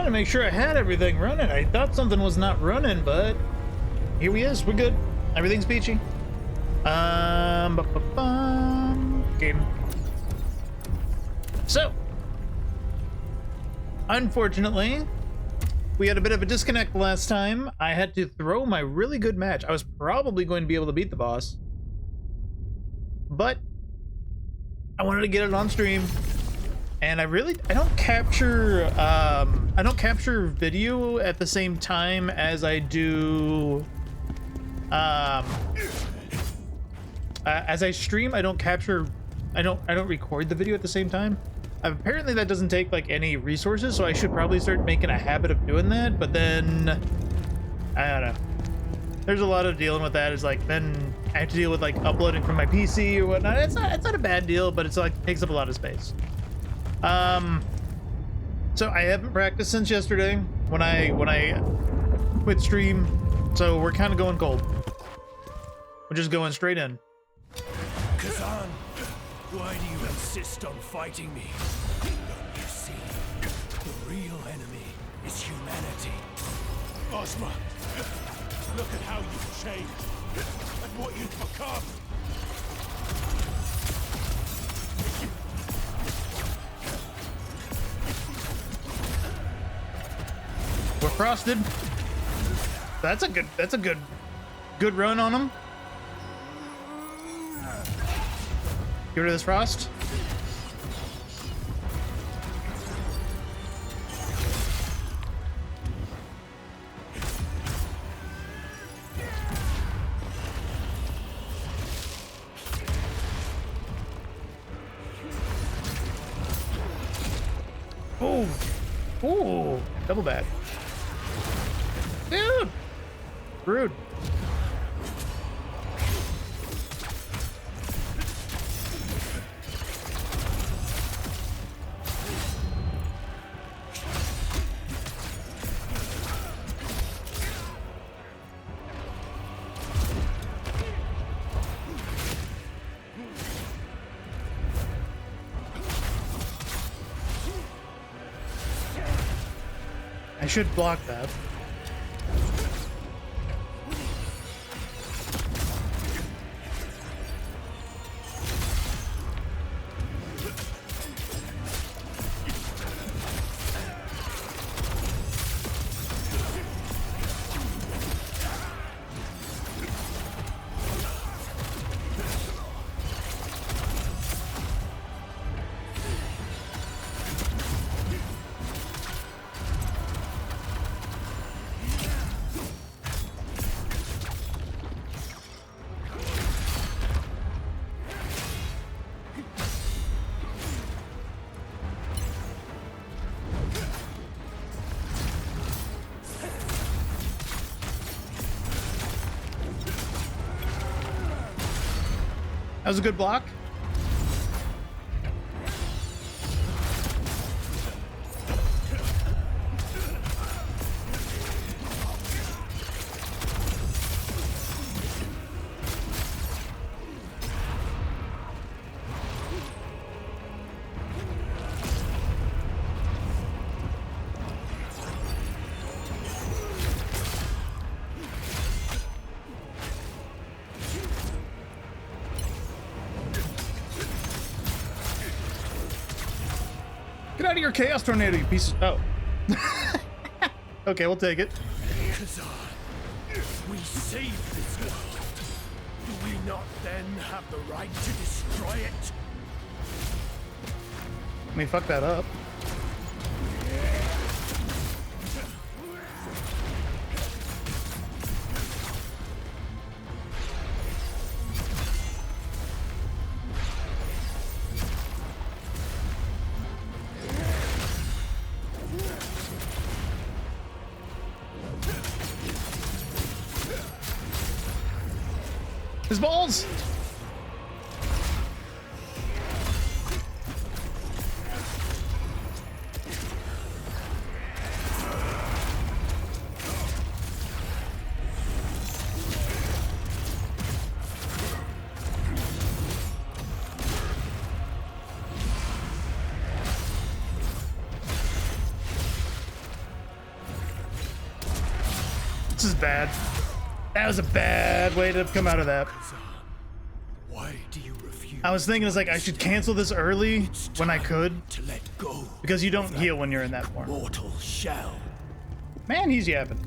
trying to make sure I had everything running. I thought something was not running, but here we is. We're good. Everything's peachy. Game. So, unfortunately, we had a bit of a disconnect last time. I had to throw my really good match. I was probably going to be able to beat the boss, but I wanted to get it on stream. And I don't capture video at the same time as I do as I stream. I don't record the video at the same time. Apparently that doesn't take like any resources, so I should probably start making a habit of doing that, but then I don't know. There's a lot of dealing with that. It's like then I have to deal with like uploading from my PC or whatnot. It's not a bad deal, but it's like takes up a lot of space. So I haven't practiced since yesterday when I quit stream, so we're kind of going cold. We're just going straight in. Khazan, why do you insist on fighting me? Don't you see? The real enemy is humanity. Ozma, look at how you've changed and what you've become. We're frosted. That's a good run on him. Get rid of this frost. Oh, oh, double bad. Dude! Rude. I should block that. That was a good block. Get out of your chaos tornado, you piece of... Oh. Okay, we'll take it. Khazan, we saved this world. Do we not then have the right to destroy it? Let me fuck that up. His balls! This is bad. That was a bad way to come out of that. Why do you refuse? I was thinking, it's like I should cancel this early when I could, to let go because you don't heal when you're in that form. mortal shell. Man, he's yapping.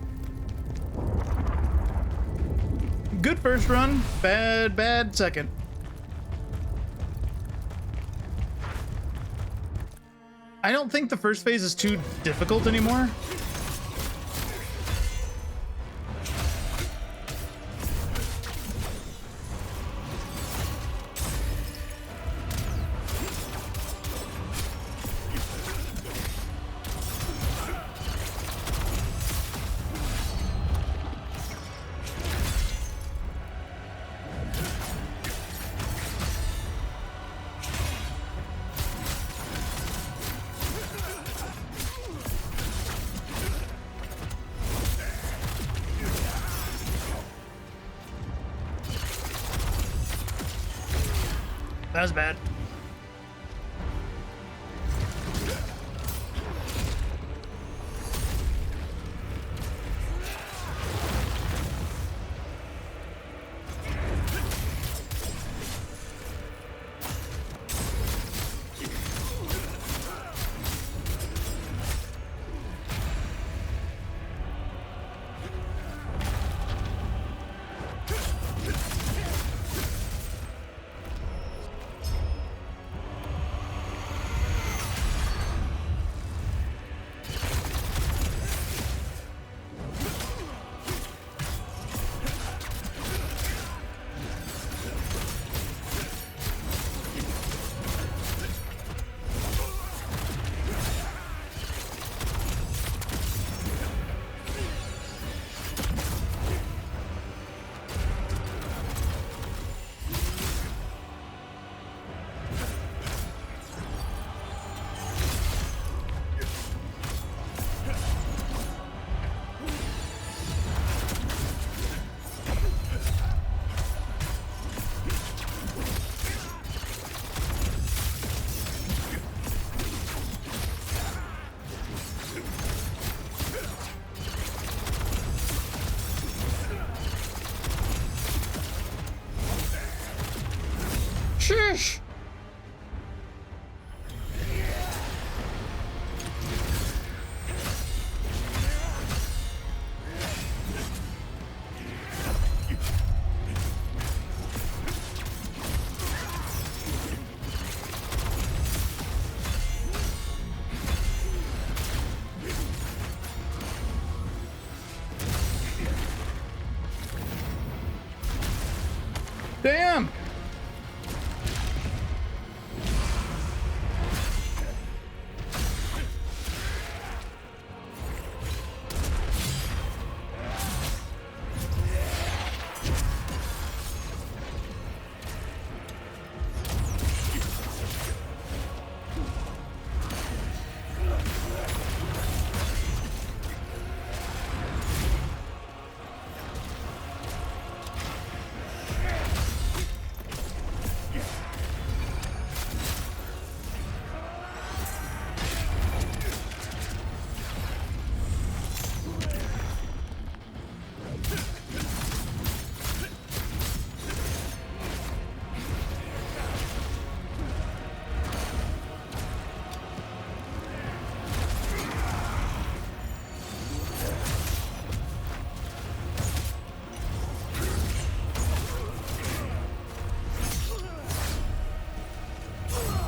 Good first run, bad second. I don't think the first phase is too difficult anymore. That was bad. Sheesh. Damn.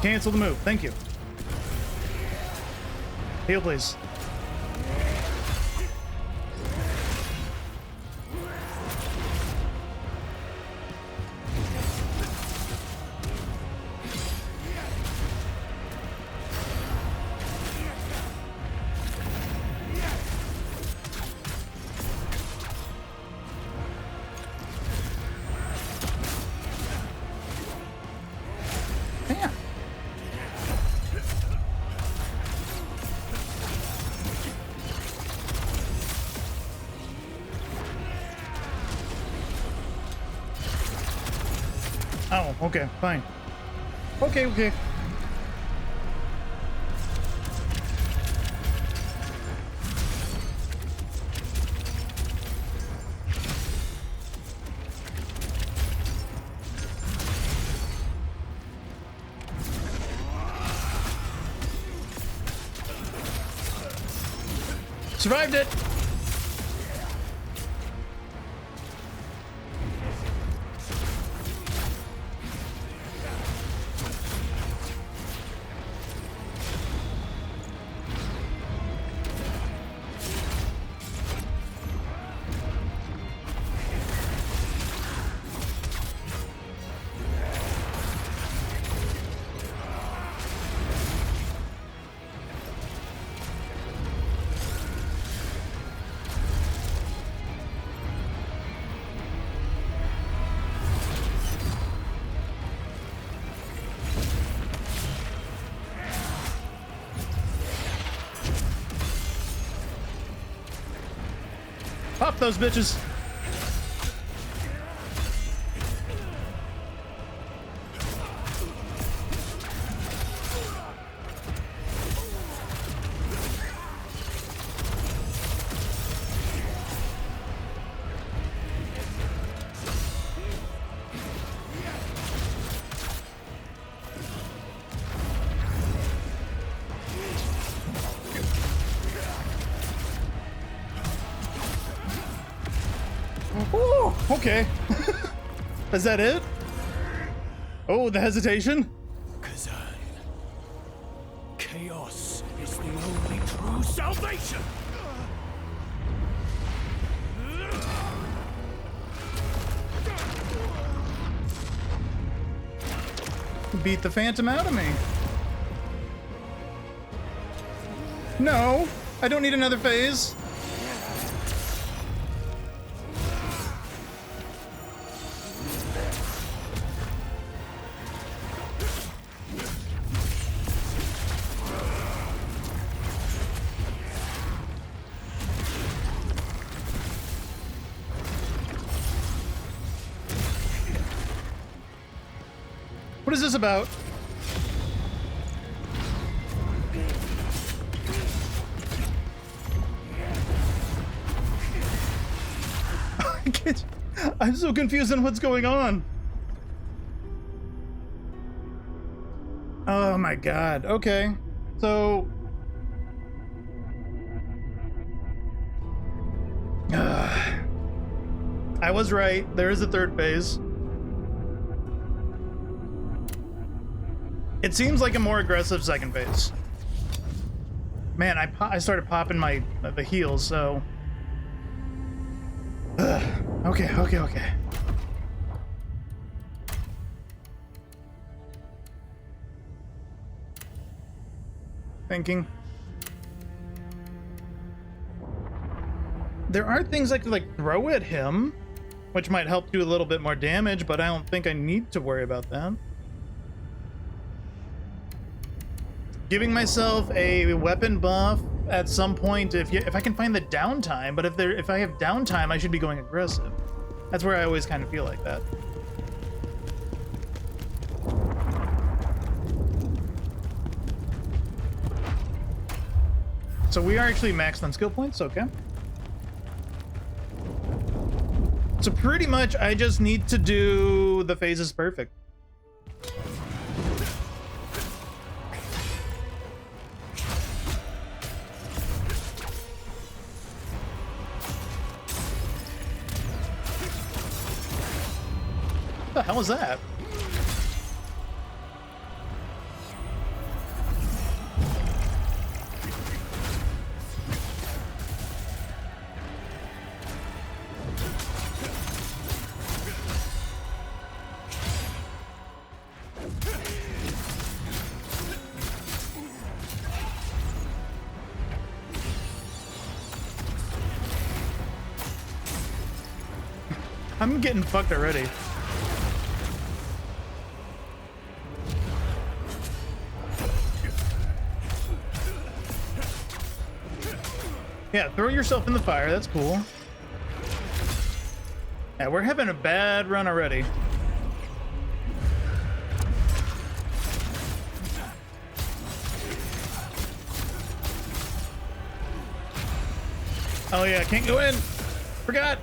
Cancel the move. Thank you. Heal, please. Damn. Oh, okay, fine. Okay. Survived it! Pop those bitches. Ooh, okay. Is that it? Oh, the hesitation? Khazan. Chaos is the only true salvation! Beat the phantom out of me. No, I don't need another phase. What is this about? I'm so confused on what's going on. Oh my god. Okay. So I was right. There is a third phase. It seems like a more aggressive second phase. Man, I started popping the heals, so okay. Thinking. There are things I could like throw at him, which might help do a little bit more damage, but I don't think I need to worry about that. Giving myself a weapon buff at some point if I can find the downtime, but if I have downtime, I should be going aggressive. That's where I always kind of feel like that. So we are actually maxed on skill points, okay. So pretty much I just need to do the phases perfect. What the hell was that? I'm getting fucked already. Yeah, throw yourself in the fire. That's cool. Yeah, we're having a bad run already. Oh yeah, can't go in. Forgot.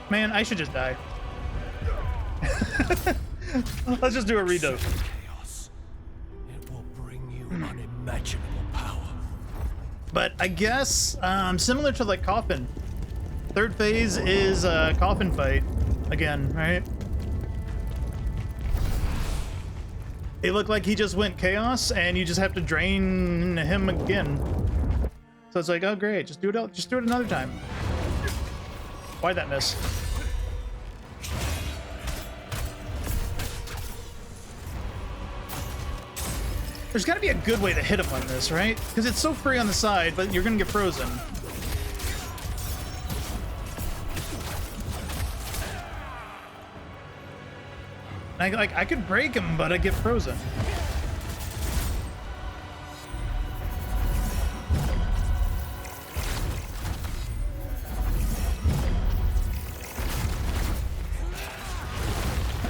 Man, I should just die. Let's just do a redo. Chaos. It will bring you unimaginable power. But I guess similar to like Coffin. Third phase is a Coffin fight again, right? It looked like he just went chaos, and you just have to drain him again. So it's like, oh great, just do it. Just do it another time. Why'd that miss? There's got to be a good way to hit him on this, right? Because it's so free on the side, but you're gonna get frozen. I could break him, but I get frozen.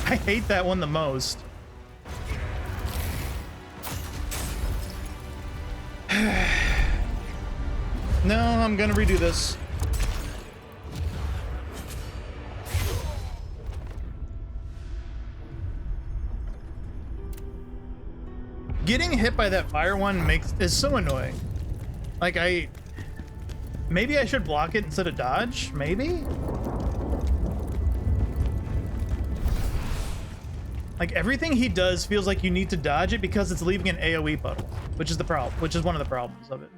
I hate that one the most. No, I'm gonna redo this. Getting hit by that fire one is so annoying. Like maybe I should block it instead of dodge, maybe? Like everything he does feels like you need to dodge it because it's leaving an AoE puddle, which is the problem, which is one of the problems of it.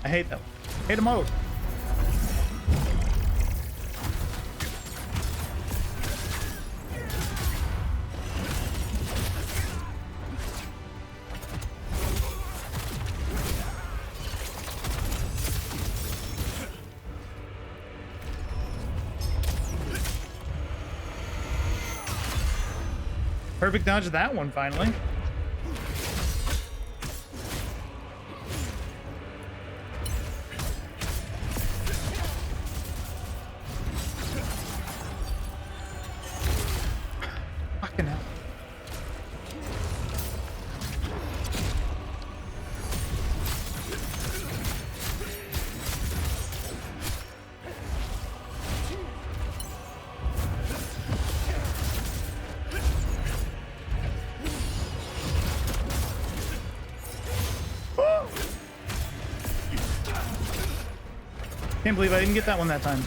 I hate them. Hate them all. Perfect dodge of that one, finally. Fucking hell. Can't believe I didn't get that one that time.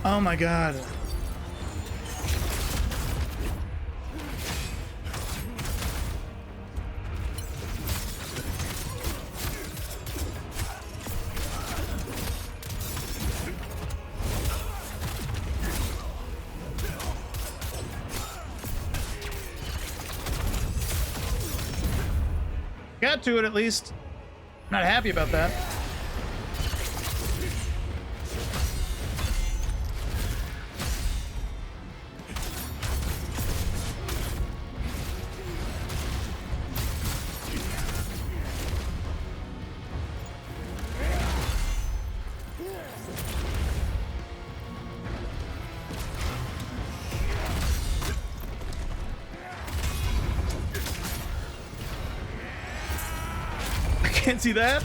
Oh my god. Got to it at least. Not happy about that. Can't see that.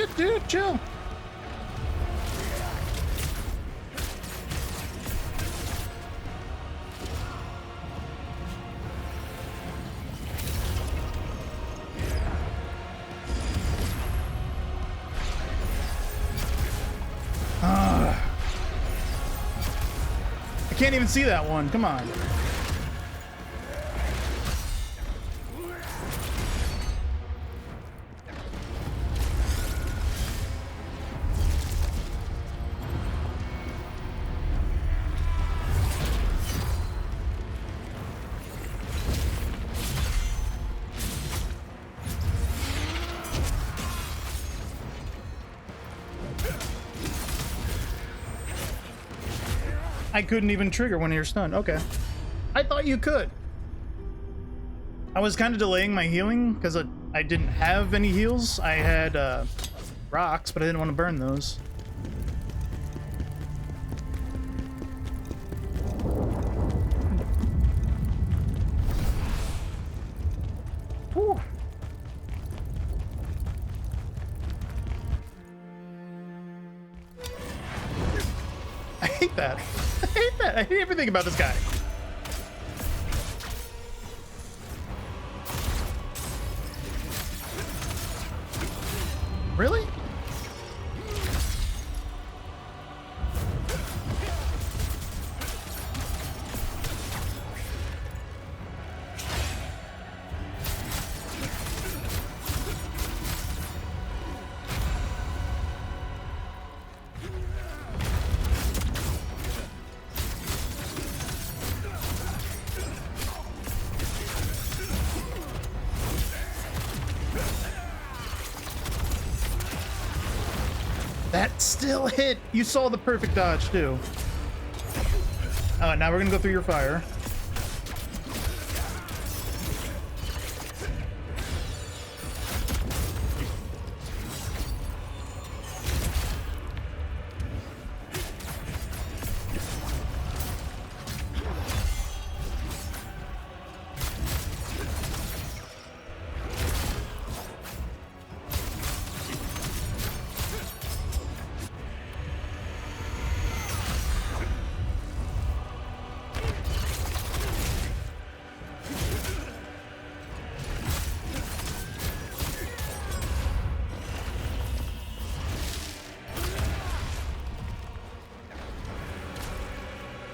shit, dude, chill. I can't even see that one. Come on. I couldn't even trigger when you're stunned. Okay. I thought you could. I was kind of delaying my healing because I didn't have any heals. I had rocks, but I didn't want to burn those. Whew. I hate that. I hate that. I hate everything about this guy. Really? That still hit. You saw the perfect dodge too. Now we're gonna go through your fire.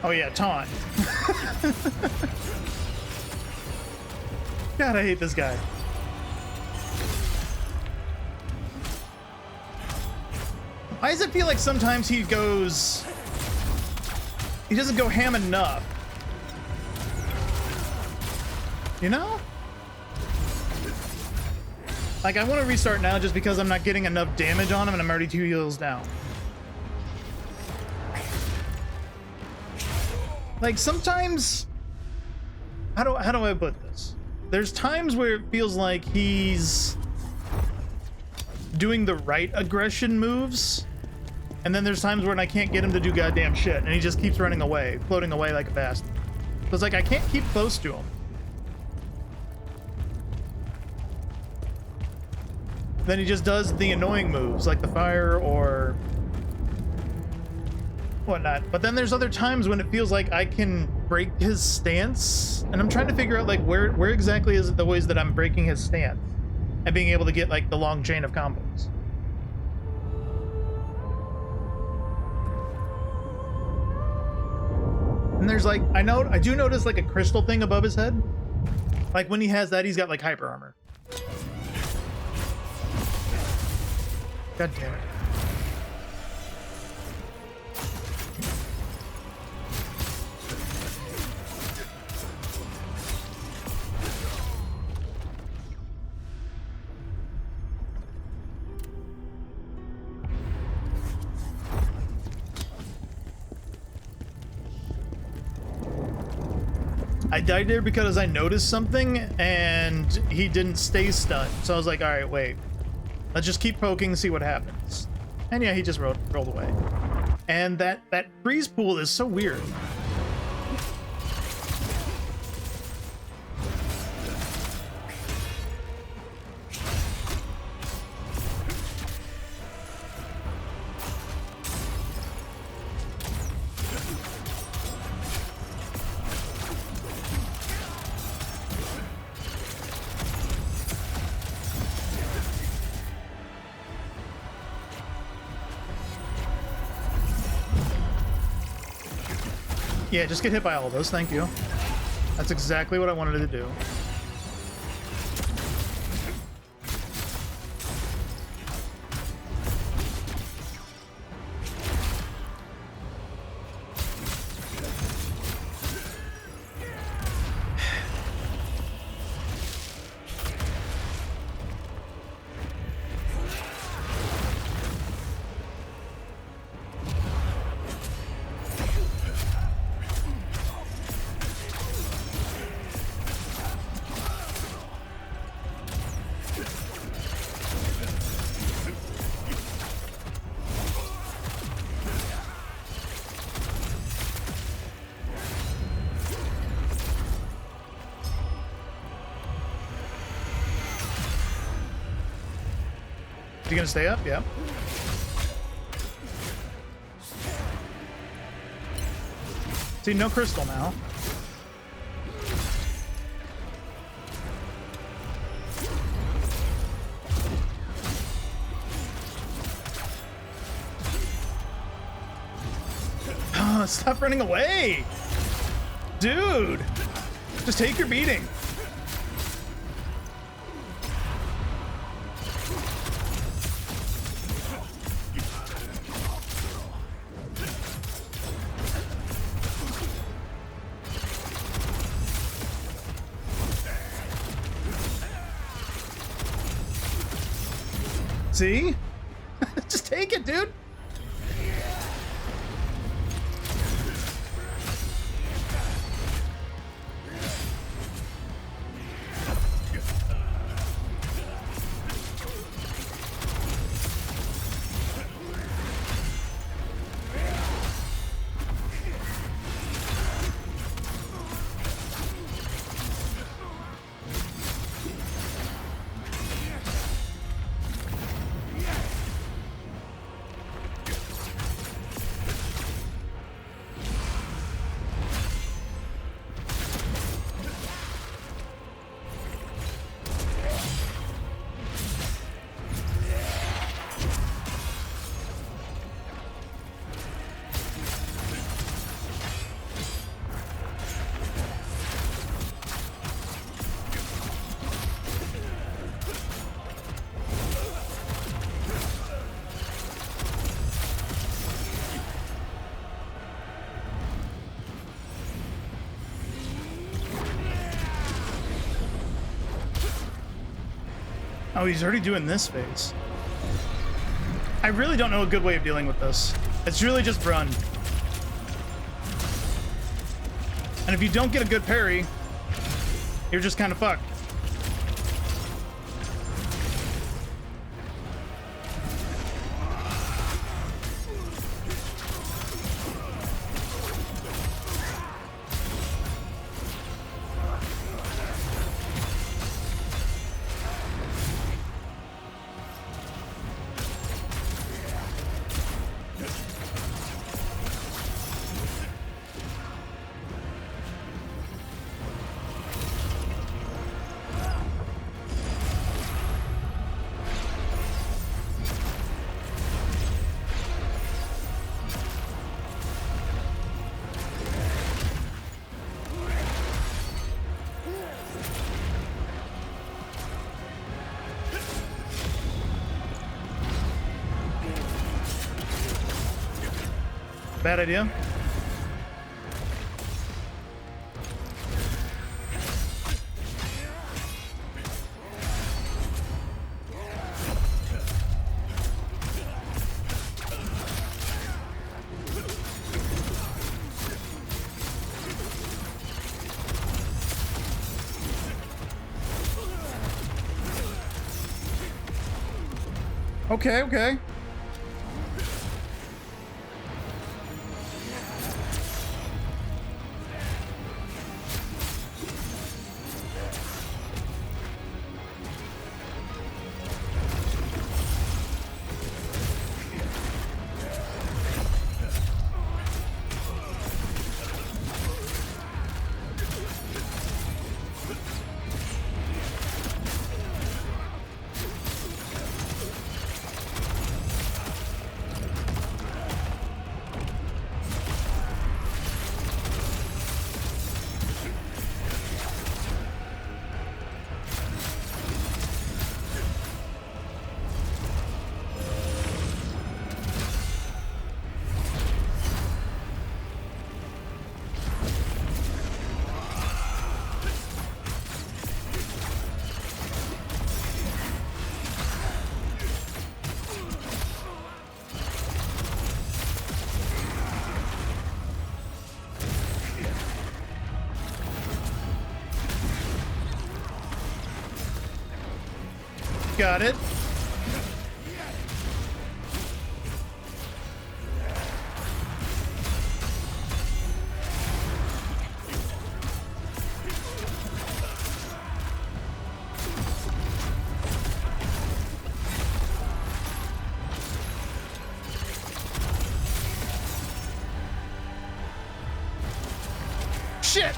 Oh yeah, taunt. God, I hate this guy. Why does it feel like sometimes he doesn't go ham enough? You know? Like, I want to restart now just because I'm not getting enough damage on him and I'm already 2 heals down. Like, sometimes, how do I put this? There's times where it feels like he's doing the right aggression moves, and then there's times when I can't get him to do goddamn shit, and he just keeps running away, floating away like a bastard. So it's like, I can't keep close to him. Then he just does the annoying moves, like the fire or whatnot. But then there's other times when it feels like I can break his stance, and I'm trying to figure out like where exactly is it the ways that I'm breaking his stance and being able to get like the long chain of combos. And there's like, I do notice like a crystal thing above his head. Like when he has that, he's got like hyper armor. God damn it. I died there because I noticed something and he didn't stay stunned. So I was like, all right, wait. Let's just keep poking and see what happens. And yeah, he just rolled away. And that freeze pool is so weird. Yeah, just get hit by all of those. Thank you. That's exactly what I wanted to do. You gonna stay up? Yeah. See, no crystal now. Oh, stop running away! Dude! Just take your beating. See? Just take it, dude. Oh, he's already doing this phase. I really don't know a good way of dealing with this. It's really just run. And if you don't get a good parry, you're just kind of fucked. Bad idea. Okay, okay. Got it. Shit!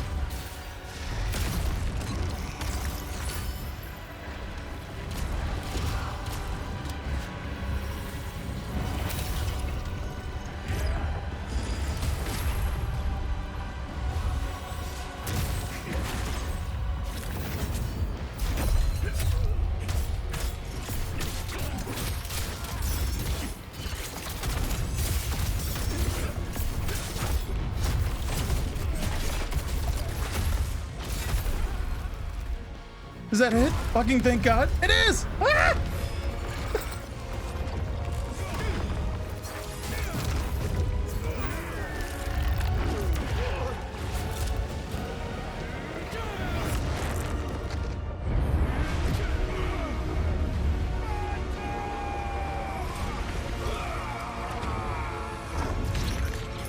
Is that it? Fucking thank God. It is! Ah!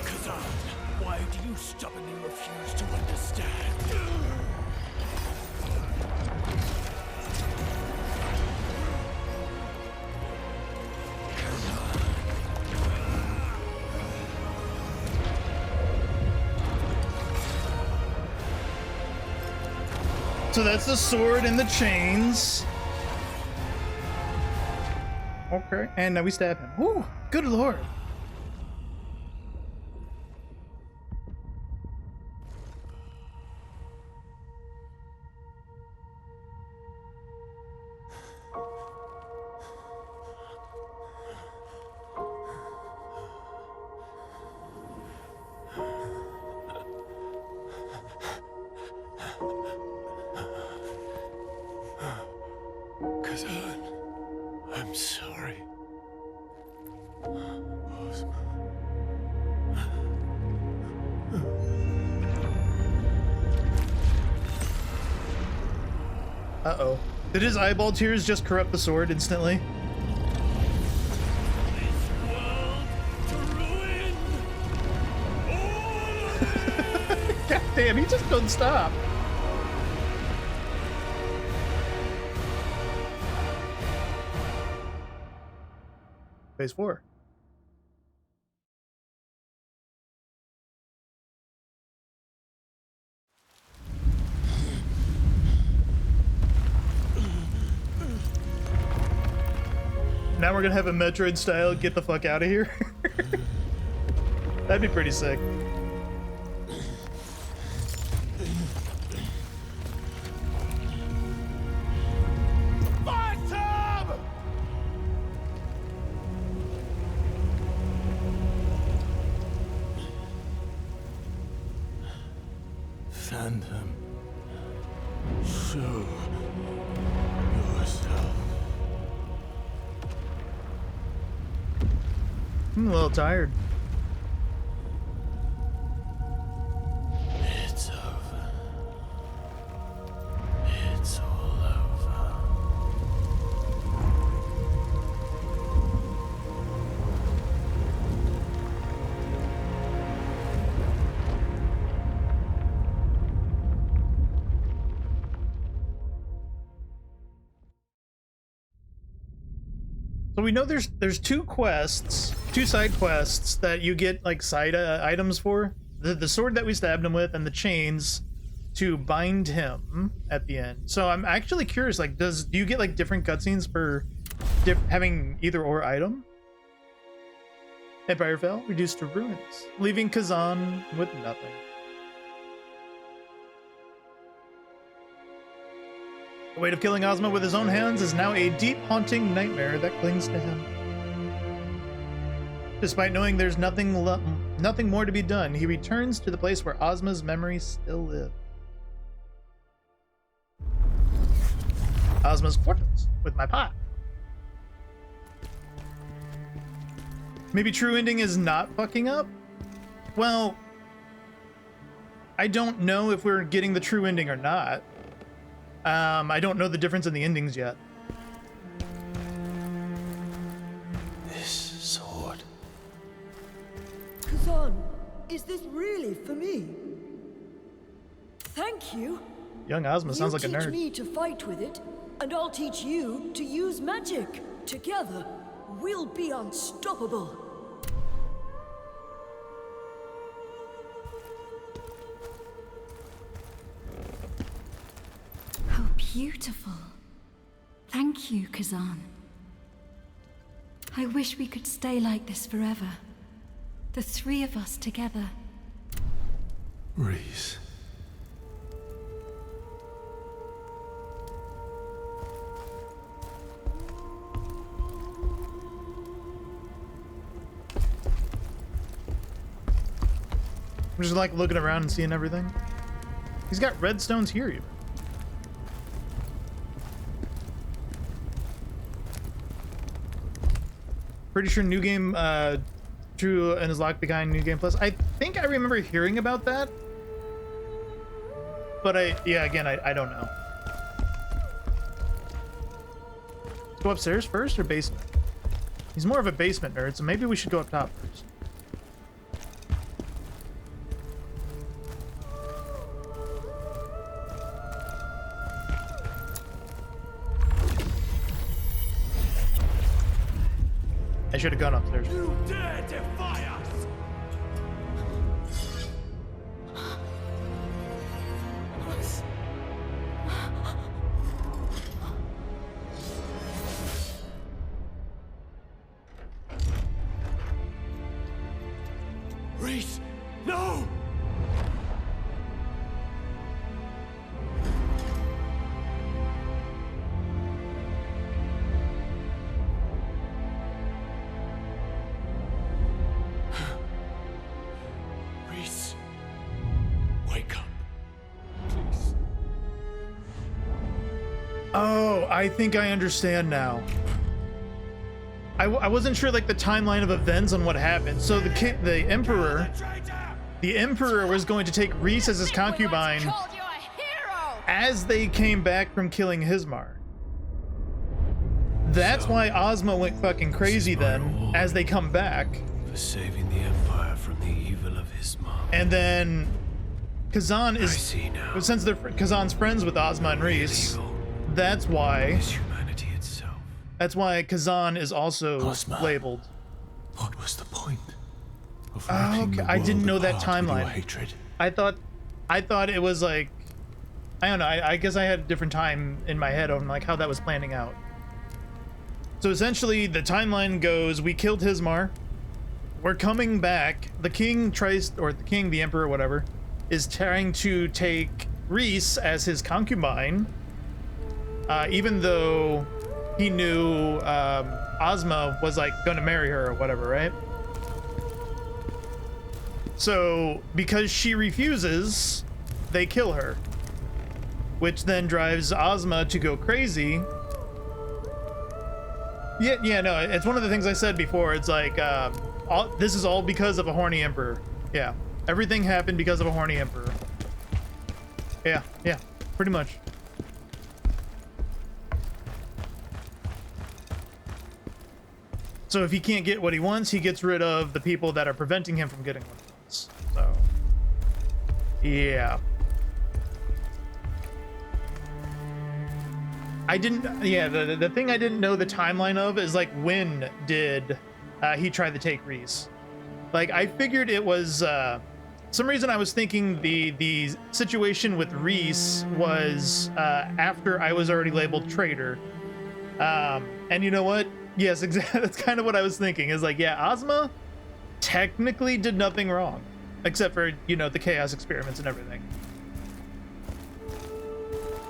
Khazan, why do you stubbornly refuse to understand? So that's the sword and the chains. Okay, and now we stab him. Woo, good lord. Khazan, I'm sorry. Uh-oh. Did his eyeball tears just corrupt the sword instantly? This world to ruin. God damn, he just don't stop. Phase 4. Now we're gonna have a Metroid style get the fuck out of here. That'd be pretty sick. Phantom, show yourself. I'm a little tired. It's over. It's all over. So we know there's two quests, two side quests that you get like side items for. The sword that we stabbed him with and the chains to bind him at the end. So I'm actually curious, like, do you get like different cutscenes for having either or item? Empire fell, reduced to ruins, leaving Khazan with nothing. The weight of killing Ozma with his own hands is now a deep, haunting nightmare that clings to him. Despite knowing there's nothing more to be done, he returns to the place where Ozma's memories still live. Ozma's quarters with my pot. Maybe true ending is not fucking up? Well, I don't know if we're getting the true ending or not. I don't know the difference in the endings yet. Khazan, is this really for me? Thank you. Young Ozma sounds like a You nerd. teach me to fight with it, and I'll teach you to use magic. Together, we'll be unstoppable. How beautiful. Thank you, Khazan. I wish we could stay like this forever. The three of us together. Rhys. I'm just like looking around and seeing everything. He's got red stones here even. Pretty sure new game Drew and his lock behind new game plus. I think I remember hearing about that. But again, I don't know. Let's go upstairs first or basement? He's more of a basement nerd, so maybe we should go up top first. I should have gone upstairs. You dare defy us! Rhys, no! Rhys, wake up, please. Oh, I think I understand now. I wasn't sure like the timeline of events on what happened. So the Emperor was going to take Rhys as his concubine as they came back from killing Hismar. That's why Ozma went fucking crazy then as they come back. For saving the Empire from the evil of Hismar. And then Khazan I is, see now. since Khazan's friends with Ozma and Rhys, Evil that's why is humanity itself. Khazan is also Ozma. labeled. What was the point of Oh, ripping okay. the I didn't world know that apart with your timeline. hatred? I thought it was like, I don't know. I guess I had a different time in my head on like how that was planning out. So essentially, the timeline goes: we killed Hismar. We're coming back. The king, the emperor, whatever, is trying to take Rhys as his concubine, even though he knew Ozma was like going to marry her or whatever, right? So because she refuses, they kill her, which then drives Ozma to go crazy. Yeah, no, it's one of the things I said before. It's like, this is all because of a horny emperor. Yeah, everything happened because of a horny emperor. Yeah, pretty much. So if he can't get what he wants, he gets rid of the people that are preventing him from getting what he wants. So, yeah. The thing I didn't know the timeline of is like, when did he try to take Rhys? Like, I figured it was some reason I was thinking the situation with Rhys was after I was already labeled traitor. And you know what? Yes, exactly. That's kind of what I was thinking. Is like, yeah, Ozma technically did nothing wrong, except for, you know, the chaos experiments and everything.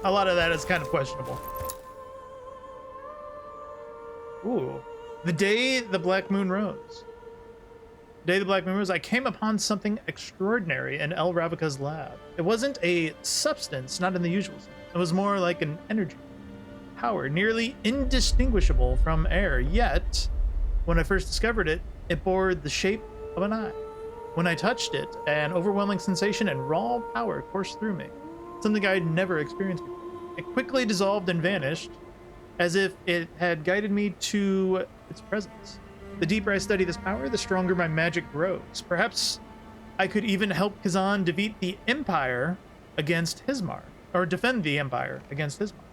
A lot of that is kind of questionable. Ooh, the day the black moon rose. The day the black moon rose, I came upon something extraordinary in El Ravika's lab. It wasn't a substance, not in the usual sense. It was more like an energy. Power, nearly indistinguishable from air, yet when I first discovered it, it bore the shape of an eye. When I touched it, an overwhelming sensation and raw power coursed through me, something I had never experienced before. It quickly dissolved and vanished, as if it had guided me to its presence. The deeper I study this power, the stronger my magic grows. Perhaps I could even help Khazan defeat the Empire against Hismar, or defend the Empire against Hismar.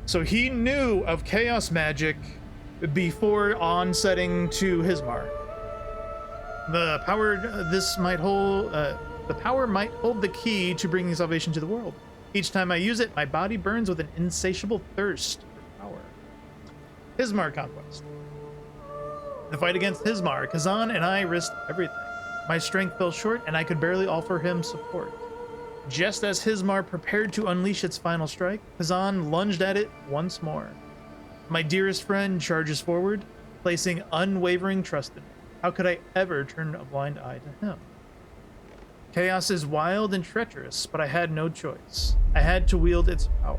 So he knew of chaos magic before onsetting to Hismar. The power might hold the key to bringing salvation to the world. Each time I use it, my body burns with an insatiable thirst for power. Hismar conquest. The fight against Hismar, Khazan and I risked everything. My strength fell short, and I could barely offer him support. Just as Hismar prepared to unleash its final strike, Khazan lunged at it once more. My dearest friend charges forward, placing unwavering trust in me. How could I ever turn a blind eye to him? Chaos is wild and treacherous, but I had no choice. I had to wield its power.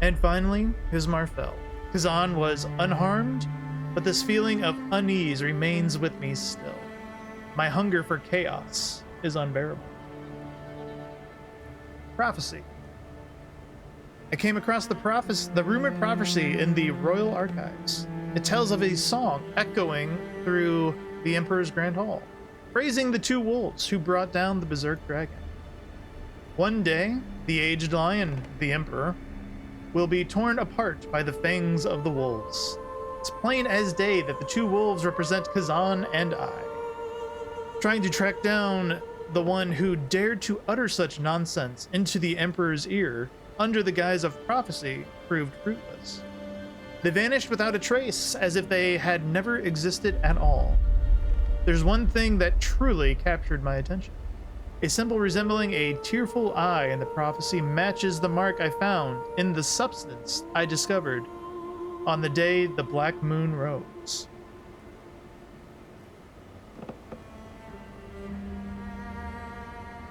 And finally, Hismar fell. Khazan was unharmed, but this feeling of unease remains with me still. My hunger for chaos is unbearable. Prophecy. I came across the rumored prophecy in the royal archives. It tells of a song echoing through the Emperor's Grand Hall, praising the two wolves who brought down the Berserk dragon. One day, the aged lion, the Emperor, will be torn apart by the fangs of the wolves. It's plain as day that the two wolves represent Khazan and I. Trying to track down the one who dared to utter such nonsense into the Emperor's ear under the guise of prophecy proved fruitless. They vanished without a trace, as if they had never existed at all. There's one thing that truly captured my attention. A symbol resembling a tearful eye in the prophecy matches the mark I found in the substance I discovered on the day the black moon rose.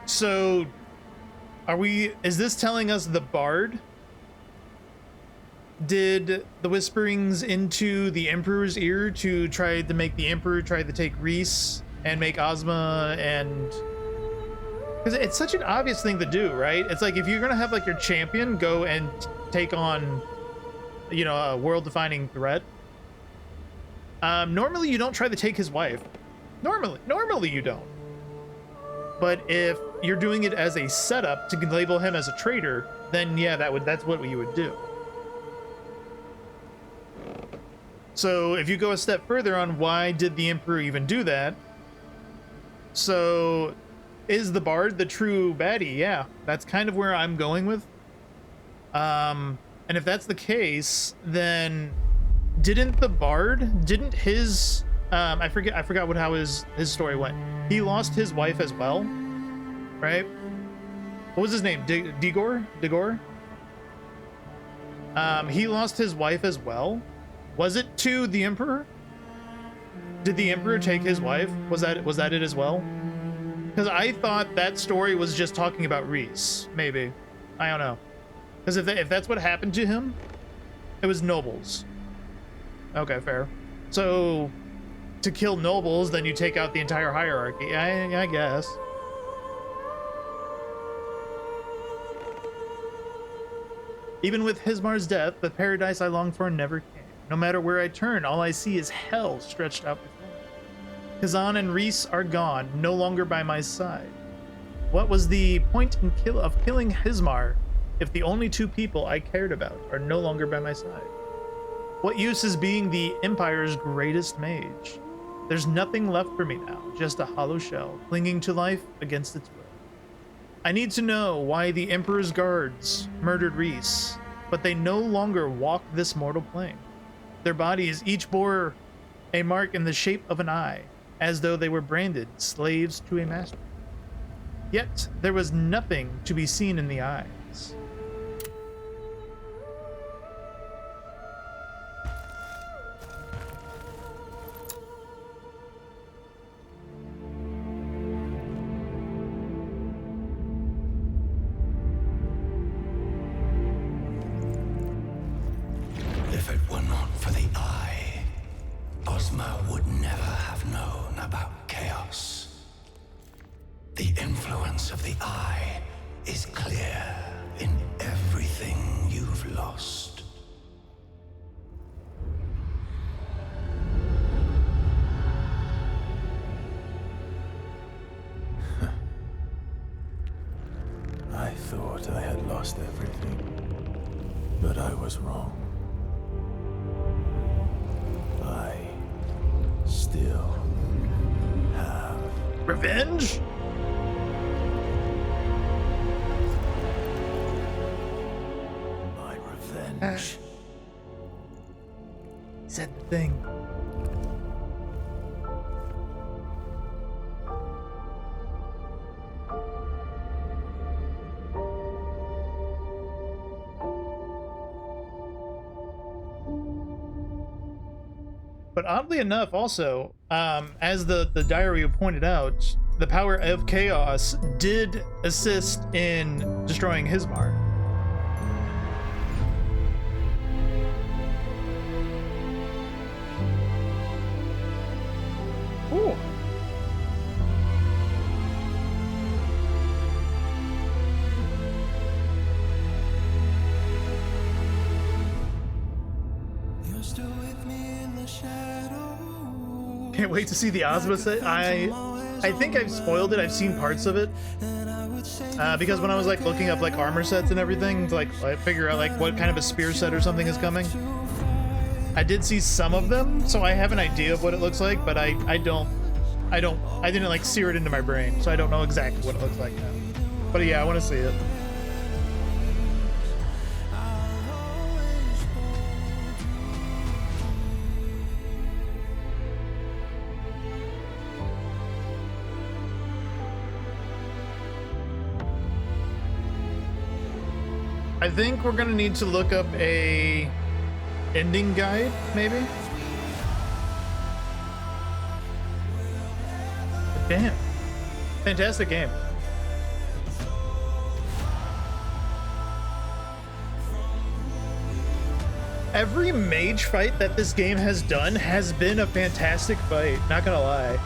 So, is this telling us the Bard did the whisperings into the Emperor's ear to try to make the Emperor try to take Reese and make Ozma, and because it's such an obvious thing to do, right? It's like if you're gonna have like your champion go and take on, you know, a world-defining threat, normally you don't try to take his wife. Normally you don't. But if you're doing it as a setup to label him as a traitor, then yeah, that's what you would do. So if you go a step further on why did the Emperor even do that, so is the Bard the true baddie? Yeah, that's kind of where I'm going with. And if that's the case, then didn't his I forgot how his story went. He lost his wife as well, right? What was his name? Digor? He lost his wife as well. Was it to the Emperor? Did the Emperor take his wife? Was that it as well? Because I thought that story was just talking about Reese. Maybe. I don't know. Because if that's what happened to him, it was nobles. Okay, fair. So, to kill nobles, then you take out the entire hierarchy. I guess. Even with Hismar's death, the paradise I longed for never came. No matter where I turn, all I see is hell stretched out before me. Khazan and Reese are gone, no longer by my side. What was the point of killing Hismar if the only two people I cared about are no longer by my side? What use is being the Empire's greatest mage? There's nothing left for me now, just a hollow shell, clinging to life against its will. I need to know why the Emperor's guards murdered Reese, but they no longer walk this mortal plane. Their bodies each bore a mark in the shape of an eye, as though they were branded slaves to a master. Yet there was nothing to be seen in the eyes. If it were not for the eye, Ozma would never have known about chaos. The influence of the eye is clear in everything you've lost. But I was wrong. I still have Revenge? my revenge. Said the thing. But oddly enough, also, as the diary pointed out, the power of chaos did assist in destroying Hismar. Ooh. You're still with me in the shadow. Can't wait to see the Ozma set. I think I've spoiled it. I've seen parts of it. Because when I was like looking up like armor sets and everything to like figure out like what kind of a spear set or something is coming, I did see some of them, so I have an idea of what it looks like, but I didn't like sear it into my brain, so I don't know exactly what it looks like now. But yeah, I want to see it. I think we're gonna need to look up a ending guide, maybe? Damn. Fantastic game. Every mage fight that this game has done has been a fantastic fight, not gonna lie.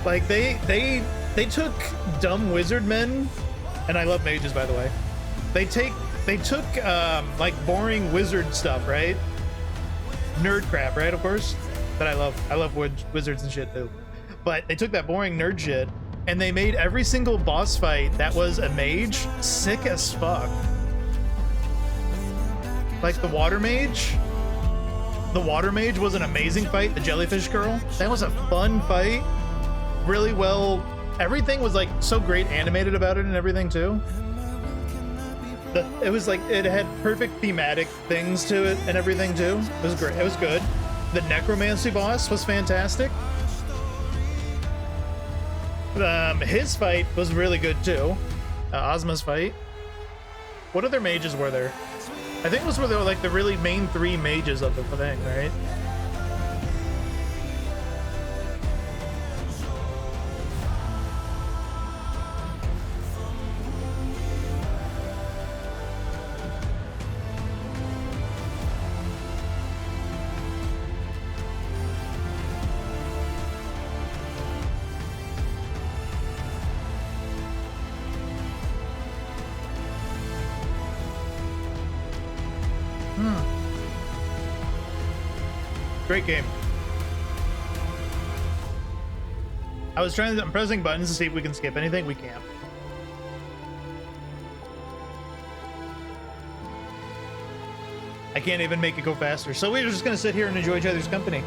Like they took dumb wizard men, and I love mages by the way. They took like boring wizard stuff, right? Nerd crap, right? Of course, that I love wizards and shit too. But they took that boring nerd shit and they made every single boss fight that was a mage sick as fuck. Like the water mage. The water mage was an amazing fight. The jellyfish girl, that was a fun fight. Really well. Everything was like so great animated about it and everything too. It was like it had perfect thematic things to it and everything too. It was great. It was good. The necromancy boss was fantastic. His fight was really good too. Ozma's fight. What other mages were there? I think those were like the really main three mages of the thing, right? Great game. I'm pressing buttons to see if we can skip anything. We can't. I can't even make it go faster. So we're just gonna sit here and enjoy each other's company.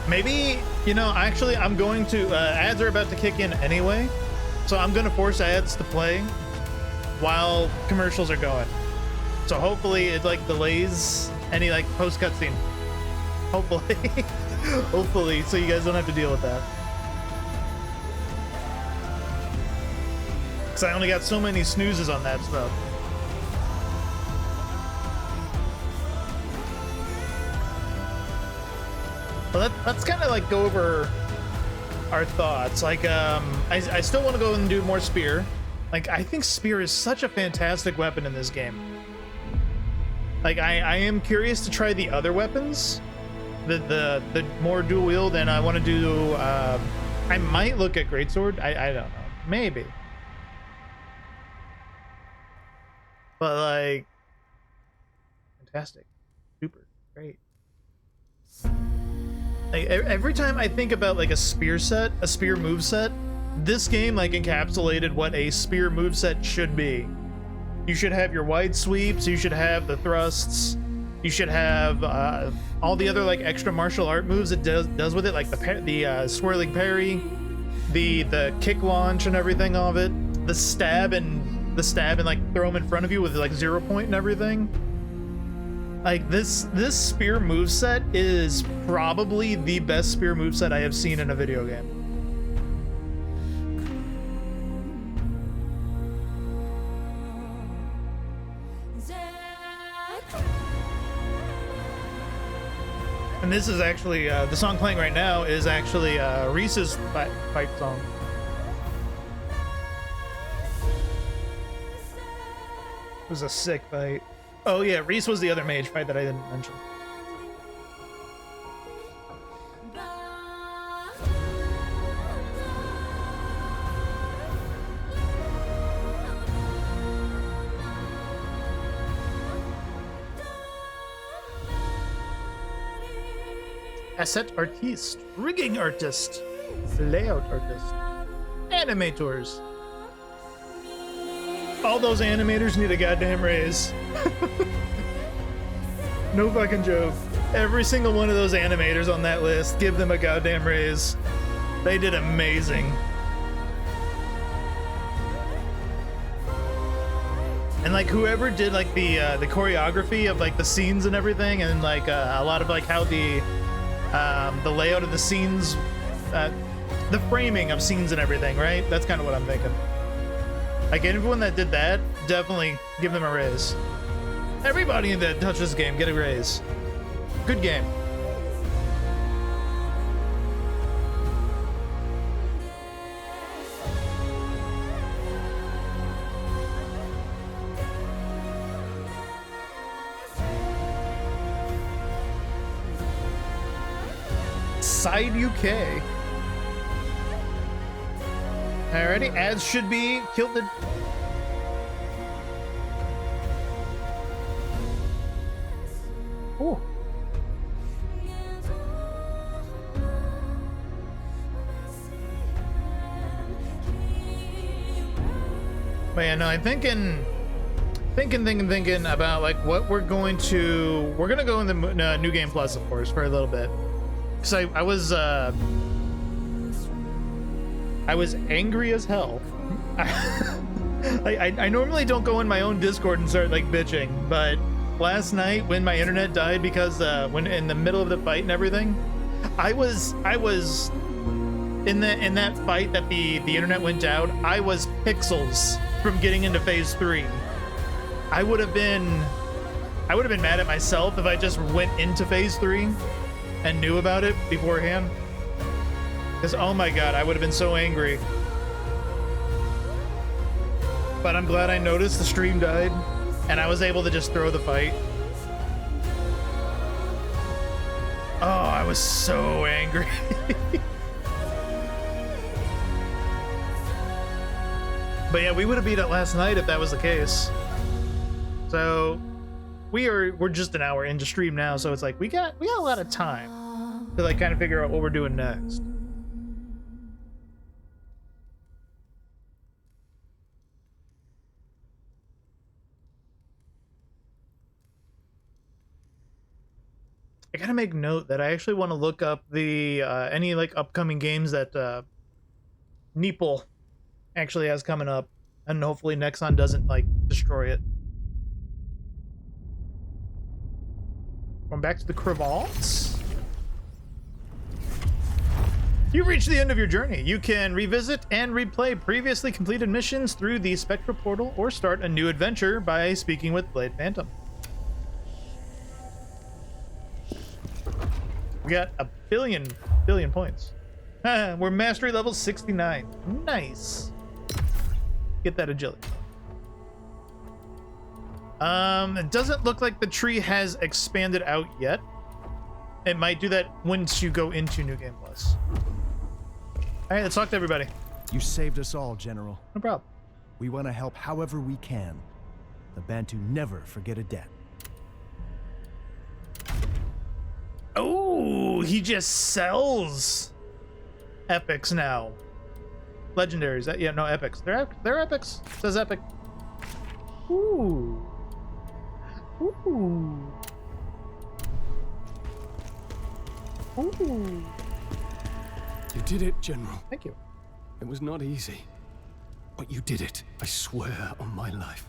Maybe, you know, actually I'm going to, ads are about to kick in anyway. So I'm gonna force ads to play while commercials are going. So hopefully it like delays any like post cutscene. Hopefully, hopefully, so you guys don't have to deal with that. Cause I only got so many snoozes on that stuff. Well, let's kind of like go over our thoughts. Like, I still want to go and do more spear. Like, I think spear is such a fantastic weapon in this game. Like, I am curious to try the other weapons, the more dual wield, and I want to do. I might look at greatsword. I don't know, maybe. But like, fantastic, super great. Like every time I think about like a spear set, a spear move set this game like encapsulated what a spear moveset should be. You should have your wide sweeps, you should have the thrusts, you should have all the other like extra martial art moves it does with it, like the swirling parry, the kick launch and everything of it, the stab and like throw them in front of you with like 0 point and everything. Like this spear moveset is probably the best spear moveset I have seen in a video game. And this is actually, the song playing right now is actually Reese's fight song. It was a sick fight. Oh yeah, Reese was the other mage fight that I didn't mention. Asset artiste, rigging artist, layout artist, animators. All those animators need a goddamn raise. No fucking joke. Every single one of those animators on that list, give them a goddamn raise. They did amazing. And like whoever did like the choreography of like the scenes and everything, and like a lot of like how the layout of the scenes, the framing of scenes and everything, right? That's kind of what I'm thinking. Like everyone that did that, definitely give them a raise. Everybody that touches this game, get a raise. Good game. Side UK. Alrighty, ads should be kilted. Ooh. But yeah, no, I'm thinking about like what we're gonna go in the New Game Plus, of course, for a little bit. Cause I was angry as hell. I normally don't go in my own Discord and start like bitching, but last night when my internet died because when in the middle of the fight and everything, I was in that fight that the internet went down. I was pixels from getting into phase 3. I would have been mad at myself if I just went into phase 3 and knew about it beforehand. Because, oh my god, I would have been so angry. But I'm glad I noticed the stream died, and I was able to just throw the fight. Oh, I was so angry. But yeah, we would have beat it last night if that was the case. So we're just an hour into stream now, so it's like we got a lot of time to like kind of figure out what we're doing next. I gotta make note that I actually want to look up the any like upcoming games that neople actually has coming up, and hopefully Nexon doesn't like destroy it. Going back to the Cravats. You've reached the end of your journey. You can revisit and replay previously completed missions through the Spectra portal, or start a new adventure by speaking with Blade Phantom. We got a billion points. We're mastery level 69. Nice. Get that agility. It doesn't look like the tree has expanded out yet. It might do that once you go into New Game Plus. All right, let's talk to everybody. You saved us all, General. No problem. We want to help however we can. The Bantu never forget a debt. Oh, he just sells epics now. legendaries. Yeah, no, epics. They're epics. It says epic. Ooh. Ooh. Ooh. You did it, General. Thank you. It was not easy, but you did it. I swear on my life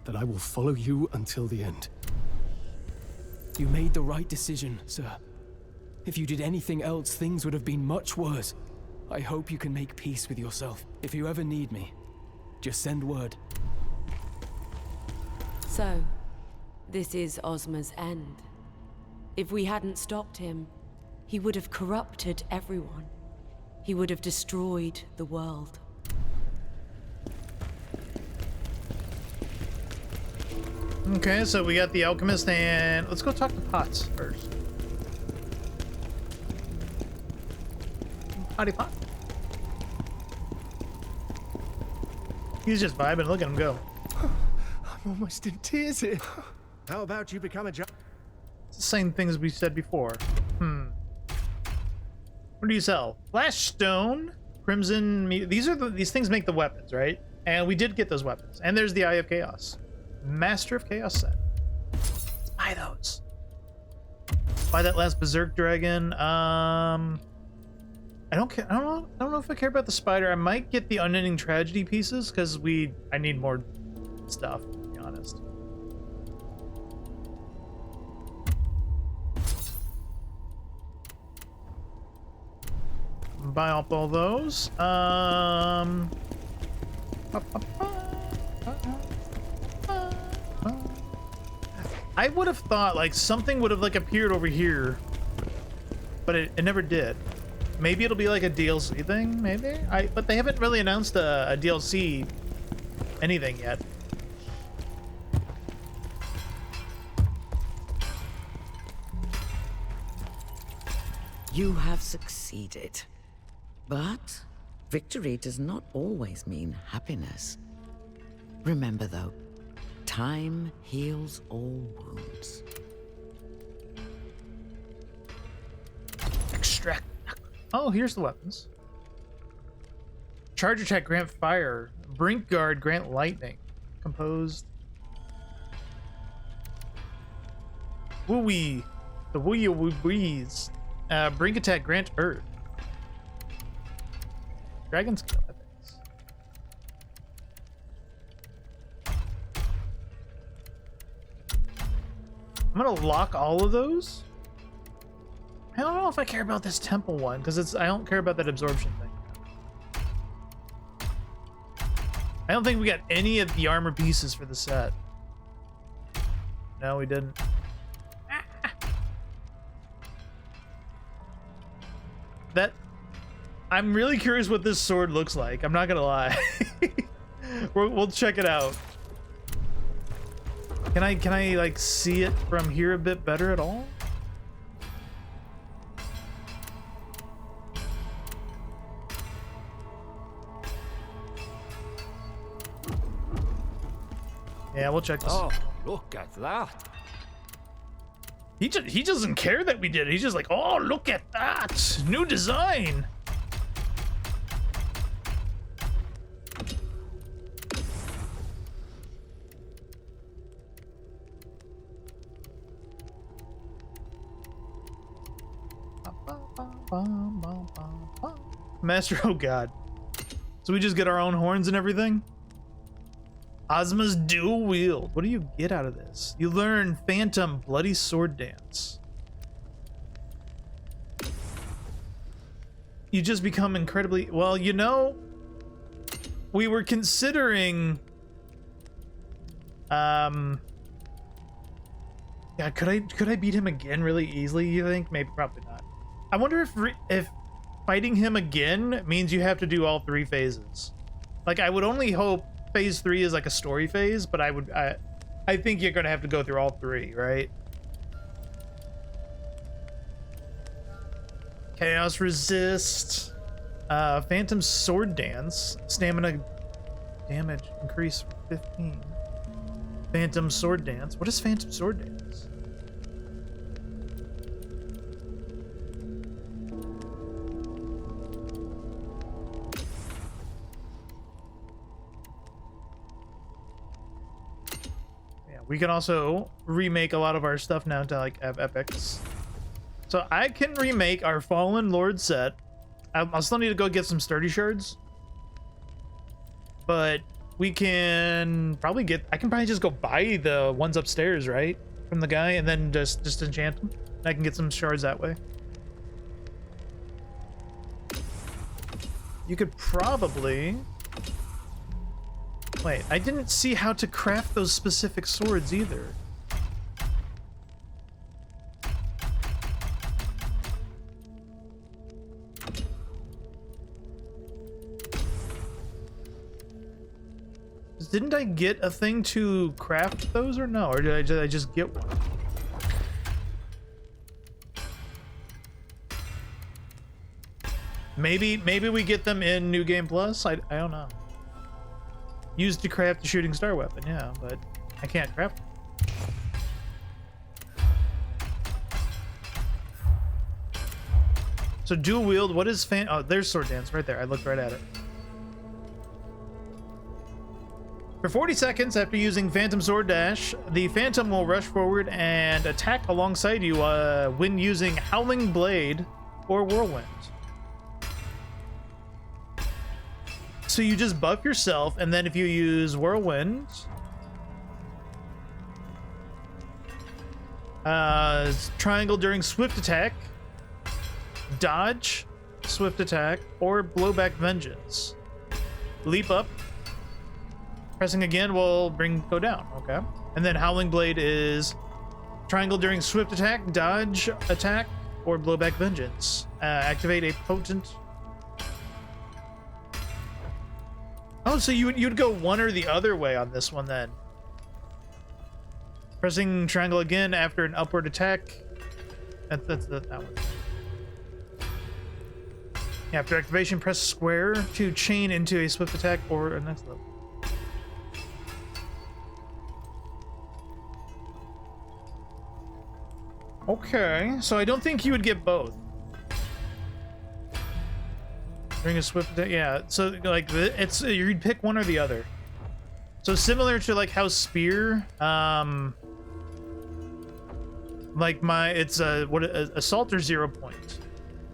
that I will follow you until the end. You made the right decision, sir. If you did anything else, things would have been much worse. I hope you can make peace with yourself. If you ever need me, just send word. So, this is Ozma's end. If we hadn't stopped him, he would have corrupted everyone. He would have destroyed the world. Okay, so we got the alchemist, and let's go talk to Potts first. Howdy, Pot. He's just vibing. Look at him go. I'm almost in tears here. How about you become a It's the same things we said before. What do you sell? Flash stone, crimson. These things make the weapons, right? And we did get those weapons. And there's the Eye of Chaos, Master of Chaos set. Let's buy those. Buy that last Berserk dragon. I don't care. I don't know if I care about the spider. I might get the Unending Tragedy pieces because I need more stuff, to be honest. Buy up all those. I would have thought like something would have like appeared over here, but it never did. Maybe it'll be like a DLC thing, maybe? But they haven't really announced a DLC anything yet. You have succeeded. But victory does not always mean happiness. Remember though, time heals all wounds. Extract. Oh, here's the weapons. Charge attack grant fire. Brink guard grant lightning. Composed. Woo-wee. The woo-wee-woo-wees. Brink attack grant earth. Dragon skill epics. I'm gonna lock all of those. I don't know if I care about this temple one because I don't care about that absorption thing. I don't think we got any of the armor pieces for the set. No, we didn't. I'm really curious what this sword looks like. I'm not gonna lie. We'll check it out. Can I like see it from here a bit better at all? Yeah, we'll check this. Oh, look at that. He doesn't care that we did it. He's just like, oh, look at that. New design. Master, oh god. So we just get our own horns and everything? Ozma's dual wield. What do you get out of this? You learn Phantom Bloody Sword Dance. You just become incredibly well, you know, we were considering yeah, could I beat him again really easily, you think? Maybe, probably not. I wonder if fighting him again means you have to do all 3 phases. Like, I would only hope phase 3 is like a story phase, but I think you're gonna have to go through all 3, right? Chaos resist, Phantom Sword Dance, stamina damage increase 15. Phantom Sword Dance. What is Phantom Sword Dance? we can also remake a lot of our stuff now to like have epics. So I can remake our Fallen Lord set. I'll still need to go get some sturdy shards, but we can probably get, I can probably just go buy the ones upstairs, right, from the guy, and then just enchant them. I can get some shards that way. You could probably, wait, I didn't see how to craft those specific swords either. Didn't I get a thing to craft those or no? Or did I just get one? Maybe we get them in New Game Plus? I don't know. Used to craft the shooting star weapon, yeah, but I can't craft it. So dual wield, what is oh, there's sword dance right there. I looked right at it. For 40 seconds after using Phantom Sword Dash, the Phantom will rush forward and attack alongside you when using Howling Blade or Whirlwind. So you just buff yourself, and then if you use Whirlwind, triangle during swift attack, dodge, swift attack, or blowback vengeance. Leap up. Pressing again will go down, okay? And then Howling Blade is triangle during swift attack, dodge, attack, or blowback vengeance. Activate a potent... Oh, so you'd go one or the other way on this one then. Pressing triangle again after an upward attack. That's that one. After activation, press square to chain into a swift attack or a next level. Okay, so I don't think you would get both. During a swift attack, yeah. So like it's you'd pick one or the other. So similar to like how spear, like it's assault or 0 point,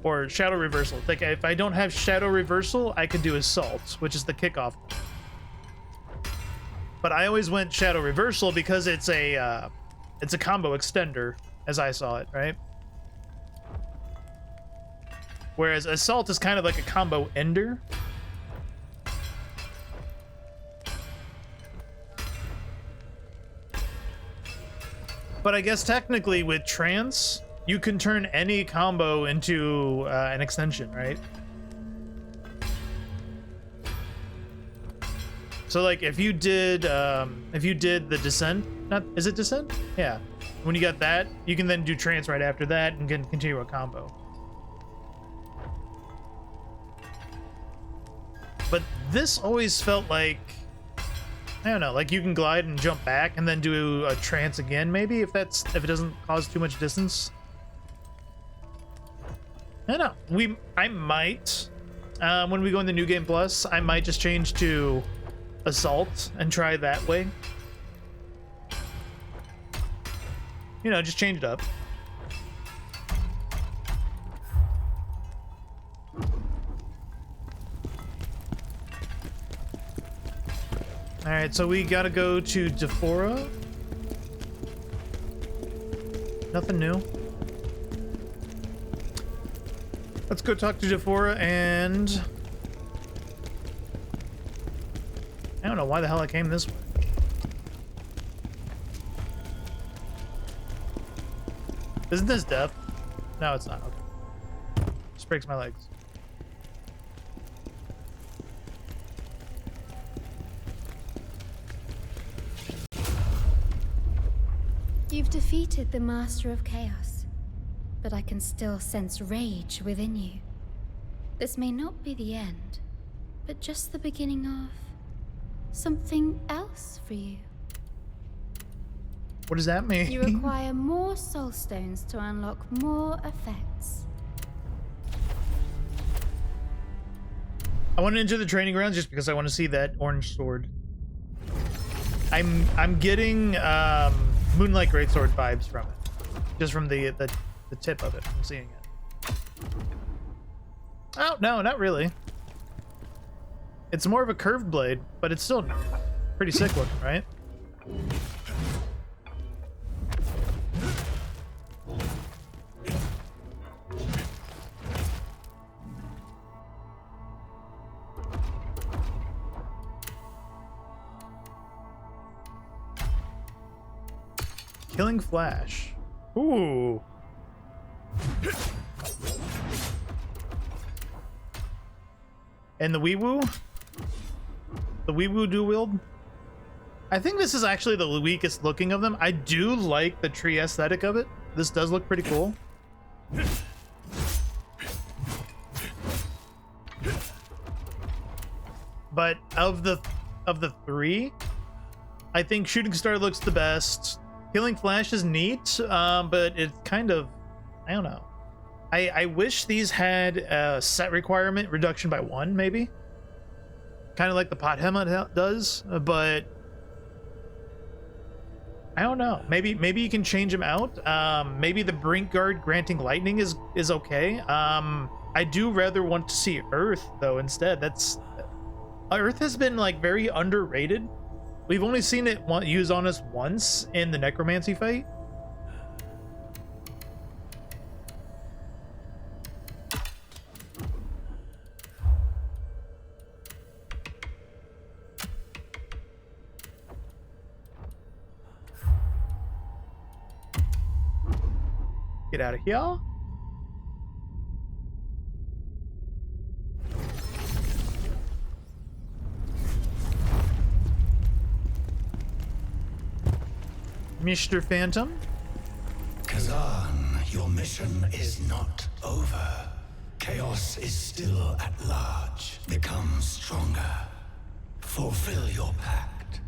or shadow reversal. Like if I don't have shadow reversal, I could do assault, which is the kickoff. But I always went shadow reversal because it's a combo extender, as I saw it, right? Whereas assault is kind of like a combo ender. But I guess technically with trance, you can turn any combo into an extension, right? So like if you did the descent, is it descent? Yeah. When you got that, you can then do trance right after that and can continue a combo. But this always felt like, I don't know, like you can glide and jump back and then do a trance again, maybe, if it doesn't cause too much distance. I don't know. I might, when we go in the New Game Plus, I might just change to assault and try that way. You know, just change it up. All right, so we gotta go to Defora. Nothing new. Let's go talk to Defora, and I don't know why the hell I came this way. Isn't this death? No, it's not. Okay. Just breaks my legs. You've defeated the Master of Chaos, but I can still sense rage within you. This may not be the end, but just the beginning of something else for you. What does that mean? You require more soul stones to unlock more effects. I want to enter the training grounds just because I want to see that orange sword. I'm getting Moonlight Greatsword vibes from it, just from the tip of it. I'm seeing it. Oh no, not really. It's more of a curved blade, but it's still pretty sick looking, right? Killing Flash. Ooh. And the Wee-Woo? The Wee-Woo dual wield? I think this is actually the weakest looking of them. I do like the tree aesthetic of it. This does look pretty cool. But of the three, I think Shooting Star looks the best. Killing Flash is neat, but it's kind of, I don't know. I wish these had a set requirement reduction by 1, maybe. Kind of like the pot helmet does, but I don't know. Maybe you can change them out. Maybe the Brink Guard granting lightning is okay. I do rather want to see Earth though instead. Earth has been like very underrated. We've only seen it used on us once in the necromancy fight. Get out of here. Mr. Phantom. Khazan, your mission is not over. Chaos is still at large. Become stronger. Fulfill your pact.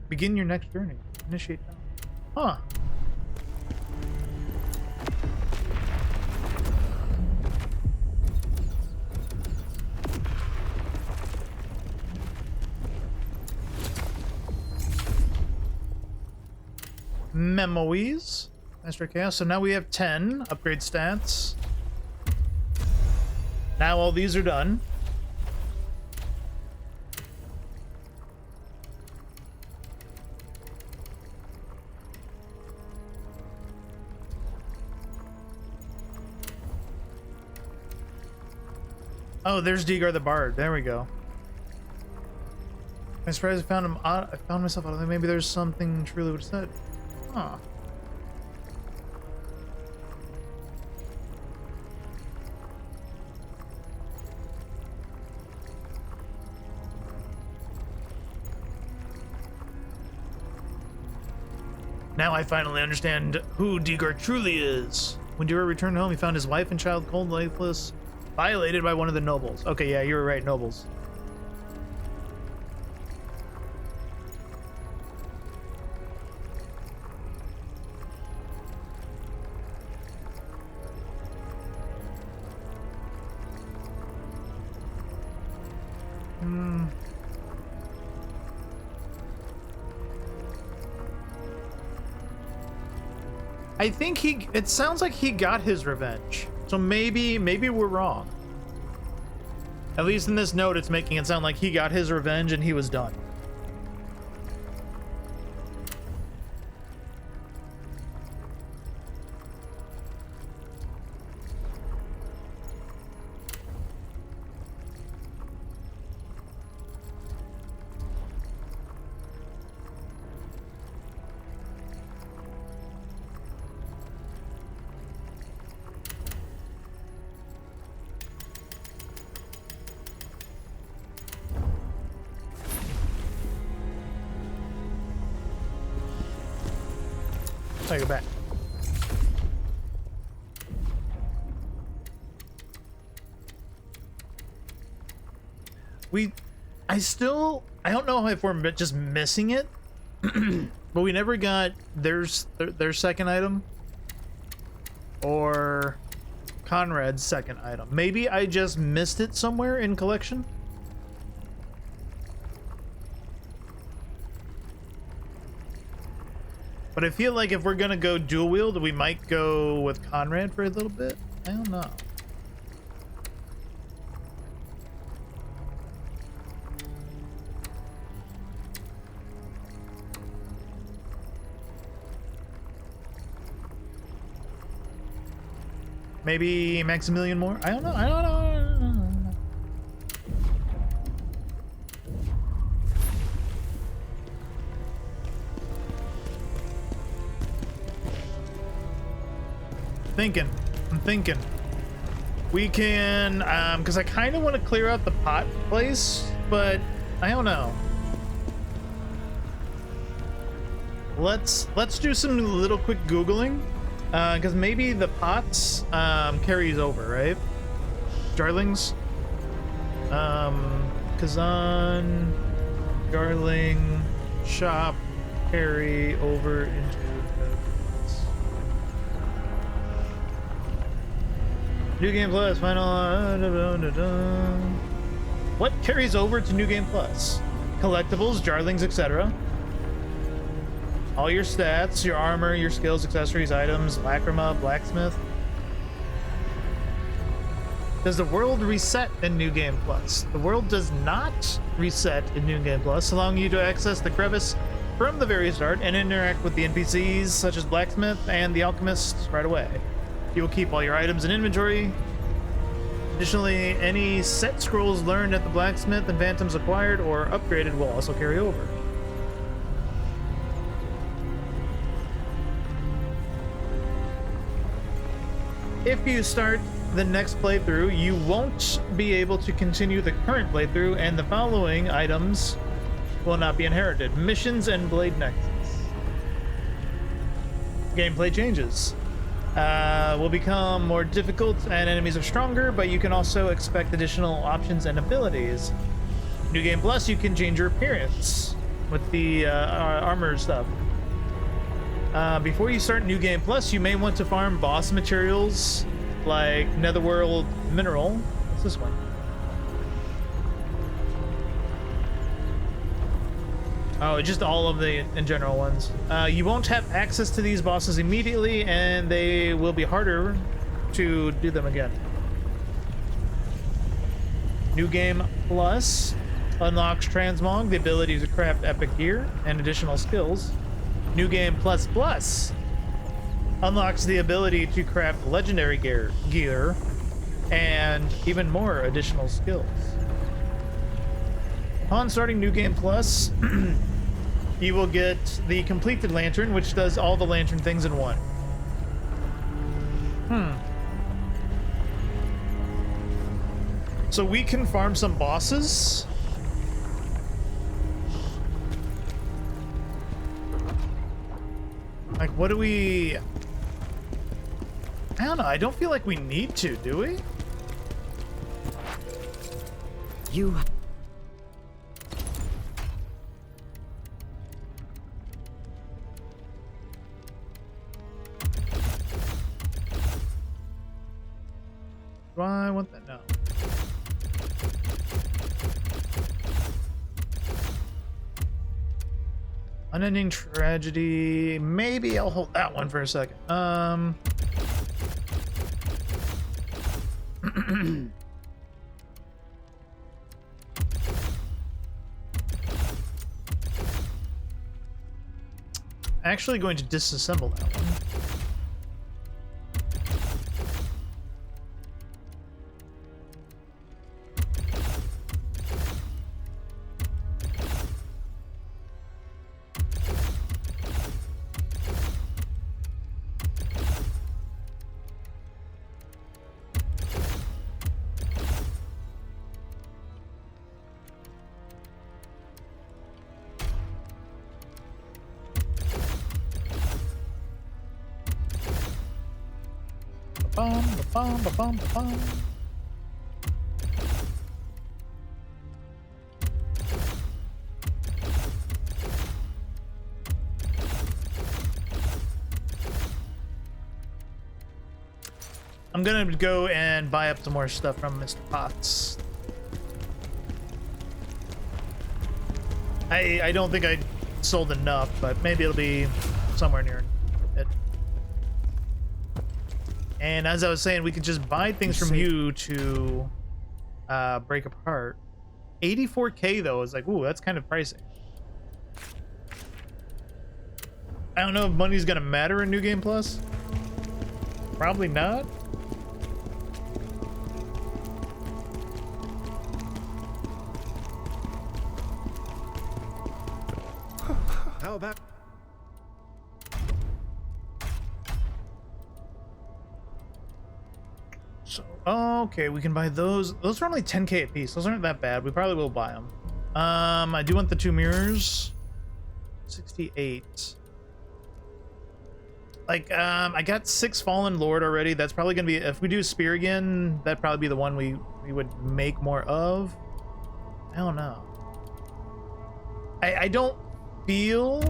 Begin your next journey. Initiate. Huh. Memoirs. Master Chaos. So now we have 10 upgrade stats. Now all these are done. Oh, there's Degar the Bard. There we go. I'm surprised I found him. I found myself out of there. Maybe there's something truly would have said. Huh. Now I finally understand who Degar truly is. When Degar returned home, he found his wife and child cold, lifeless, violated by one of the nobles. Okay, yeah, you were right, nobles. I think it sounds like he got his revenge. So maybe we're wrong. At least in this note, it's making it sound like he got his revenge and he was done. I go back. I don't know if we're just missing it, but we never got their second item or Conrad's second item. Maybe I just missed it somewhere in collection. But I feel like if we're gonna go dual wield, we might go with Conrad for a little bit. I don't know. Maybe Maximilian more? I don't know. I don't know. I'm thinking. We can, because I kind of want to clear out the pot place, but I don't know. Let's do some little quick Googling, because maybe the pots carries over, right? Jarlings, Khazan, Jarling, shop, carry over into New Game Plus, final. What carries over to New Game Plus? Collectibles, Jarlings, etc. All your stats, your armor, your skills, accessories, items, lacrima, blacksmith. Does the world reset in New Game Plus? The world does not reset in New Game Plus, allowing you to access the crevice from the very start and interact with the NPCs, such as Blacksmith and the Alchemist, right away. You will keep all your items in inventory. Additionally, any set scrolls learned at the blacksmith and phantoms acquired or upgraded will also carry over. If you start the next playthrough, you won't be able to continue the current playthrough, and the following items will not be inherited. Missions and Blade Nexus. Gameplay changes. Will become more difficult and enemies are stronger, but you can also expect additional options and abilities. New Game Plus, you can change your appearance with the armor stuff. Before you start New Game Plus, you may want to farm boss materials like Netherworld Mineral. What's this one? Oh, just all of the in general ones. You won't have access to these bosses immediately, and they will be harder to do them again. New Game Plus unlocks Transmog, the ability to craft epic gear and additional skills. New Game Plus Plus unlocks the ability to craft legendary gear and even more additional skills. Upon starting New Game Plus, you will get the completed lantern, which does all the lantern things in one. So we can farm some bosses. Like, what do we... I don't know. I don't feel like we need to, do we? You... Do I want that? No. Unending Tragedy. Maybe I'll hold that one for a second. Actually going to disassemble that one. Ba-bum. I'm gonna go and buy up some more stuff from Mr. Potts. I don't think I sold enough, but maybe it'll be somewhere near it. And as I was saying, we could just buy things from you to break apart. 84k though is like, ooh, that's kind of pricey. I don't know if money's gonna matter in New Game Plus. Probably not. How about... So, okay, we can buy those. Those are only 10k a piece. Those aren't that bad. We probably will buy them. I do want the 2 mirrors. 68. Like, I got 6 Fallen Lord already. That's probably gonna be, if we do Spear again, that'd probably be the one we would make more of. I don't know. I don't feel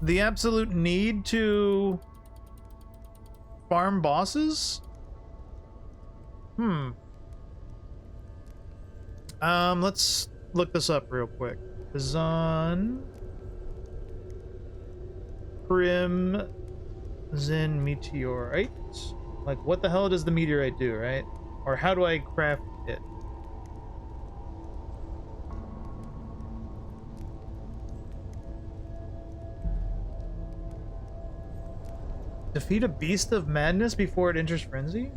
the absolute need to farm bosses. Let's look this up real quick. Khazan Crimson Meteorite. Like, what the hell does the meteorite do, right? Or how do I craft it? Defeat a beast of madness before it enters frenzy?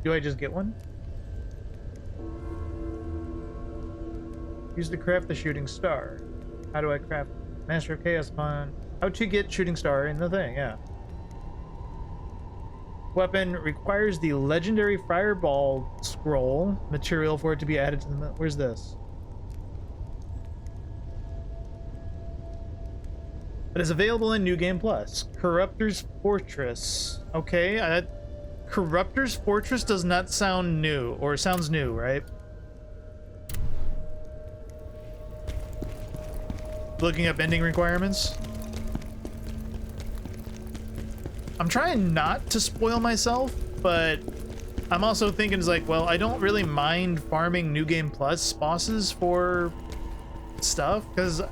Do I just get one? Use to craft the shooting star. How do I craft Master of Chaos upon? How to get shooting star in the thing, yeah. Weapon requires the legendary fireball scroll material for it to be added to the... Where's this? It is available in New Game Plus. Corruptor's Fortress. Okay, Corruptor's Fortress does not sound new, or sounds new, right? Looking up ending requirements. I'm trying not to spoil myself, but I'm also thinking it's like, well, I don't really mind farming New Game Plus bosses for stuff, because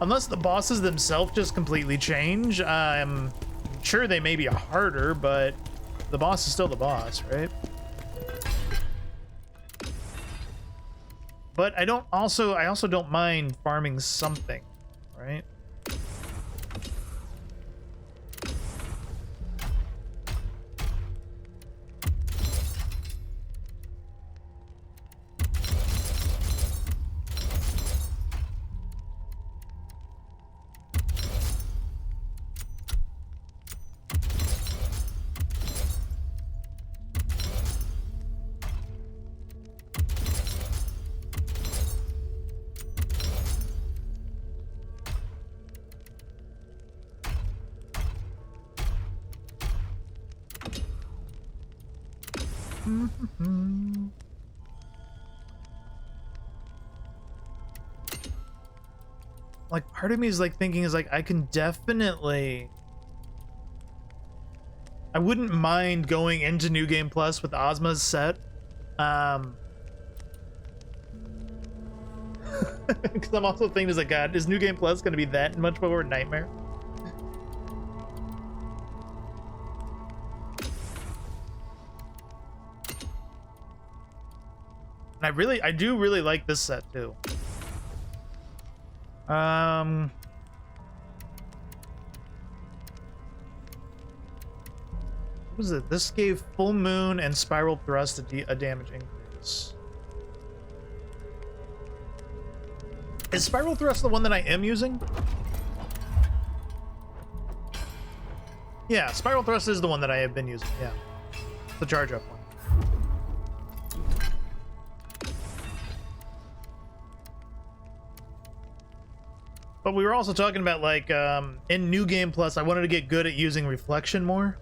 unless the bosses themselves just completely change, I'm sure they may be harder, but the boss is still the boss, right? But I also don't mind farming something, right? Like, part of me is like thinking is like, I can definitely, I wouldn't mind going into New Game Plus with Ozma's set. Because I'm also thinking is like, God, is New Game Plus going to be that much more of a nightmare? And I do really like this set too. What was it? This gave full moon and spiral thrust a damage increase. Is spiral thrust the one that I am using? Yeah, spiral thrust is the one that I have been using. Yeah, the charge up one. But we were also talking about, like, in New Game Plus, I wanted to get good at using reflection more.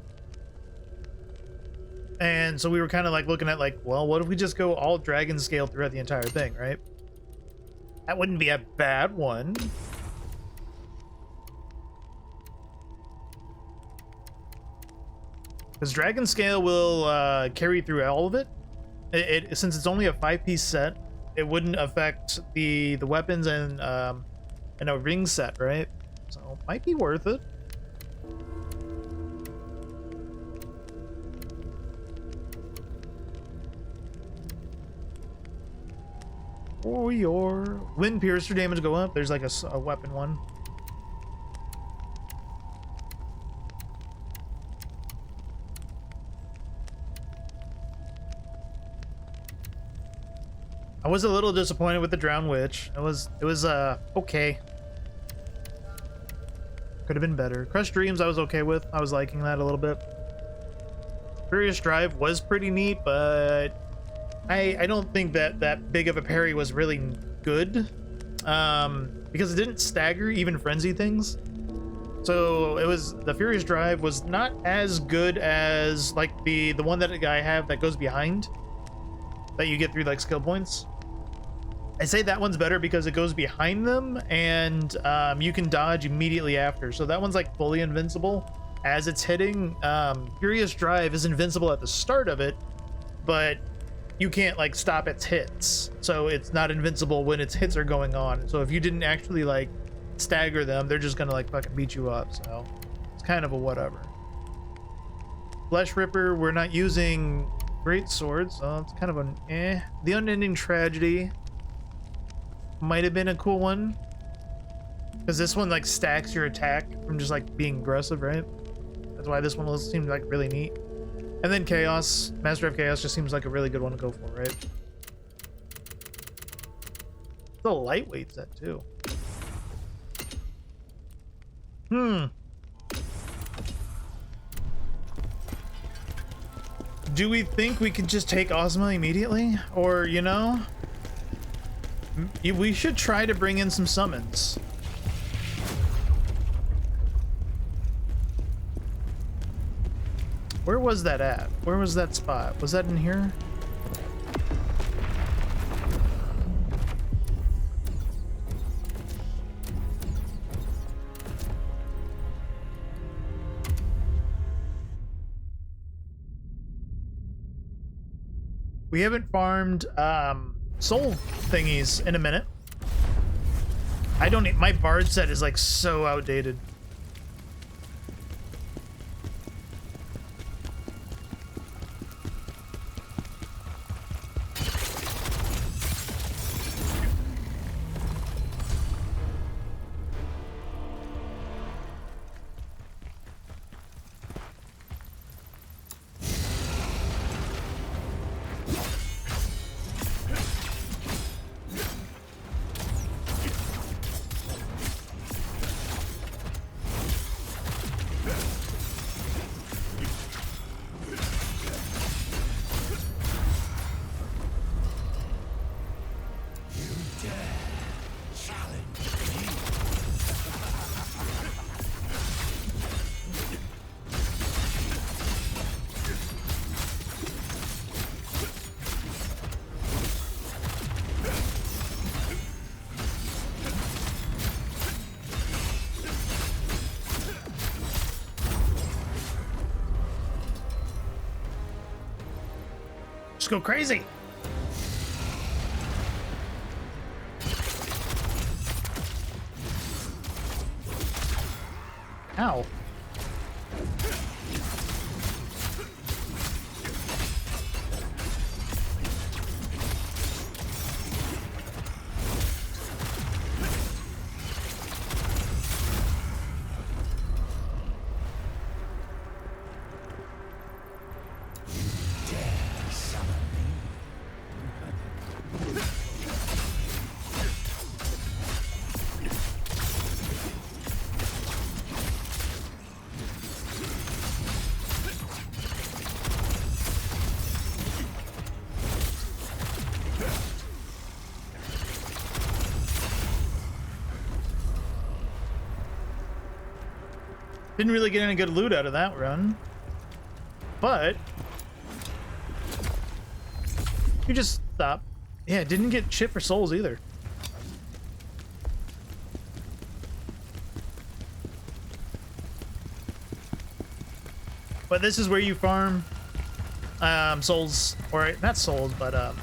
And so we were kind of like looking at like, well, what if we just go all dragon scale throughout the entire thing, right? That wouldn't be a bad one. Because dragon scale will carry through all of it. Since it's only a 5-piece set, it wouldn't affect the weapons and a ring set, right? so might be worth it. Or your wind piercer damage go up. There's like a weapon one. I was a little disappointed with the Drowned Witch. It was okay. Could have been better. Crushed Dreams I was okay with. I was liking that a little bit. Furious Drive was pretty neat, but I don't think that big of a parry was really good. Because it didn't stagger even frenzy things. So it was, the Furious Drive was not as good as like the one that I have that goes behind, that you get through like skill points. I say that one's better because it goes behind them and you can dodge immediately after. So that one's like fully invincible as it's hitting. Furious Drive is invincible at the start of it, but you can't like stop its hits. So it's not invincible when its hits are going on. So if you didn't actually like stagger them, they're just gonna like fucking beat you up. So it's kind of a whatever. Flesh Ripper, we're not using great swords, so it's kind of an eh. The Unending Tragedy might have been a cool one, because this one like stacks your attack from just like being aggressive, right? That's why this one seemed like really neat. And then Chaos, Master of Chaos just seems like a really good one to go for, right? It's a lightweight set too. Do we think we could just take Ozma immediately? Or, you know, we should try to bring in some summons. Where was that at? Where was that spot? Was that in here? We haven't farmed soul thingies in a minute. I don't need, my bard set is like so outdated. Just go crazy. Ow. Didn't really get any good loot out of that run, but you just stop. Yeah, didn't get shit for souls either. But this is where you farm souls, or not souls, but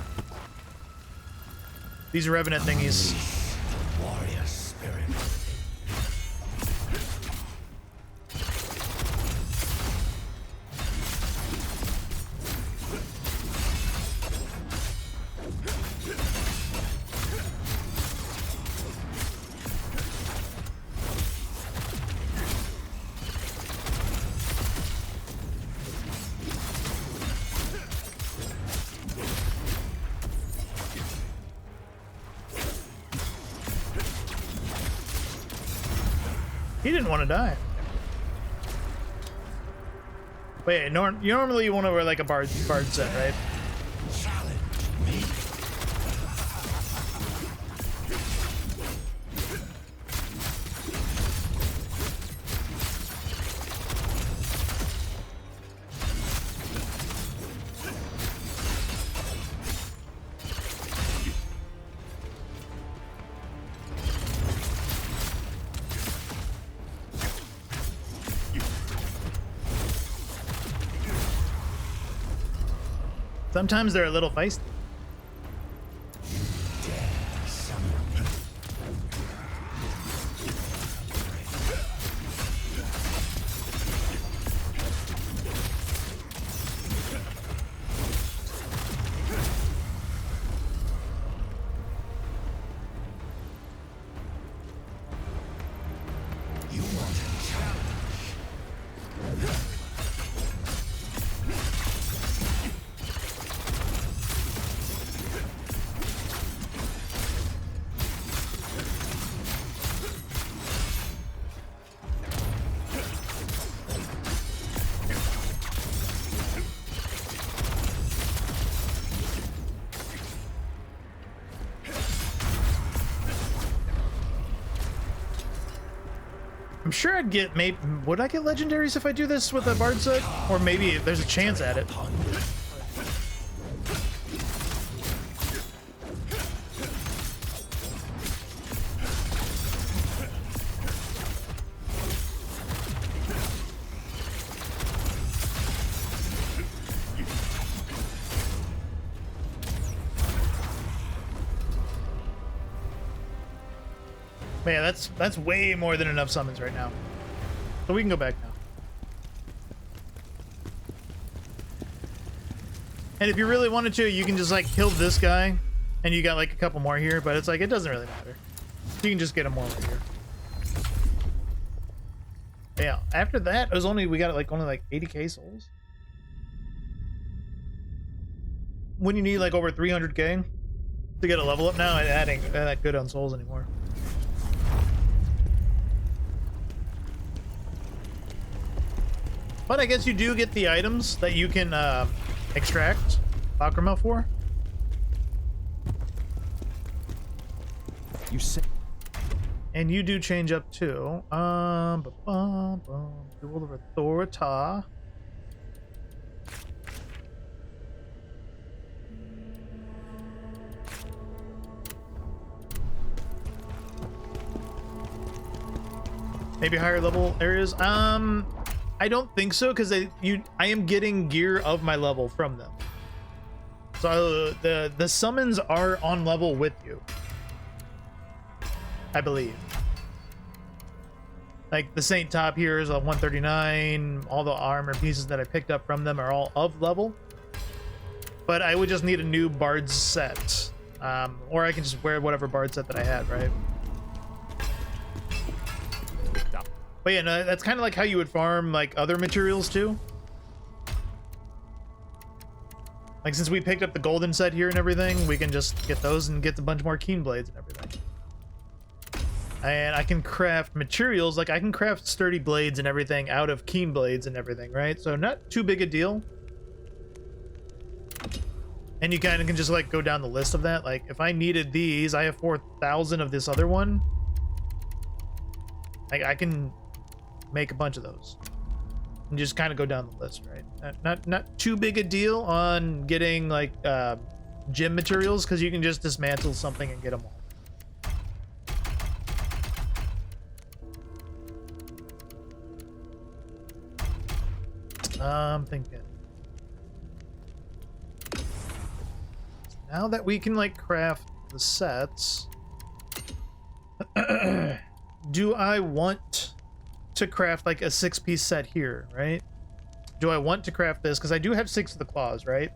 these Revenant thingies. Warrior spirit. He didn't want to die. Wait, normally you want to wear like a bard set, right? Sometimes they're a little feisty. I'm sure I'd get, maybe, would I get legendaries if I do this with a bard set? Or maybe there's a chance at it. But yeah, that's way more than enough summons right now. So we can go back now. And if you really wanted to, you can just like kill this guy and you got like a couple more here, but it's like, it doesn't really matter. You can just get them more over here. But yeah, after that, it was only, we got like only like 80k souls. When you need like over 300k to get a level up now, it ain't that good on souls anymore. But I guess you do get the items that you can extract Lacrima for. You say, and you do change up too. Duel of Authorita. Maybe higher level areas. I don't think so, because I am getting gear of my level from them. So the summons are on level with you, I believe. Like the Saint Top here is a 139. All the armor pieces that I picked up from them are all of level. But I would just need a new bard set, or I can just wear whatever bard set that I had, right? But yeah, no, that's kind of like how you would farm like other materials too. Like since we picked up the golden set here and everything, we can just get those and get a bunch more keen blades and everything. And I can craft materials, like I can craft sturdy blades and everything out of keen blades and everything, right? So not too big a deal. And you kind of can just like go down the list of that. Like if I needed these, I have 4,000 of this other one. Like I can make a bunch of those and just kind of go down the list, right? Not too big a deal on getting like gym materials, because you can just dismantle something and get them all. I'm thinking now that we can like craft the sets, do I want to craft like a 6-piece set here, right? Do I want to craft this? Because I do have 6 of the claws, right?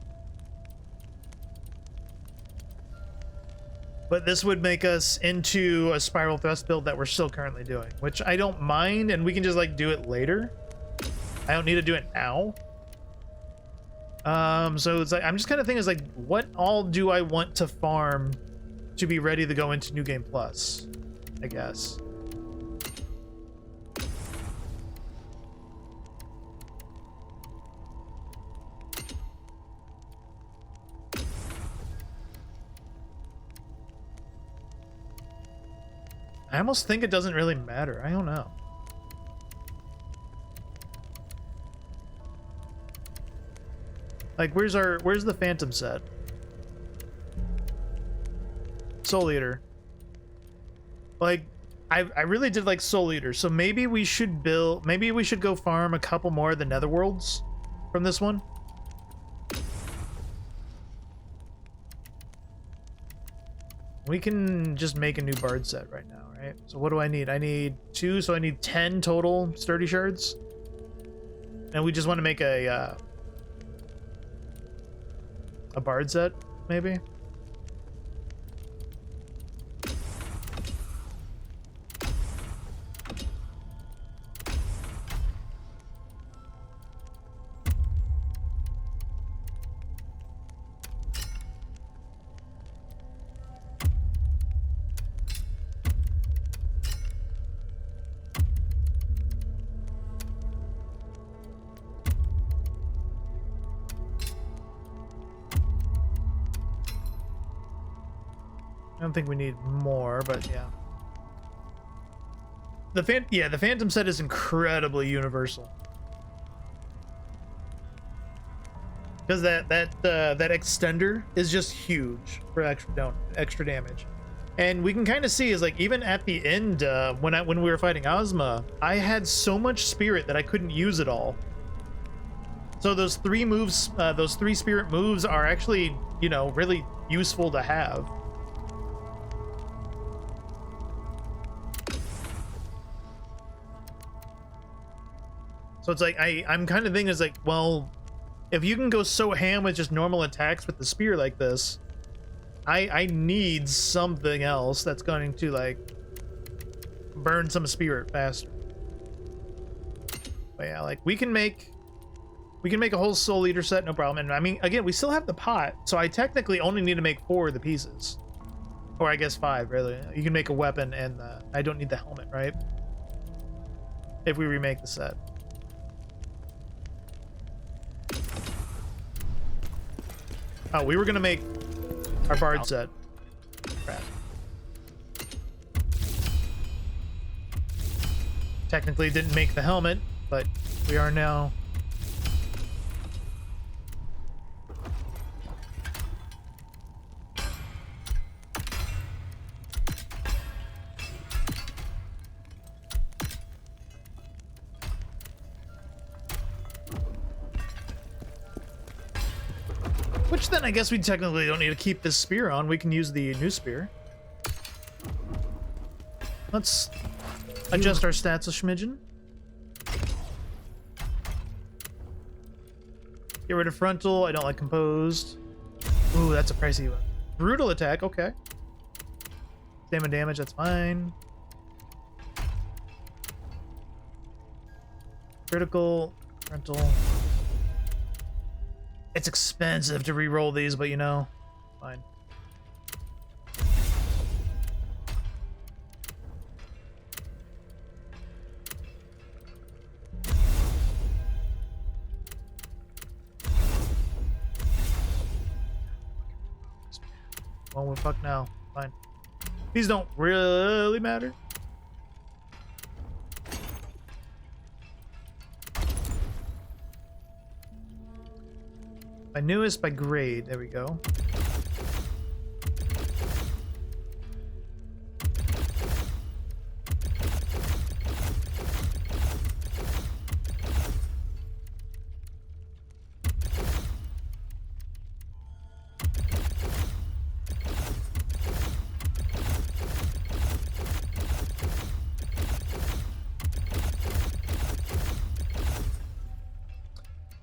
But this would make us into a spiral thrust build that we're still currently doing, which I don't mind, and we can just like do it later. I don't need to do it now. So it's like, I'm just kind of thinking, is like, what all do I want to farm to be ready to go into New Game Plus, I guess. I almost think it doesn't really matter. I don't know. Like, where's the Phantom set? Soul Eater. Like, I really did like Soul Eater, so maybe we should go farm a couple more of the Netherworlds from this one. We can just make a new Bard set right now, right? So what do I need? I need 2, so I need 10 total sturdy shards. And we just want to make a Bard set, maybe? I don't think we need more, but yeah. The Phantom set is incredibly universal. Because that extender is just huge for extra damage. And we can kind of see is like even at the end when we were fighting Ozma, I had so much spirit that I couldn't use it all. So those 3 moves, those 3 spirit moves are actually, you know, really useful to have. So it's like, I'm kind of thinking is like, well, if you can go so ham with just normal attacks with the spear like this, I need something else that's going to like burn some spirit faster. But yeah, like we can make a whole Soul Eater set, no problem. And I mean, again, we still have the pot, so I technically only need to make 4 of the pieces. Or I guess 5, really. You can make a weapon and I don't need the helmet, right? If we remake the set. Oh, we were gonna make our Bard set. Crap. Technically didn't make the helmet, but we are now. Which then I guess we technically don't need to keep this spear on. We can use the new spear. Let's adjust our stats a smidgen. Get rid of frontal. I don't like composed. Ooh, that's a pricey one. Brutal attack. Okay. Stamina damage. That's fine. Critical. Frontal. It's expensive to re-roll these, but you know, fine. Well, we're fucked now. Fine. These don't really matter. By newest, by grade. There we go.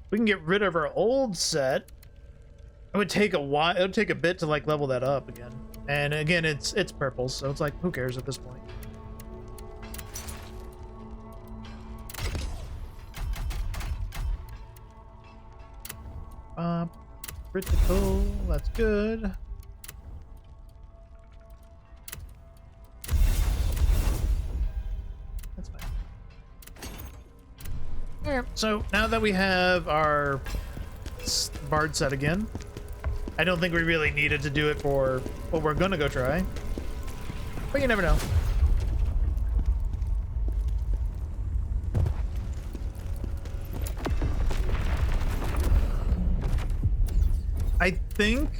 We can get rid of our old set. It would take a while. It would take a bit to like level that up again. And again, it's purple, so it's like, who cares at this point? Critical. That's good. That's fine. Yeah. So now that we have our Bard set again, I don't think we really needed to do it for what we're gonna go try, but you never know. I think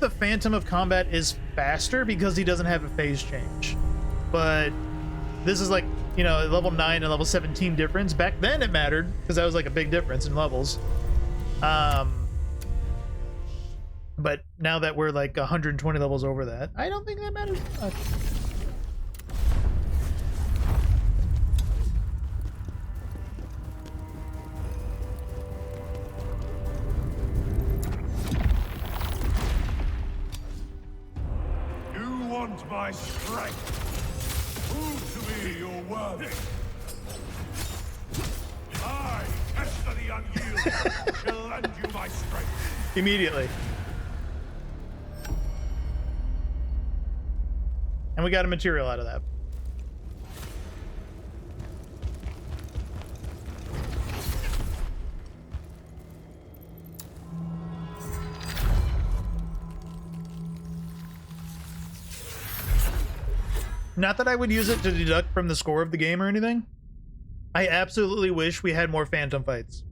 the Phantom of Combat is faster because he doesn't have a phase change. But this is like, you know, level 9 and level 17 difference. Back then it mattered because that was like a big difference in levels. But now that we're like 120 levels over that, I don't think that matters much. You want my strength? Prove to me your worth. I, Esther the Unyielding, shall lend you my strength. Immediately. And we got a material out of that. Not that I would use it to deduct from the score of the game or anything. I absolutely wish we had more Phantom fights.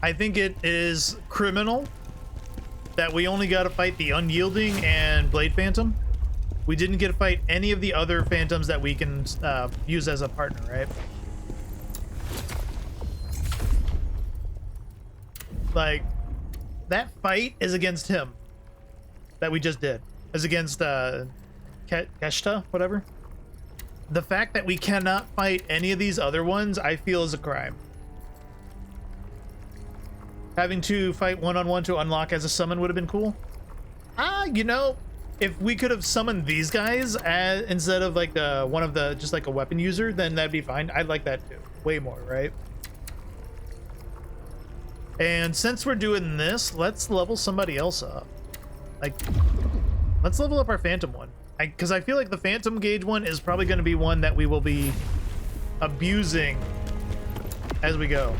I think it is criminal that we only got to fight the Unyielding and Blade Phantom. We didn't get to fight any of the other Phantoms that we can use as a partner, right? Like, that fight is against him that we just did. Is against Keshta, whatever. The fact that we cannot fight any of these other ones, I feel is a crime. Having to fight one-on-one to unlock as a summon would have been cool. You know, if we could have summoned these guys instead of like one of the just like a weapon user, then that'd be fine. I'd like that too, way more, right? And since we're doing this, let's level somebody else up. Like, let's level up our Phantom one, because I feel like the Phantom Gauge one is probably going to be one that we will be abusing as we go.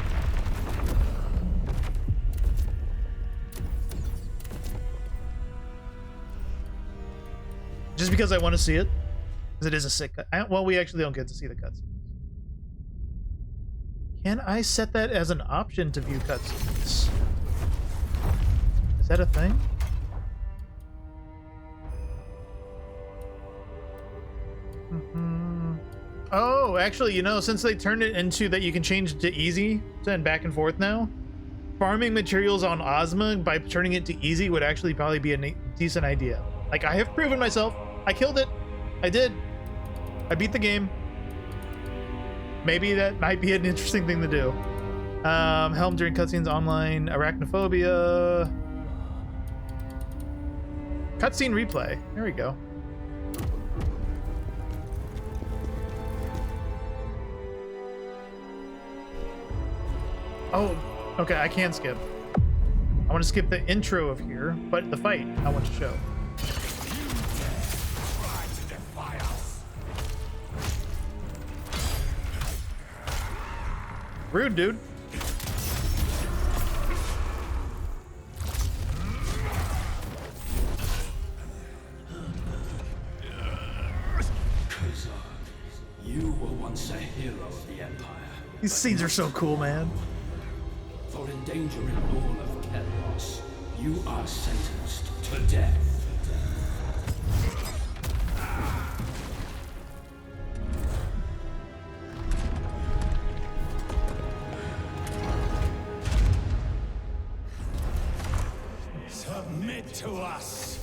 Just because I want to see it, because it is a sick cut. Well, we actually don't get to see the cutscenes. Can I set that as an option to view cutscenes? Is that a thing? Oh, actually, you know, since they turned it into that you can change it to easy and back and forth now, farming materials on Ozma by turning it to easy would actually probably be a decent idea. Like, I have proven myself. I killed it. I did. I beat the game. Maybe that might be an interesting thing to do. Helm during cutscenes online. Arachnophobia. Cutscene replay. There we go. Oh, okay, I can skip. I want to skip the intro of here, but the fight I want to show. Rude, dude. Khazan, you were once a hero of the Empire. These scenes are so cool, man. For endangering all of Kelros, you are sentenced to death. Submit to us.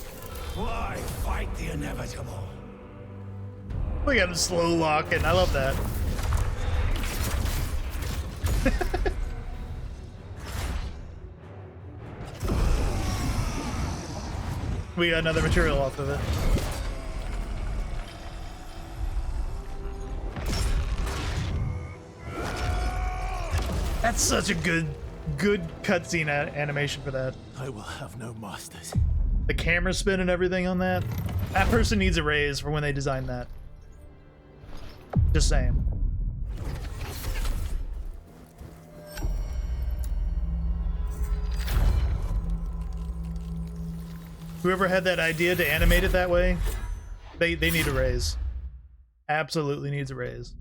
Why fight the inevitable? Look at him slow locking. I love that. We got another material off of it. That's such a good cutscene animation for that. I will have no masters. The camera spin and everything on that. That person needs a raise for when they designed that. Just saying. Whoever had that idea to animate it that way, they need a raise. Absolutely needs a raise.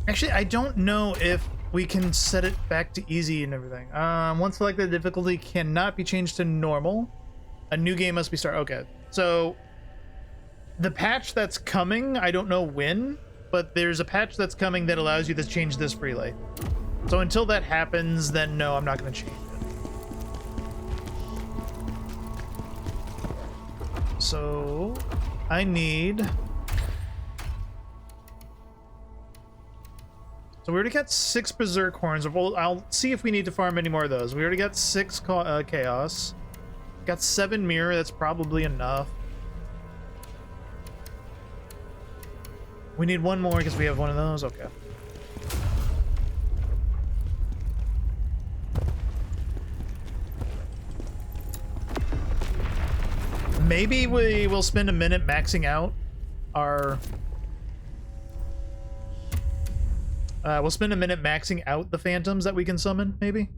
Actually, I don't know if we can set it back to easy and everything. Once selected, the difficulty cannot be changed to normal. A new game must be started. Okay, so the patch that's coming, I don't know when, but there's a patch that's coming that allows you to change this freely. So until that happens, then no, I'm not going to change it. So I need... So we already got 6 Berserk horns. Well, I'll see if we need to farm any more of those. We already got 6 chaos. Got 7 mirror. That's probably enough. We need 1 more because we have one of those. Okay. Maybe we will spend a minute maxing out our... we'll spend a minute maxing out the phantoms that we can summon, maybe?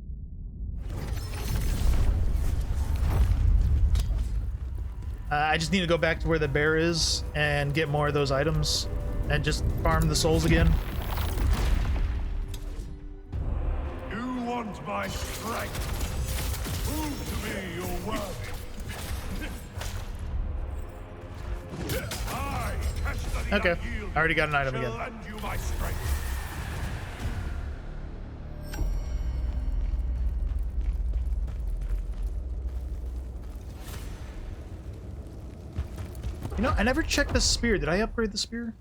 I just need to go back to where the bear is and get more of those items and just farm the souls again. You want my strength? Prove to me you're worthy. Okay, I already got an item again. Lend you my strength. You know, I never checked the spear. Did I upgrade the spear?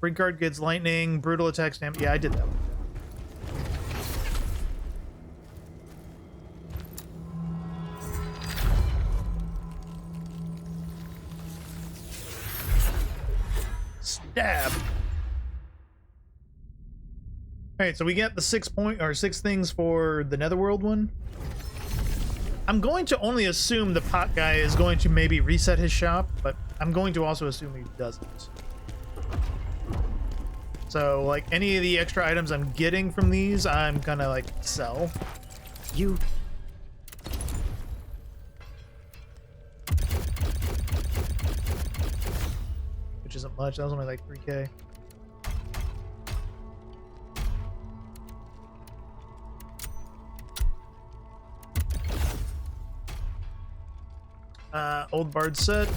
Bring guard gets lightning, brutal attack stamp. Yeah, I did that one. Stab. Alright, so we get the 6 things for the Netherworld one. I'm going to only assume the pot guy is going to maybe reset his shop, but I'm going to also assume he doesn't. So, like, any of the extra items I'm getting from these, I'm gonna, like, sell. You... Which isn't much. That was only like 3K. Old Bard set.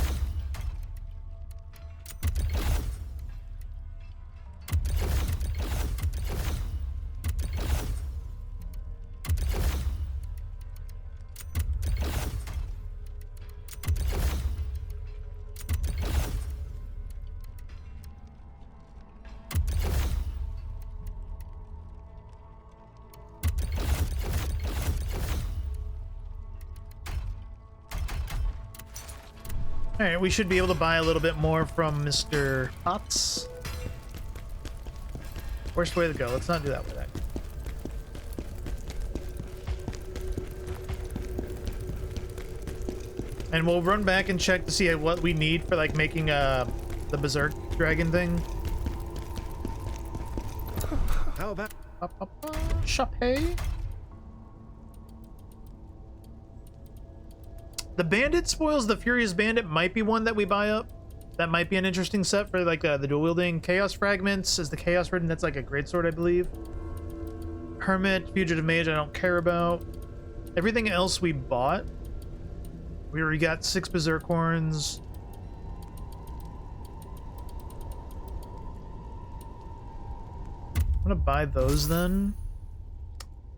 Alright, we should be able to buy a little bit more from Mr. Potts. Worst way to go. Let's not do that with that. And we'll run back and check to see what we need for, like, making the Berserk dragon thing. How about... Shop hey. The Bandit Spoils the Furious Bandit might be one that we buy up. That might be an interesting set for, like, the dual wielding. Chaos Fragments is the Chaos Ridden. That's like a greatsword, I believe. Hermit, Fugitive Mage, I don't care about. Everything else we bought. We already got 6 Berserk Horns. I'm gonna buy those then.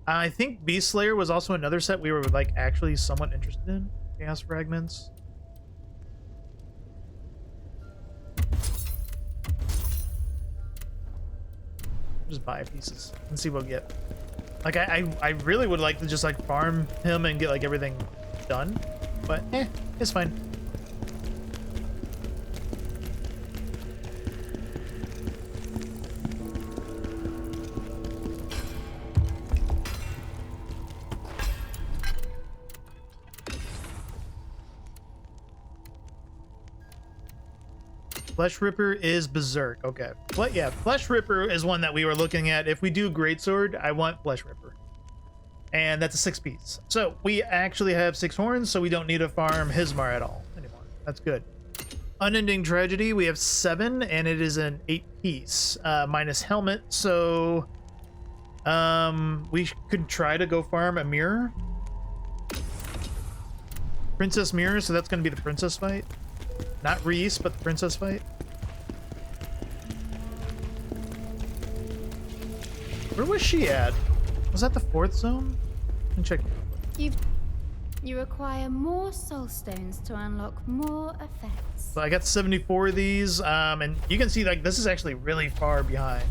I think Beast Slayer was also another set we were, like, actually somewhat interested in. Chaos Fragments. Just buy pieces and see what we get. Like, I really would like to just, like, farm him and get, like, everything done. But, it's fine. Flesh Ripper is Berserk. Okay. But yeah, Flesh Ripper is one that we were looking at. If we do Greatsword, I want Flesh Ripper. And that's a 6-piece. So we actually have 6 horns, so we don't need to farm Hismar at all anymore. That's good. Unending Tragedy, we have 7, and it is an 8-piece, minus helmet. So we could try to go farm a mirror. Princess Mirror, so that's going to be the princess fight. Not Reese, but the princess fight. Where was she at? Was that the 4th zone? Let me check. You require more soul stones to unlock more effects. So I got 74 of these, and you can see like this is actually really far behind.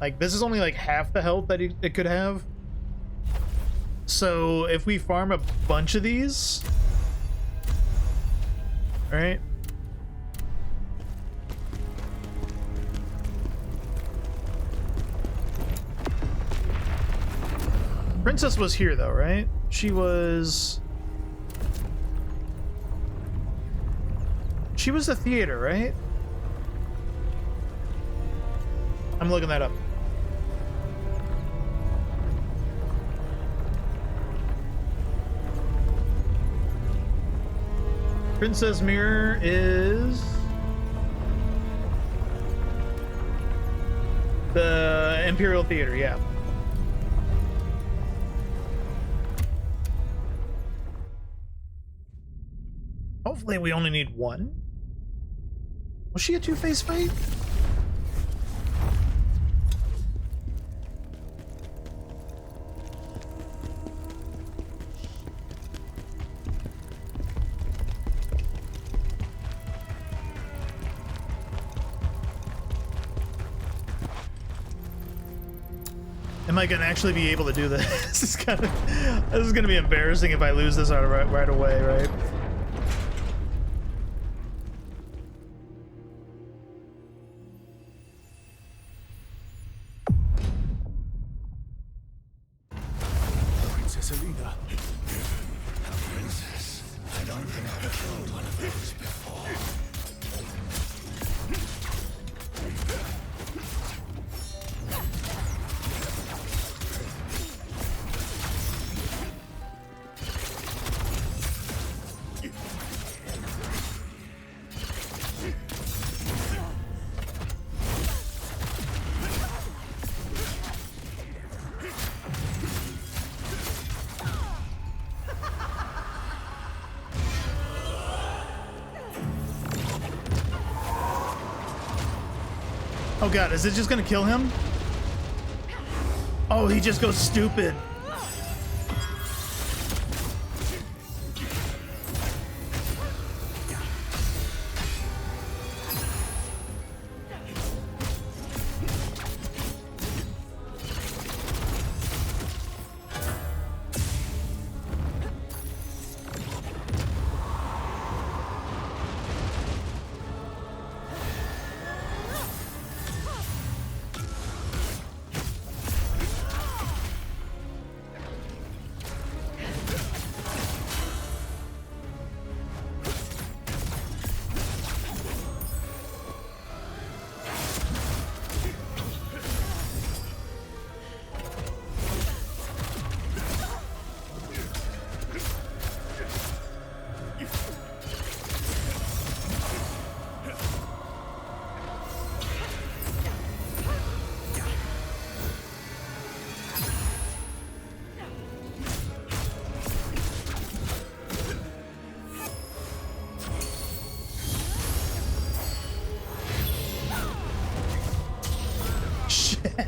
Like this is only like half the health that it could have. So if we farm a bunch of these, all right. Princess was here though, right? She was the theater, right? I'm looking that up. Princess Mirror is the Imperial Theater, yeah. Hopefully we only need 1. Was she a 2-face fight? Am I gonna actually be able to do this? This is gonna be embarrassing if I lose this right away, right? Oh god, is it just gonna kill him? Oh, he just goes stupid.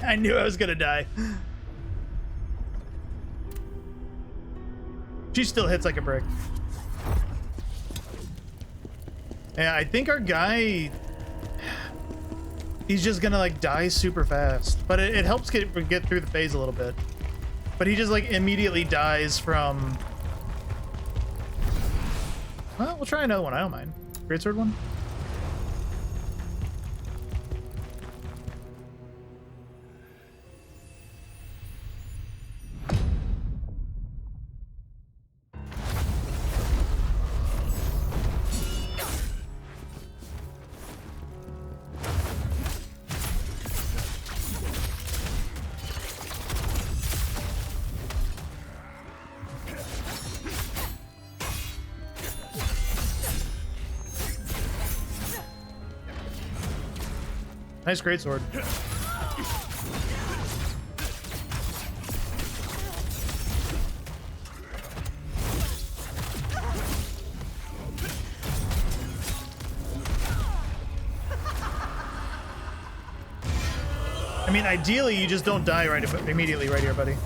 I knew I was gonna die. She still hits like a brick. Yeah, I think our guy, he's just gonna like die super fast, but it helps get through the phase a little bit. But he just like immediately dies from. Well, we'll try another one. I don't mind. Greatsword one. Nice greatsword. I mean, ideally, you just don't die immediately right here, buddy.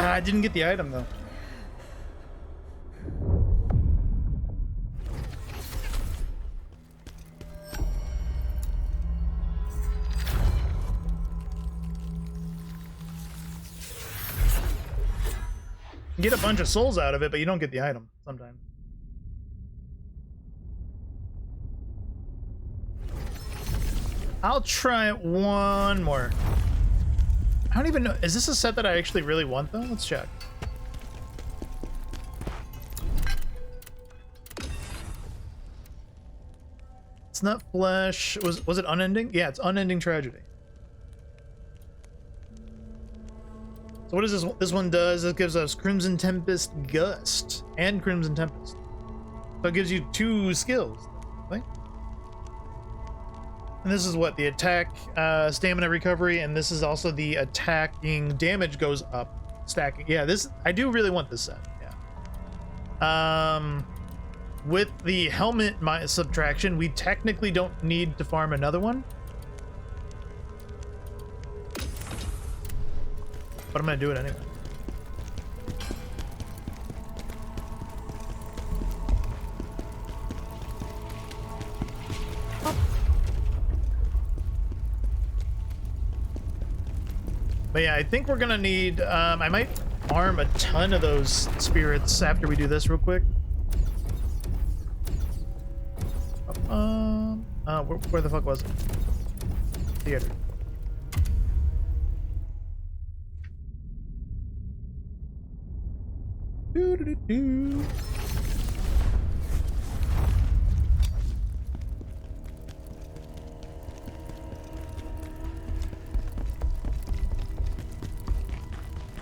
I didn't get the item though. You get a bunch of souls out of it, but you don't get the item sometimes. I'll try it one more. I don't even know. Is this a set that I actually really want though? Let's check. It's not flesh. Was it unending? Yeah, it's unending tragedy. So what does this one does? It gives us Crimson Tempest Gust and Crimson Tempest. So it gives you 2 skills, right? And this is what the attack, stamina recovery, and this is also the attacking damage goes up, stacking. Yeah, this I do really want this set. Yeah. With the helmet subtraction, we technically don't need to farm another one, but I'm gonna do it anyway. But yeah, I think we're gonna need, I might farm a ton of those spirits after we do this real quick. Where the fuck was it? Theater. Doo-doo-doo-doo.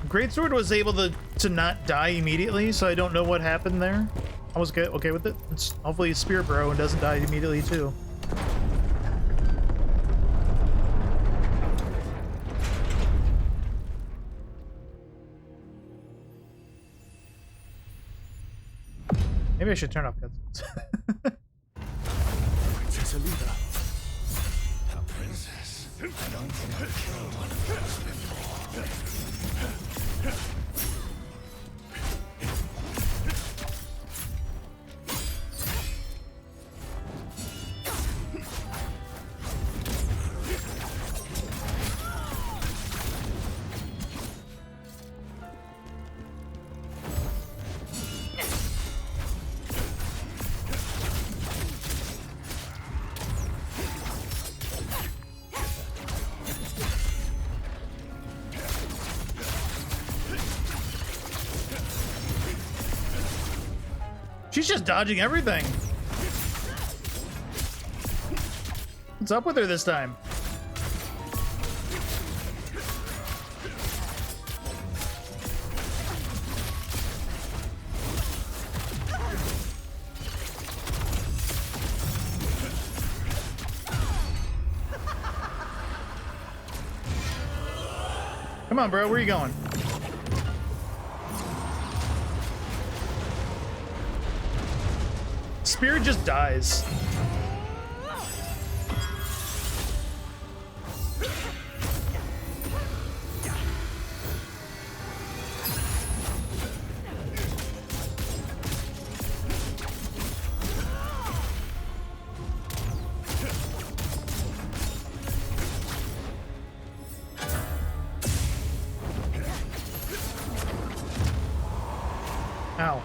Greatsword was able to not die immediately, so I don't know what happened there. I was okay with it. It's hopefully a Spirit Bro and doesn't die immediately too. Maybe I should turn off cutscenes. Princess Alida. A princess. I don't think I've killed one of those before. She's just dodging everything. What's up with her this time? Come on, bro, where are you going? Spirit just dies. Ow.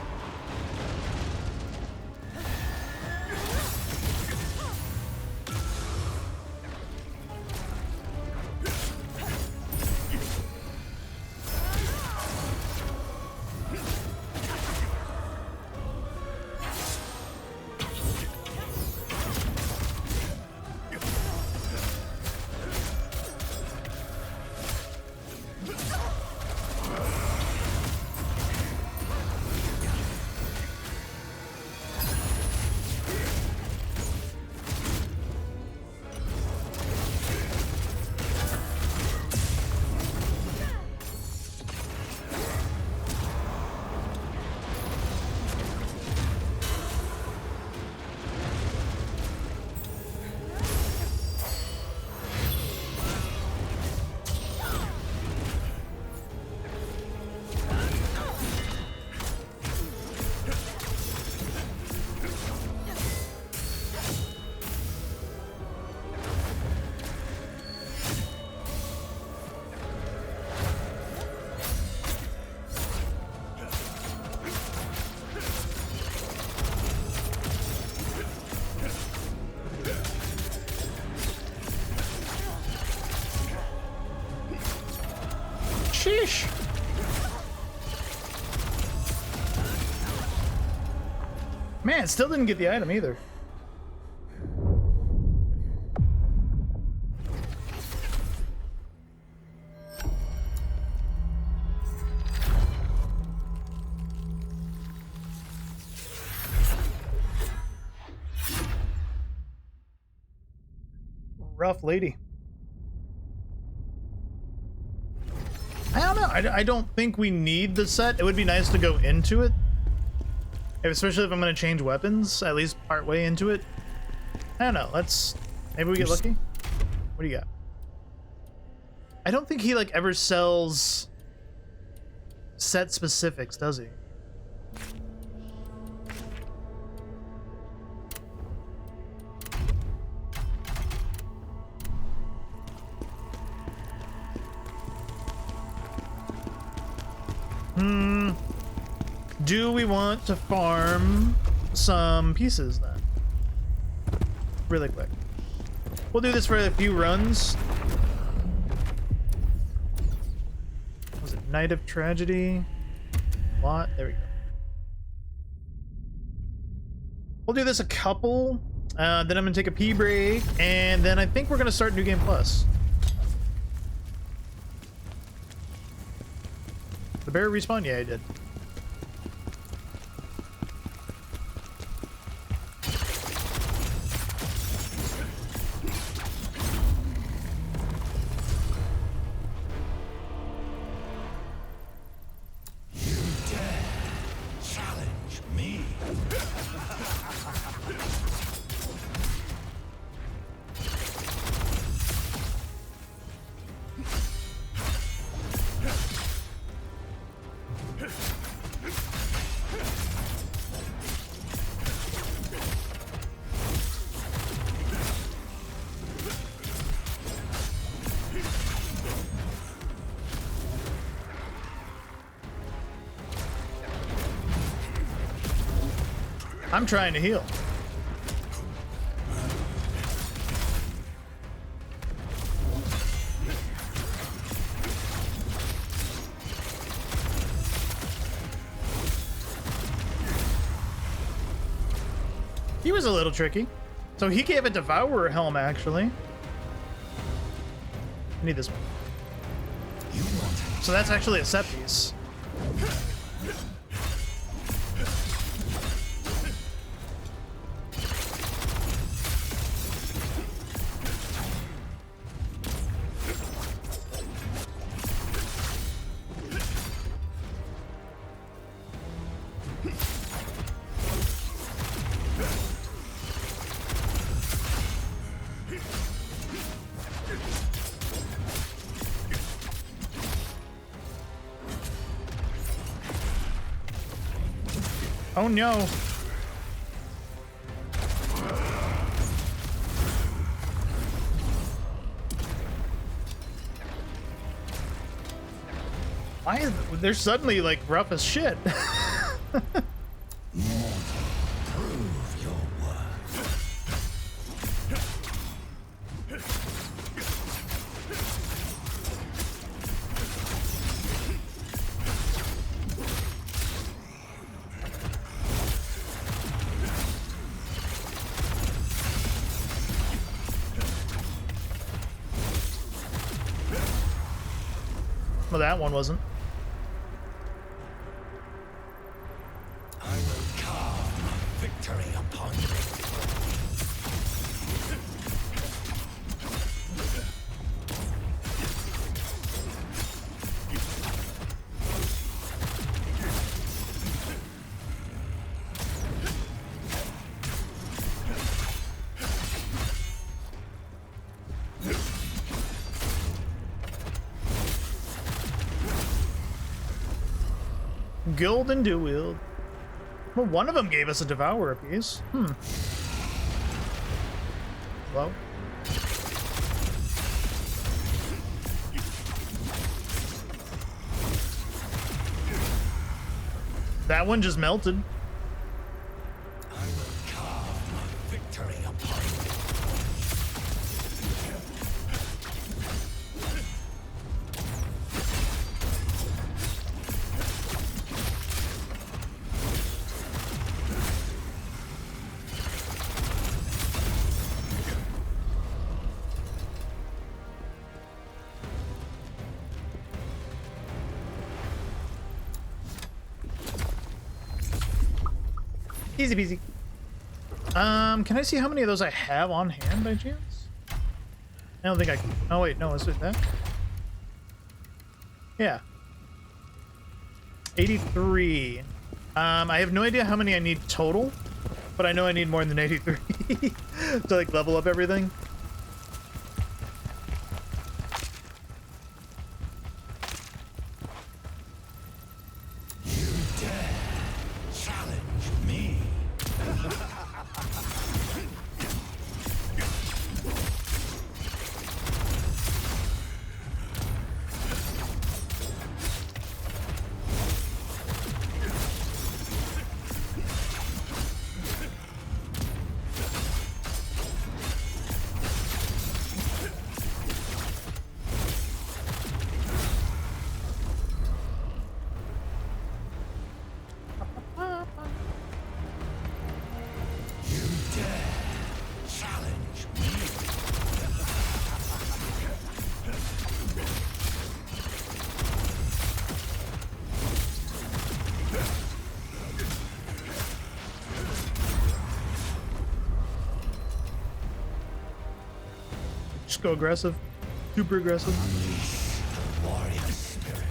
Sheesh. Man, still didn't get the item either. Rough lady. I don't know. I don't think we need the set. It would be nice to go into it. Especially if I'm going to change weapons, at least part way into it. I don't know. Let's... Maybe we get lucky? What do you got? I don't think he, like, ever sells set specifics, does he? Do we want to farm some pieces then? Really quick. We'll do this for a few runs. Was it Night of Tragedy? Lot. There we go. We'll do this a couple. Then I'm gonna take a pee break, and then I think we're gonna start New Game Plus. The bear respawn? Yeah, I did. I'm trying to heal. He was a little tricky. So he gave a Devourer helm, actually. I need this one. So that's actually a set piece. Oh no. Why is they're suddenly like rough as shit? Prove your worth. Well, that one wasn't. I will carve my victory upon you. Golden Dual. Well, one of them gave us a Devourer piece. Hello? That one just melted. I will carve my victory upon you. Easy peasy. Can I see how many of those I have on hand by chance? I don't think I can. Oh wait, no, is it that? Yeah. 83. I have no idea how many I need total, but I know I need more than 83 to like level up everything. You dare challenge me? You dare challenge me? Just go aggressive. Super aggressive. Unleash the warrior spirit.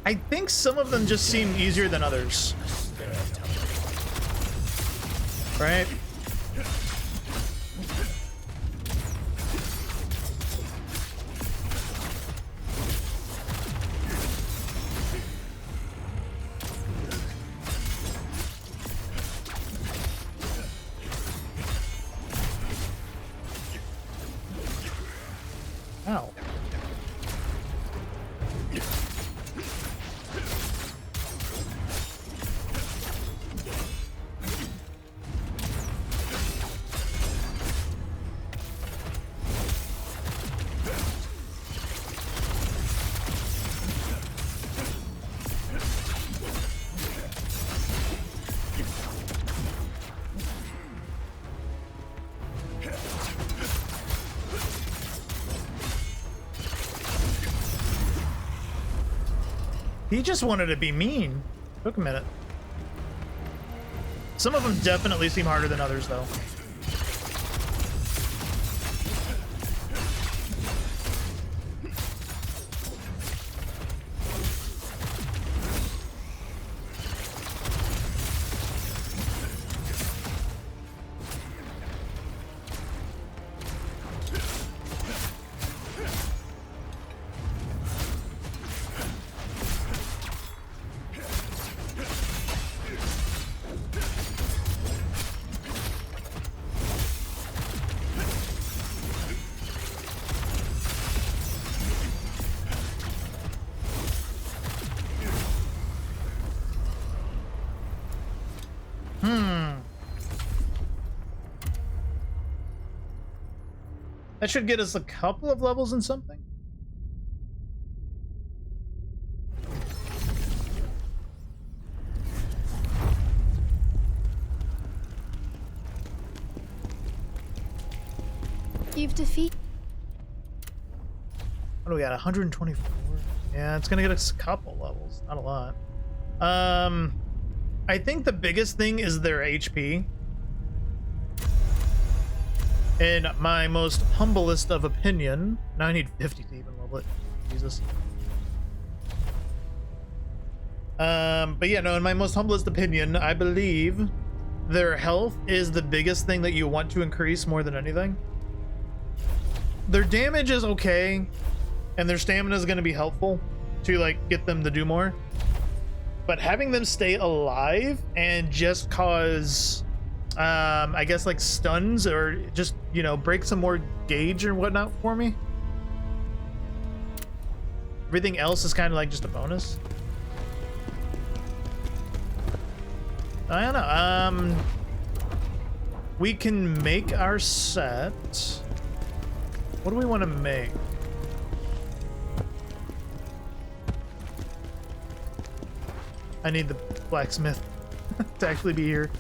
I think some of them just seem easier than others. Right? Ow. He just wanted to be mean. Took a minute. Some of them definitely seem harder than others, though. That should get us a couple of levels in something. You've defeated. What do we got? 124. Yeah, it's gonna get us a couple levels, not a lot. I think the biggest thing is their HP. In my most humblest of opinion, now I need 50 to even level it. Jesus. But yeah, no, in my most humblest opinion, I believe their health is the biggest thing that you want to increase more than anything. Their damage is okay, and their stamina is going to be helpful to like get them to do more. But having them stay alive and just cause, I guess like stuns or just, you know, break some more gauge or whatnot for me. Everything else is kind of like just a bonus. I don't know. We can make our set. What do we want to make? I need the blacksmith to actually be here.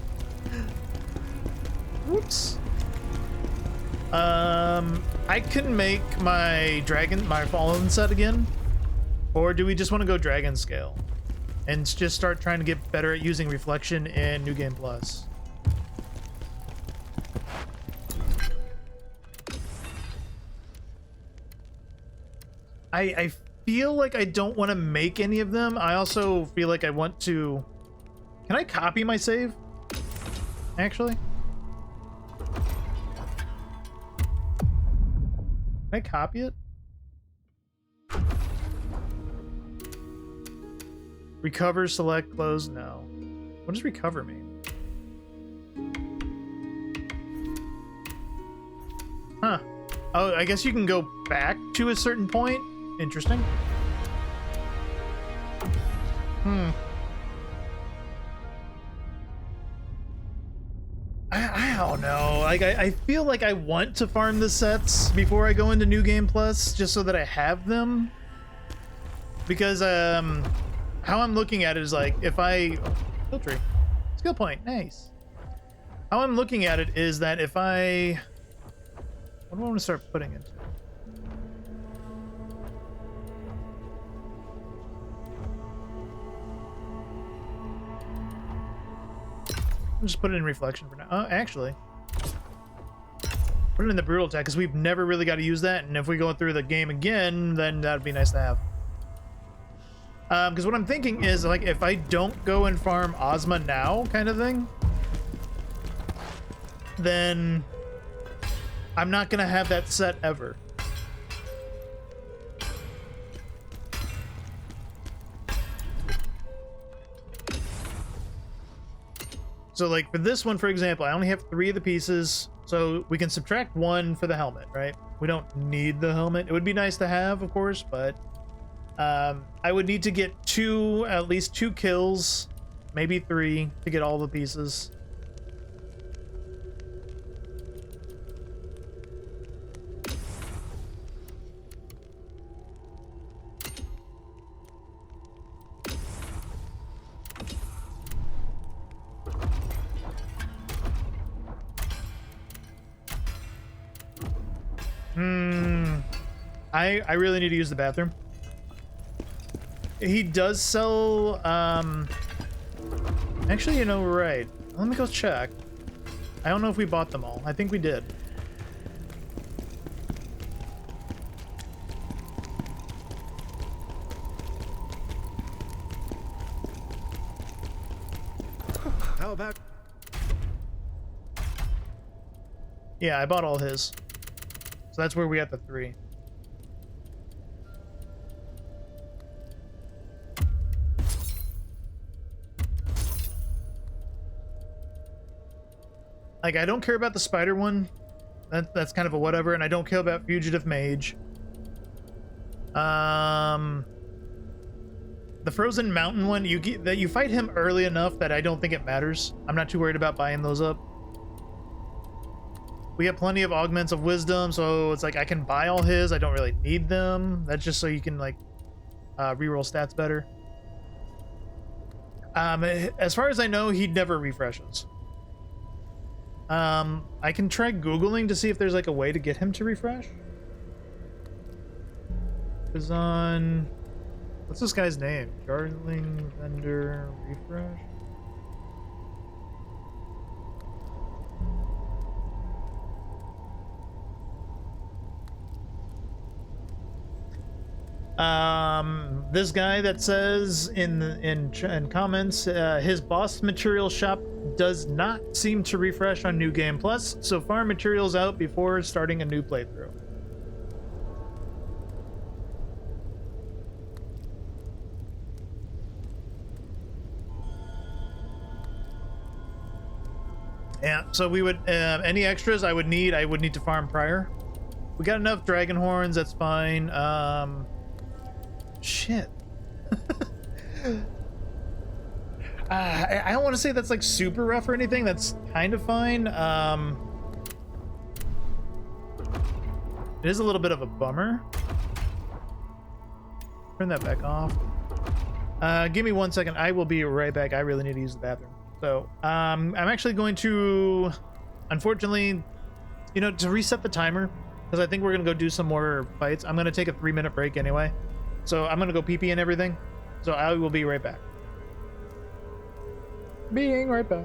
Whoops. I can make my fallen set again. Or do we just want to go dragon scale? And just start trying to get better at using reflection in New Game Plus. I feel like I don't want to make any of them. I also feel like I want to... Can I copy my save? Actually? Can I copy it? Recover, select, close, no. What does recover mean? Huh. Oh, I guess you can go back to a certain point? Interesting. I don't know. Like, I feel like I want to farm the sets before I go into New Game Plus, just so that I have them. Because, how I'm looking at it is like, if I... Oh, skill tree. Skill point. Nice. How I'm looking at it is that if I... What do I want to start putting into? I'll just put it in reflection for now. Oh, actually. Put it in the brutal attack, because we've never really got to use that, and if we go through the game again, then that'd be nice to have. Because what I'm thinking is, like, if I don't go and farm Ozma now, kind of thing, then I'm not going to have that set ever. So, like, for this one, for example, I only have 3 of the pieces, so we can subtract 1 for the helmet, right? We don't need the helmet. It would be nice to have, of course, but I would need to get at least 2 kills, maybe 3, to get all the pieces. I really need to use the bathroom. He does sell, actually, you know, right. Let me go check. I don't know if we bought them all. I think we did. How about... Yeah, I bought all his. So that's where we got the 3. Like, I don't care about the spider one. That's kind of a whatever, and I don't care about Fugitive Mage. The Frozen Mountain one, you fight him early enough that I don't think it matters. I'm not too worried about buying those up. We get plenty of augments of wisdom, so it's like I can buy all his. I don't really need them. That's just so you can like reroll stats better. As far as I know, he never refreshes. I can try Googling to see if there's like a way to get him to refresh. Khazan, what's this guy's name? Jarling Vendor Refresh. This guy that says in comments, his boss material shop does not seem to refresh on New Game Plus. So far, materials out before starting a new playthrough. Yeah, so we would any extras I would need to farm prior. We got enough dragon horns, that's fine. Shit. I don't want to say that's like super rough or anything. That's kind of fine. It is a little bit of a bummer. Turn that back off. Give me 1 second. I will be right back. I really need to use the bathroom. So I'm actually going to, unfortunately, you know, to reset the timer, because I think we're gonna go do some more fights. I'm gonna take a 3-minute break anyway. So I'm gonna go pee and everything. So I will be right back. Being right back.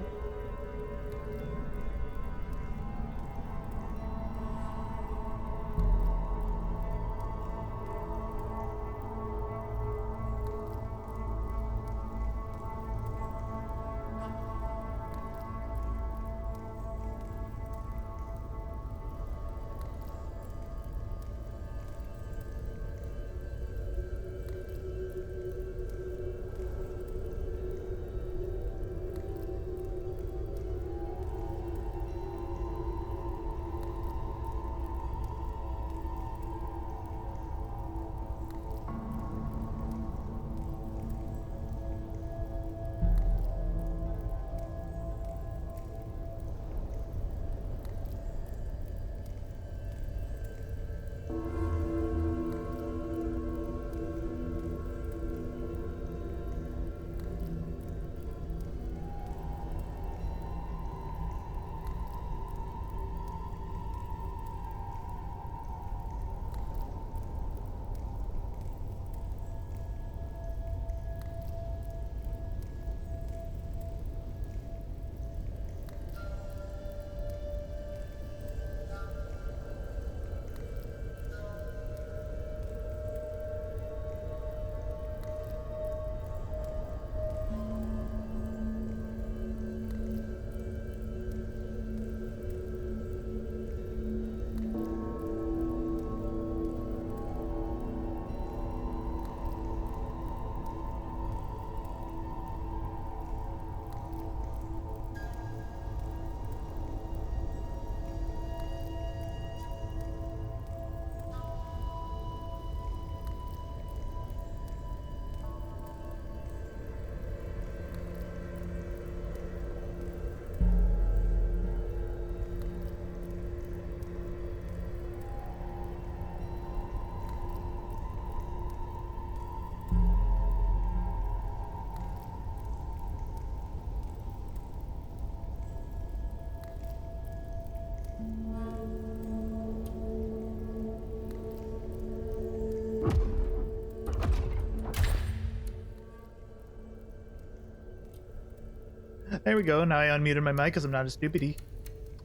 There we go. Now I unmuted my mic because I'm not a stupidity.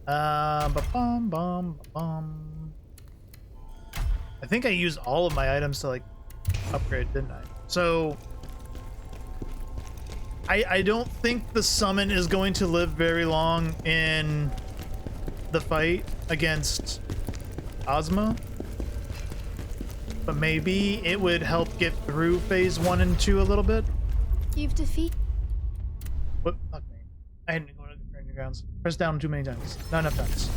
Ba-bum-bum-bum. I think I used all of my items to like upgrade, didn't I? So I don't think the summon is going to live very long in the fight against Ozma, but maybe it would help get through phase 1 and 2 a little bit. You've defeated. What? Fuck me. I hadn't go to the training grounds. Press down too many times. Not enough times.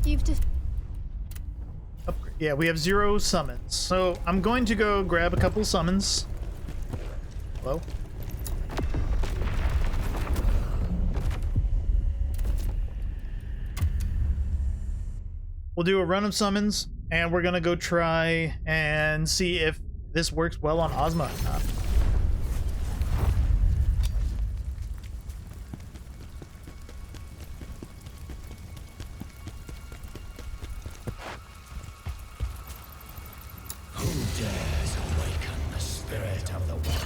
You've Yeah, we have 0 summons. So I'm going to go grab a couple summons. Hello? We'll do a run of summons, and we're gonna go try and see if this works well on Ozma or not. Who dares awaken the spirit of the wild?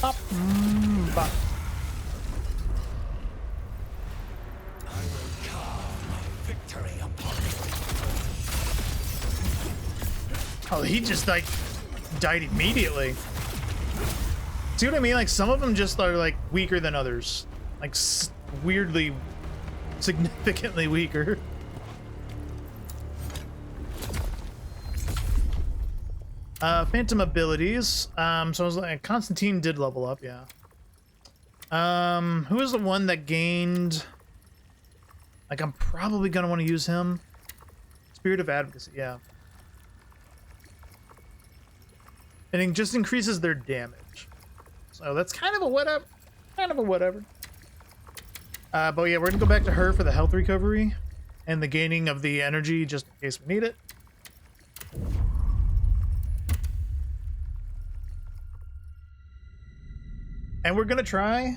Up. Bop. Oh, he just like died immediately. See what I mean? Like some of them just are like weaker than others, like weirdly, significantly weaker. Phantom abilities. So I was like, Constantine did level up, yeah. Who is the one that gained? Like, I'm probably gonna want to use him. Spirit of Advocacy, yeah. And it just increases their damage. So that's kind of a whatever. Kind of a whatever. But yeah, we're gonna go back to her for the health recovery and the gaining of the energy just in case we need it. And we're gonna try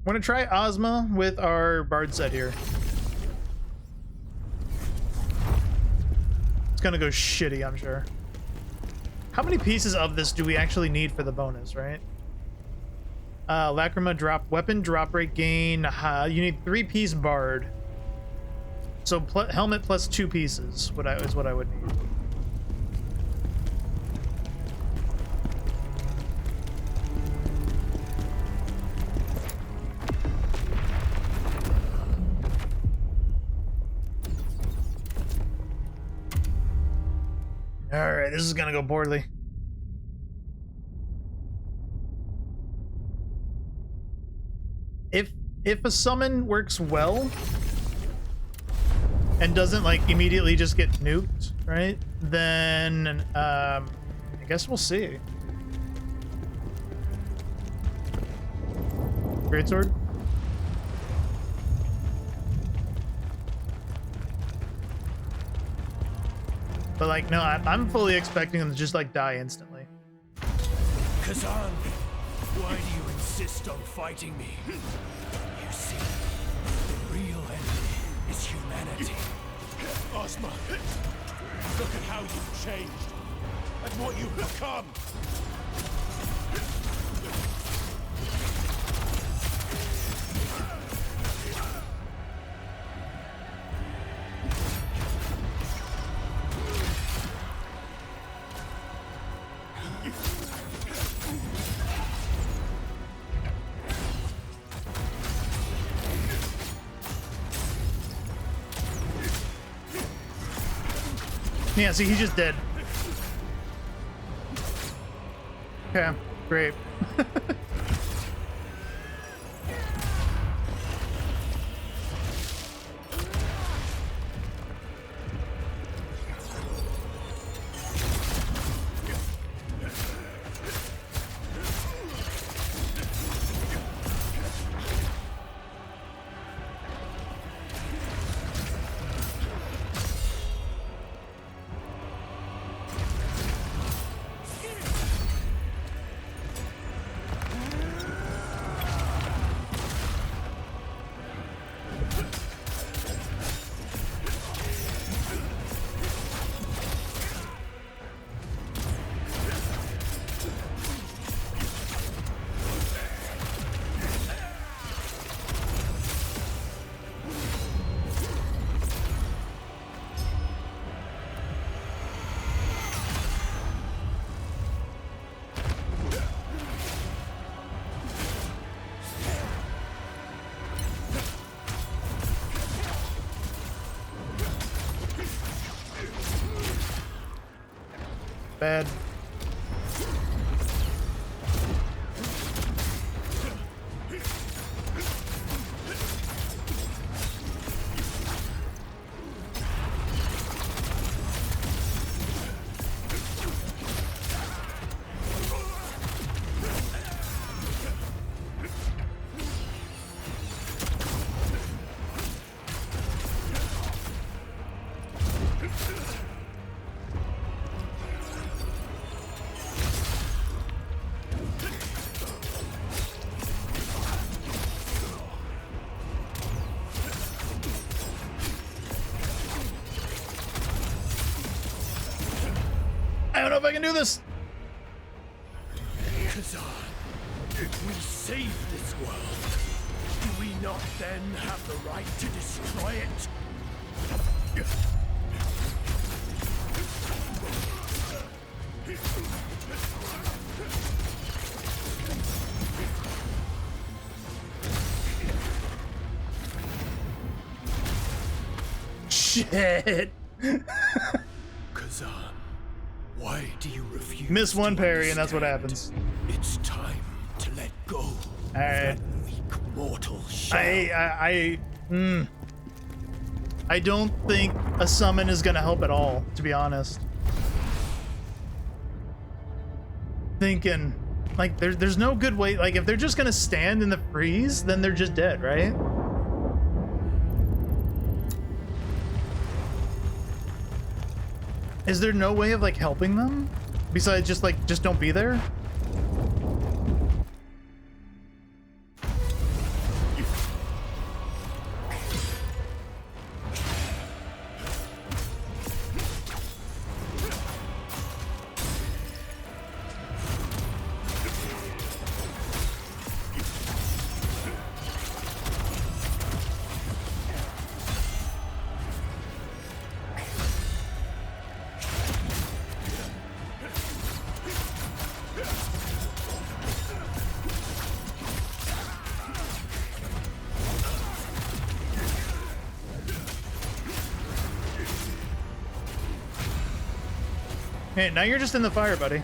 Ozma with our Bard set here. It's gonna go shitty, I'm sure. How many pieces of this do we actually need for the bonus, right? Lacrima drop weapon, drop rate gain. You need 3-piece Bard. So helmet plus 2 pieces is what I would need. All right, this is gonna go poorly. If a summon works well and doesn't like immediately just get nuked, right? Then I guess we'll see. Greatsword. But like, no, I'm fully expecting them to just like die instantly. Khazan, why do you insist on fighting me? You see, the real enemy is humanity. Ozma, look at how you've changed, and what you've become. Yeah, see, he's just dead. Okay, great. bad. I don't know if I can do this. Khazan, if we save this world, do we not then have the right to destroy it? Shit. Khazan, why do you refuse? Miss one to parry and that's what understand? happens. It's time to let go. All right. That weak mortal shell. I don't think a summon is gonna help at all, to be honest. Thinking, like, there's no good way. Like, if they're just gonna stand in the freeze, then they're just dead, right? Is there no way of like helping them besides just like don't be there? Hey, now you're just in the fire, buddy.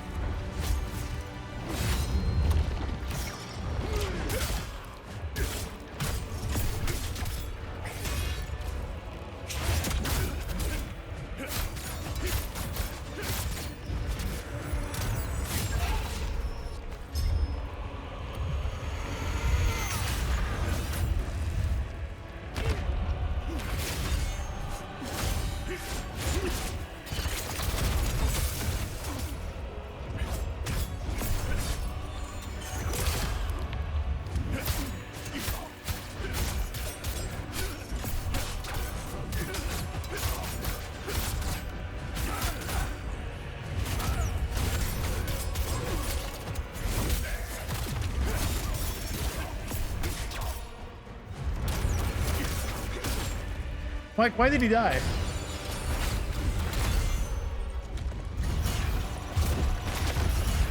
Like, why did he die?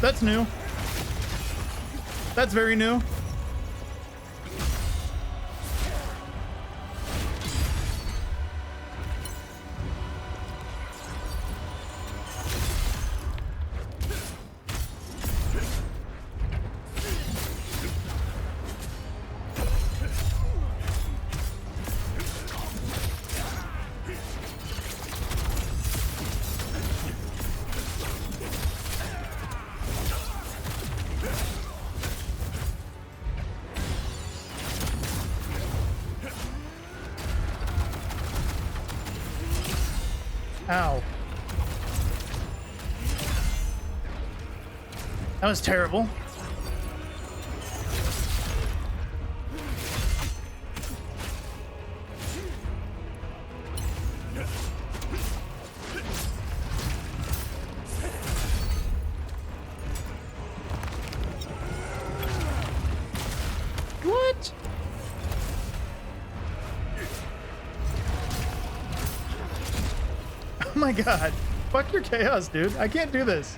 That's new. That's very new. Ow. That was terrible. What? Oh my god. Fuck your chaos, dude. I can't do this.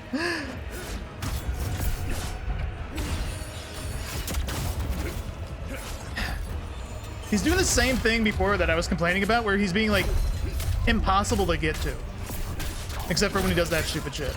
He's doing the same thing before that I was complaining about, where he's being like impossible to get to. Except for when he does that stupid shit.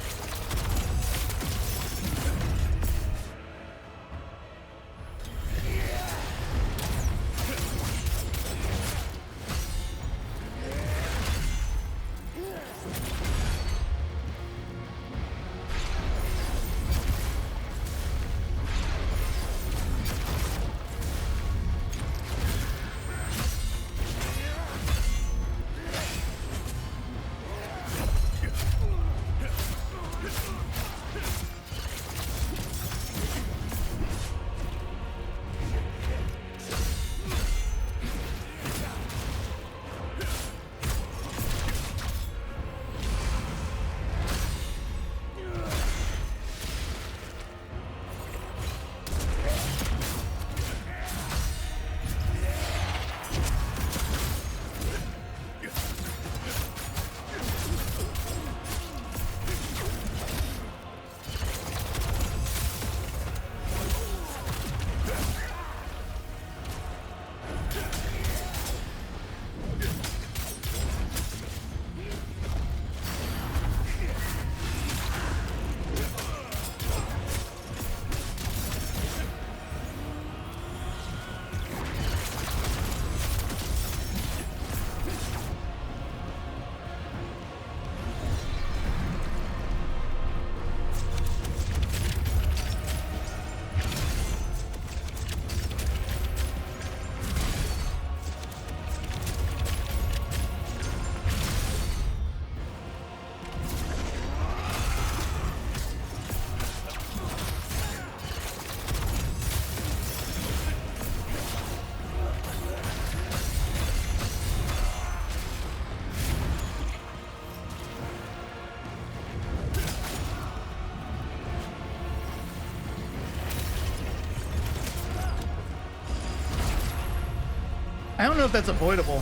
I don't know if that's avoidable.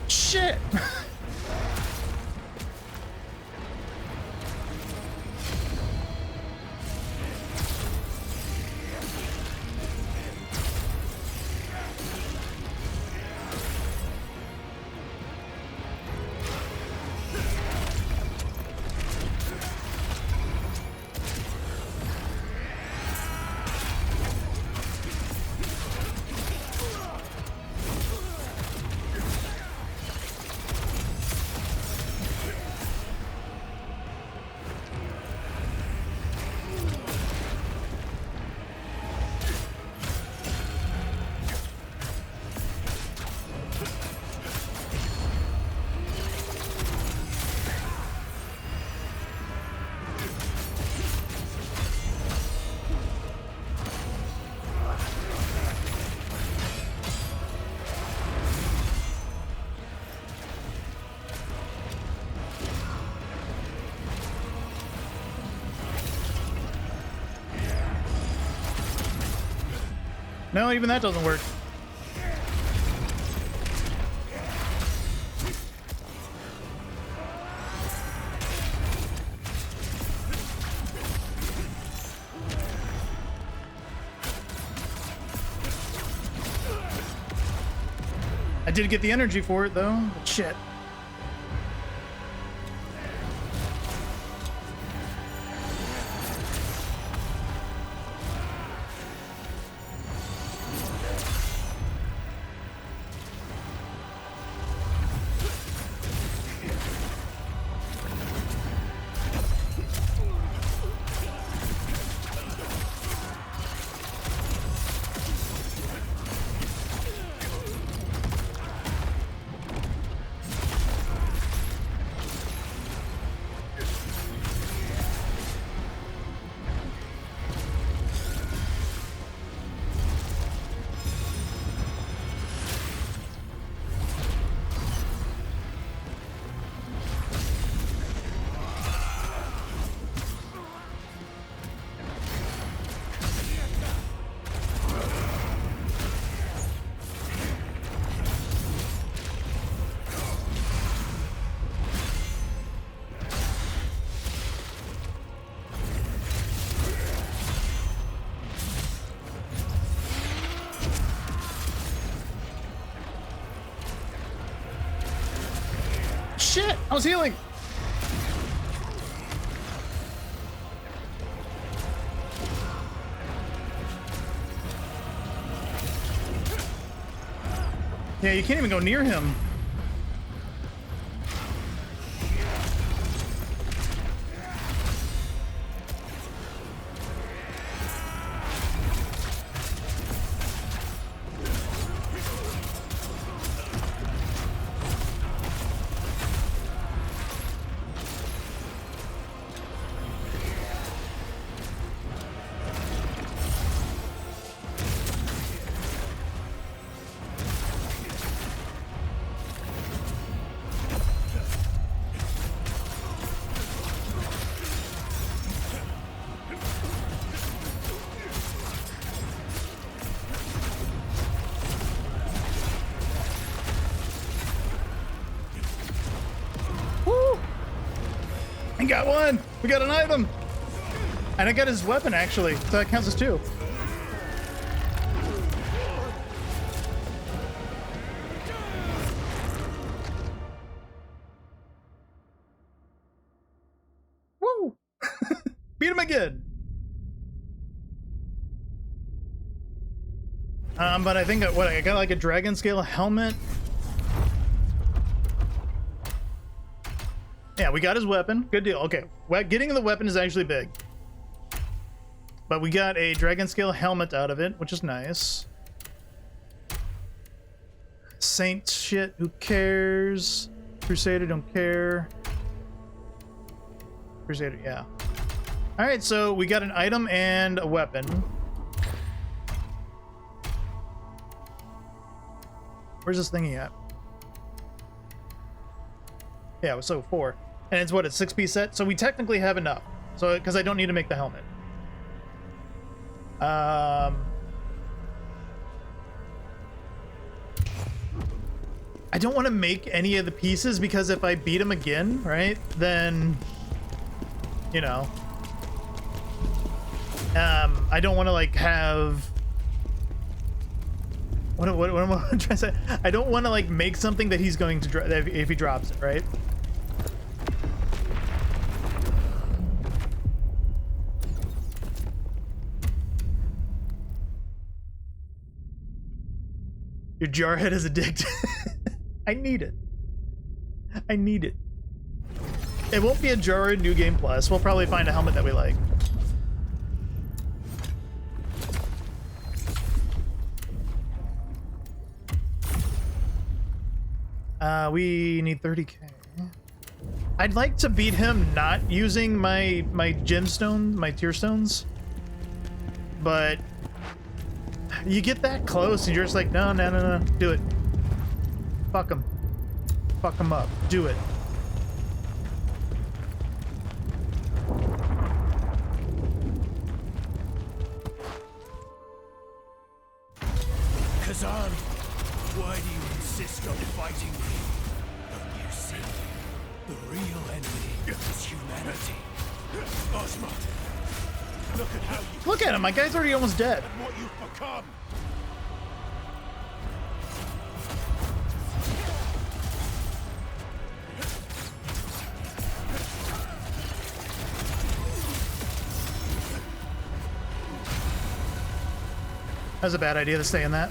Shit! No, even that doesn't work. I did get the energy for it though, but shit. Shit! I was healing! Yeah, you can't even go near him. I got one! We got an item! And I got his weapon, actually, so that counts as two. Woo! Beat him again! But I think, what, I got like a dragon scale helmet. Yeah, we got his weapon. Good deal. Okay, well, getting the weapon is actually big. But we got a dragon scale helmet out of it, which is nice. Saint shit, who cares? Crusader, don't care. Crusader, yeah. Alright, so we got an item and a weapon. Where's this thingy at? Yeah, so 4. And it's what, a 6-piece set? So we technically have enough. So, because I don't need to make the helmet. I don't want to make any of the pieces because if I beat him again, right, then, you know, I don't want to like have, what am I trying to say? I don't want to like make something that he's going to drop if he drops it, right? Your jarhead is addicted. I need it. I need it. It won't be a jarhead New Game Plus. We'll probably find a helmet that we like. We need 30k. I'd like to beat him not using my gemstone, my tier stones, but you get that close and you're just like, no, do it. Fuck him. Fuck him up. Do it. Khazan, why do you insist on fighting me? Don't you see? The real enemy is humanity. Ozma, look at how you... Look at him, my guy's already almost dead. And what you've become. That's a bad idea to stay in that.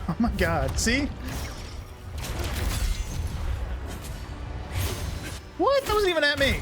Oh my god, see? What? That wasn't even at me.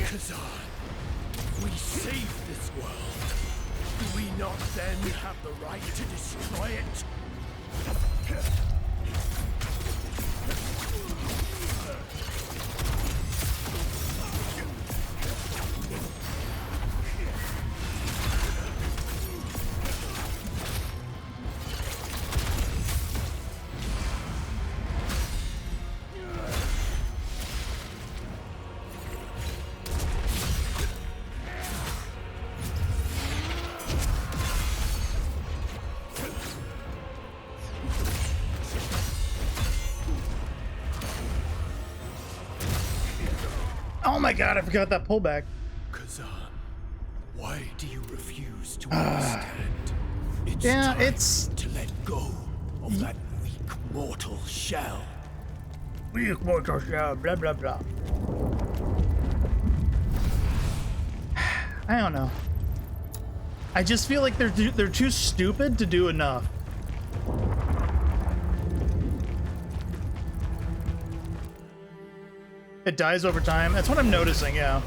Khazan, we saved this world. Do we not then have the right to destroy it? Oh my god, I forgot that pullback. Khazan, why do you refuse to understand? It's Yeah, time it's... to let go of that weak mortal shell. Weak mortal shell, blah blah blah. I don't know. I just feel like they're too stupid to do enough. It dies over time. That's what I'm noticing, yeah.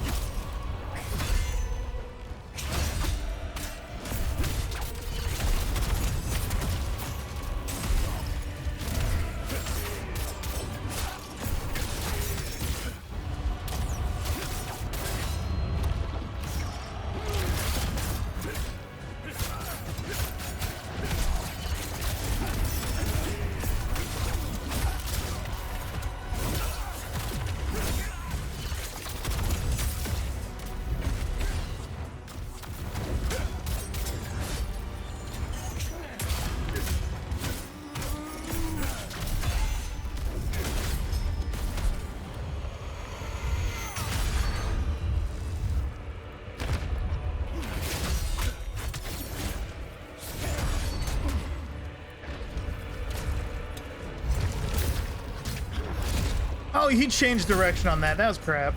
Oh, he changed direction on that. That was crap.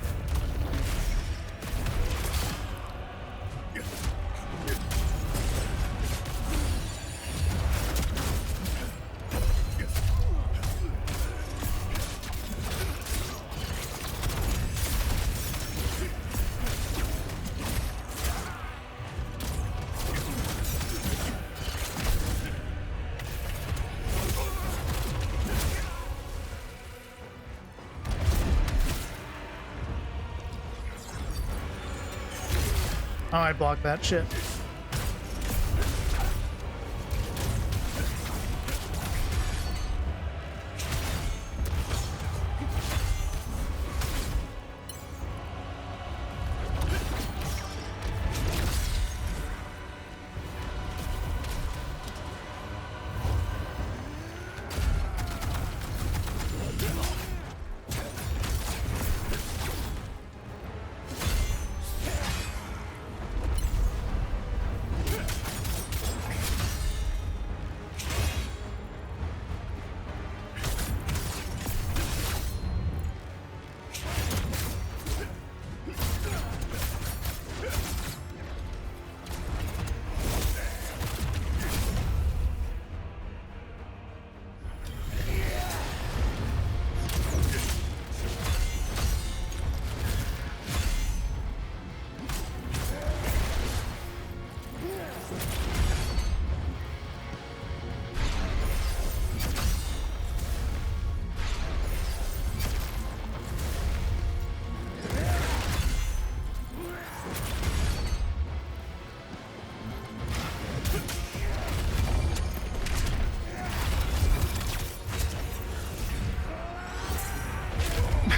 Oh, I blocked that shit.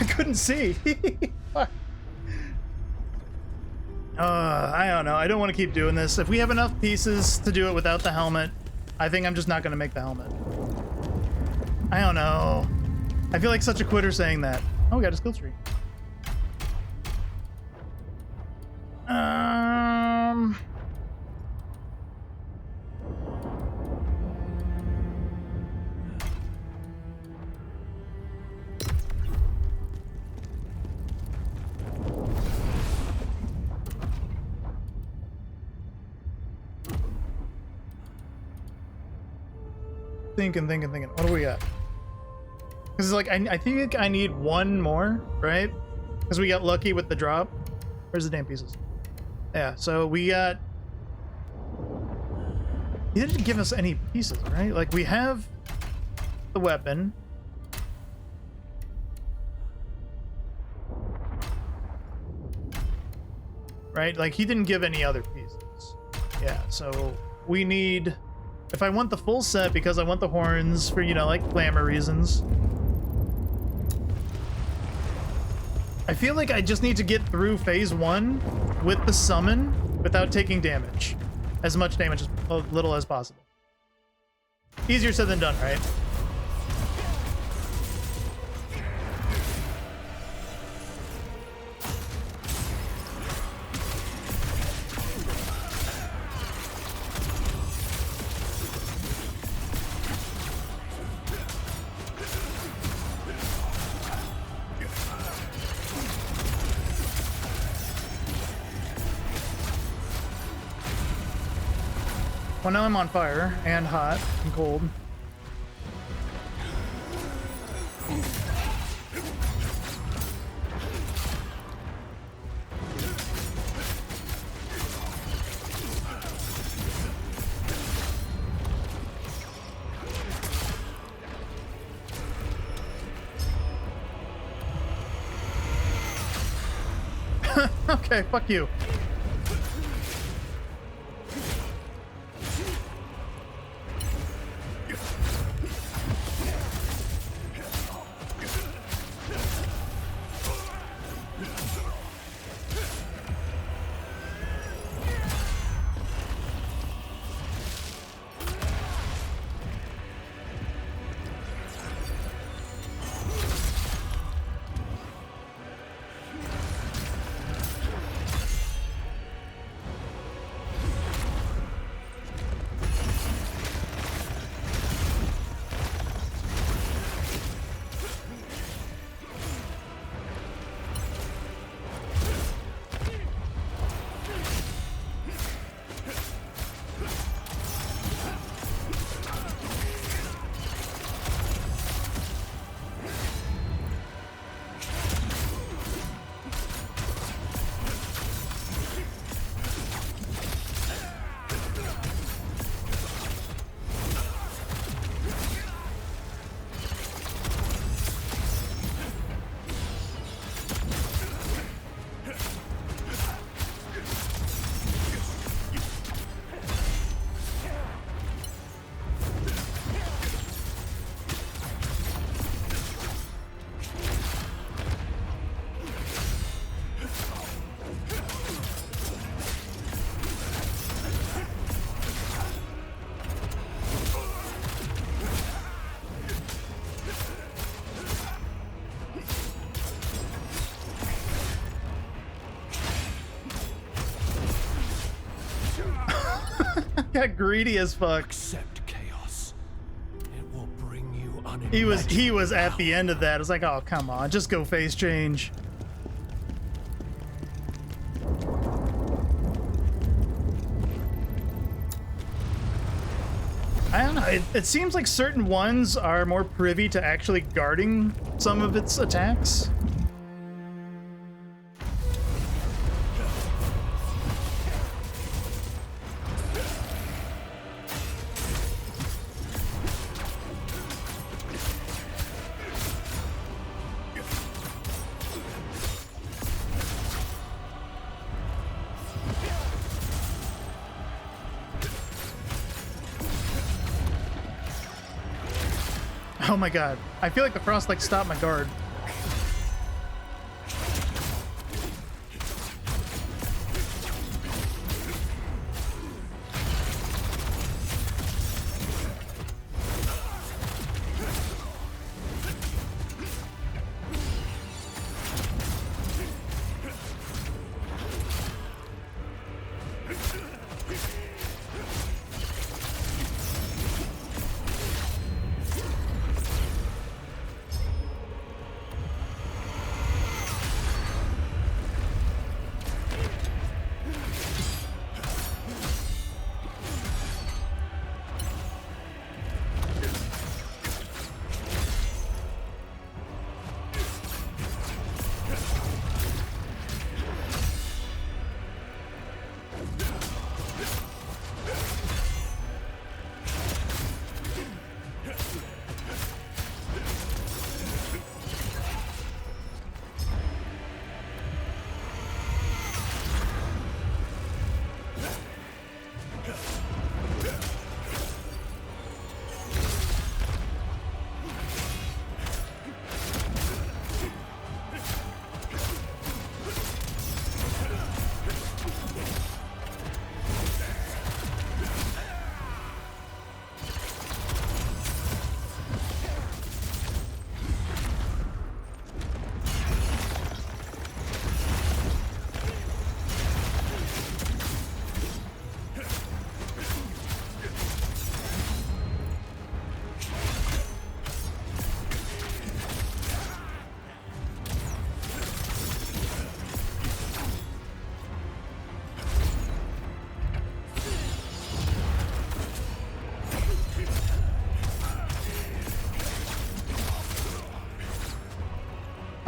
Couldn't see. I don't know. I don't want to keep doing this. If we have enough pieces to do it without the helmet, I think I'm just not going to make the helmet. I don't know. I feel like such a quitter saying that. Oh, we got a skill tree. Thinking. What do we got? Because it's like, I think I need one more, right? Because we got lucky with the drop. Where's the damn pieces? Yeah, so we got... He didn't give us any pieces, right? Like, we have the weapon. Right? Like, he didn't give any other pieces. Yeah, so we need... If I want the full set, because I want the horns for, you know, like, glamour reasons. I feel like I just need to get through phase 1 with the summon without taking damage. As much damage, as little as possible. Easier said than done, right? Well, now I'm on fire and hot and cold. Okay, fuck you. Got greedy as fuck. Accept chaos. It will bring you He was at the end of that. I was like, oh come on, just go face change. I don't know. It seems like certain ones are more privy to actually guarding some of its attacks. Oh my god. I feel like the frost like stopped my guard.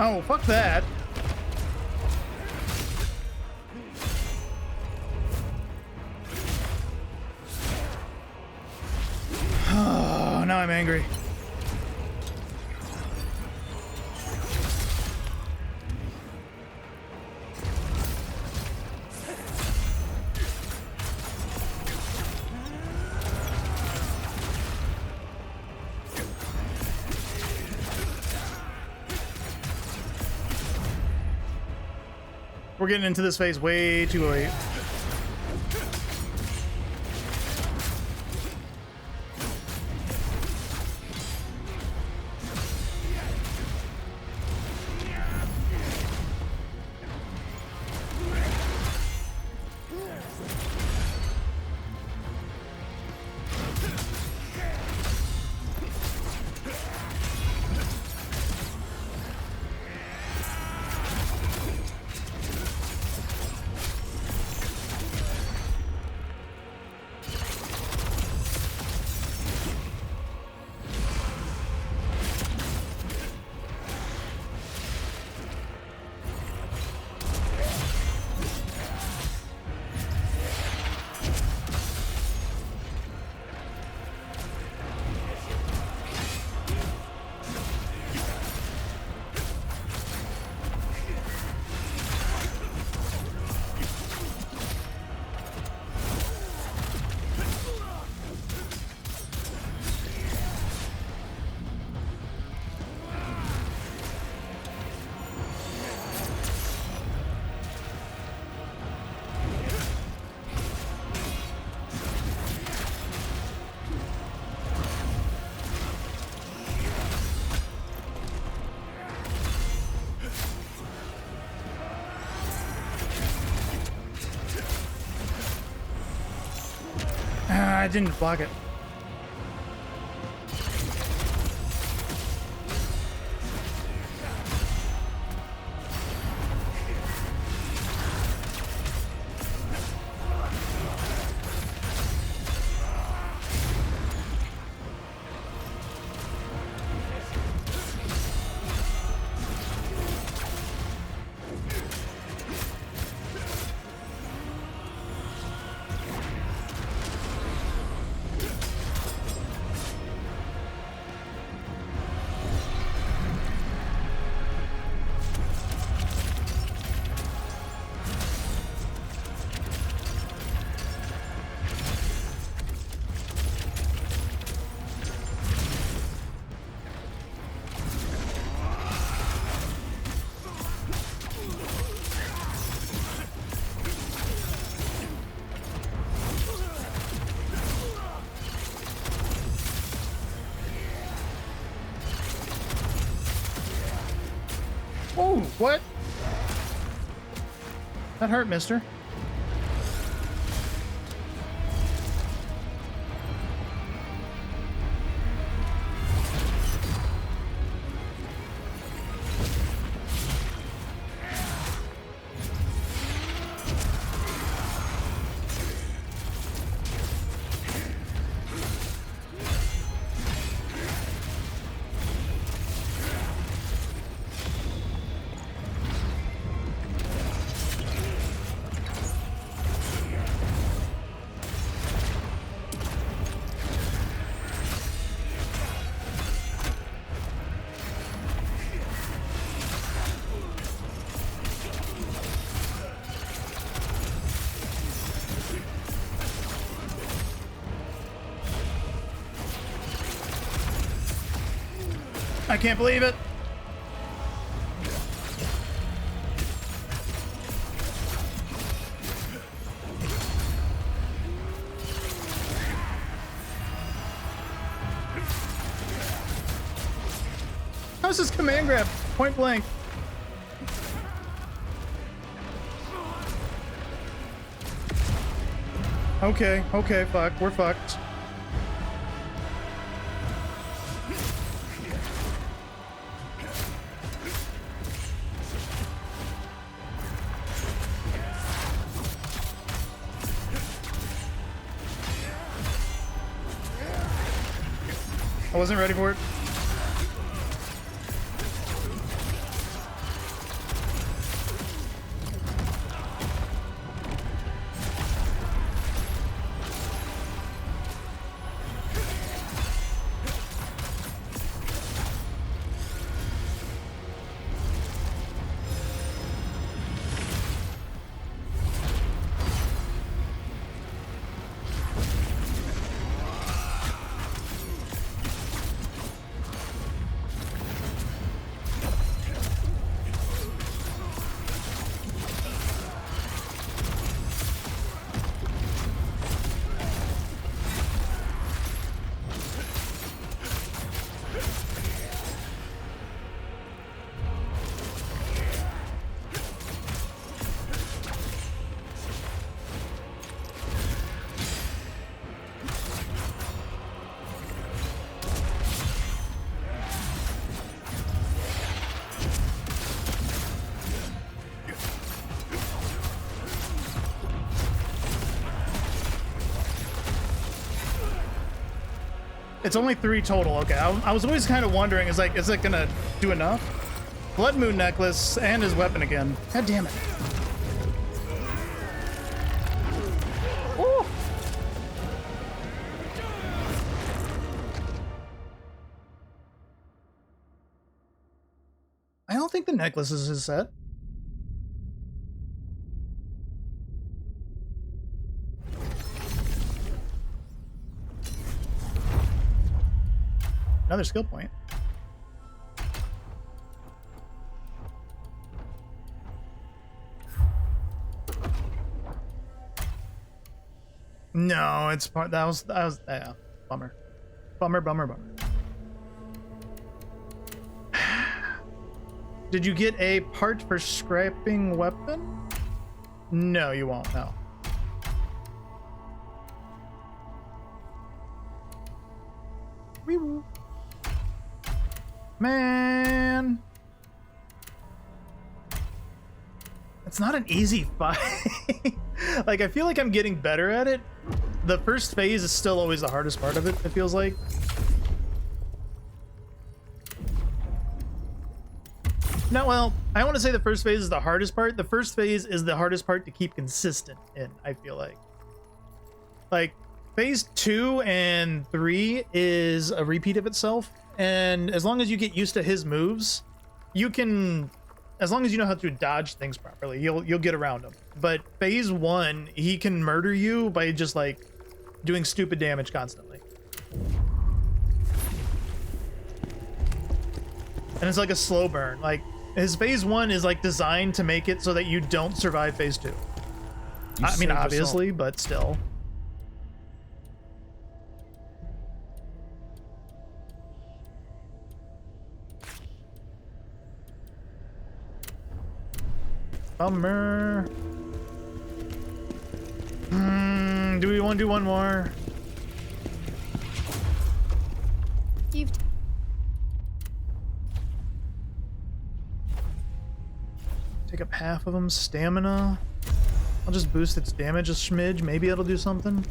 Oh, fuck that. Oh, now I'm angry. We're getting into this phase way too late. I didn't block it. Oh, what? That hurt, mister. I can't believe it. How's this command grab? Point blank. Okay, okay, fuck. We're fucked. I wasn't ready for it. It's only 3 total. Okay, I was always kind of wondering, is it gonna do enough? Blood Moon necklace and his weapon again. God damn it. Ooh. I don't think the necklace is his set. Another skill point. No, it's part that was yeah, bummer. Bummer. Did you get a part for scrapping weapon? No, you won't, no. Wee-woo. Man, it's not an easy fight. Like, I feel like I'm getting better at it. The first phase is still always the hardest part of it, it feels like. No, well, I want to say the first phase is the hardest part. The first phase is the hardest part to keep consistent in, I feel like. Like, phase 2 and 3 is a repeat of itself. And as long as you get used to his moves, you can, as long as you know how to dodge things properly, you'll get around him. But phase 1, he can murder you by just like doing stupid damage constantly. And it's like a slow burn. Like, his phase 1 is like designed to make it so that you don't survive phase 2. I mean, obviously, but still. Bummer. Do we want to do one more? You've Take up half of them. Stamina. I'll just boost its damage a smidge. Maybe it'll do something.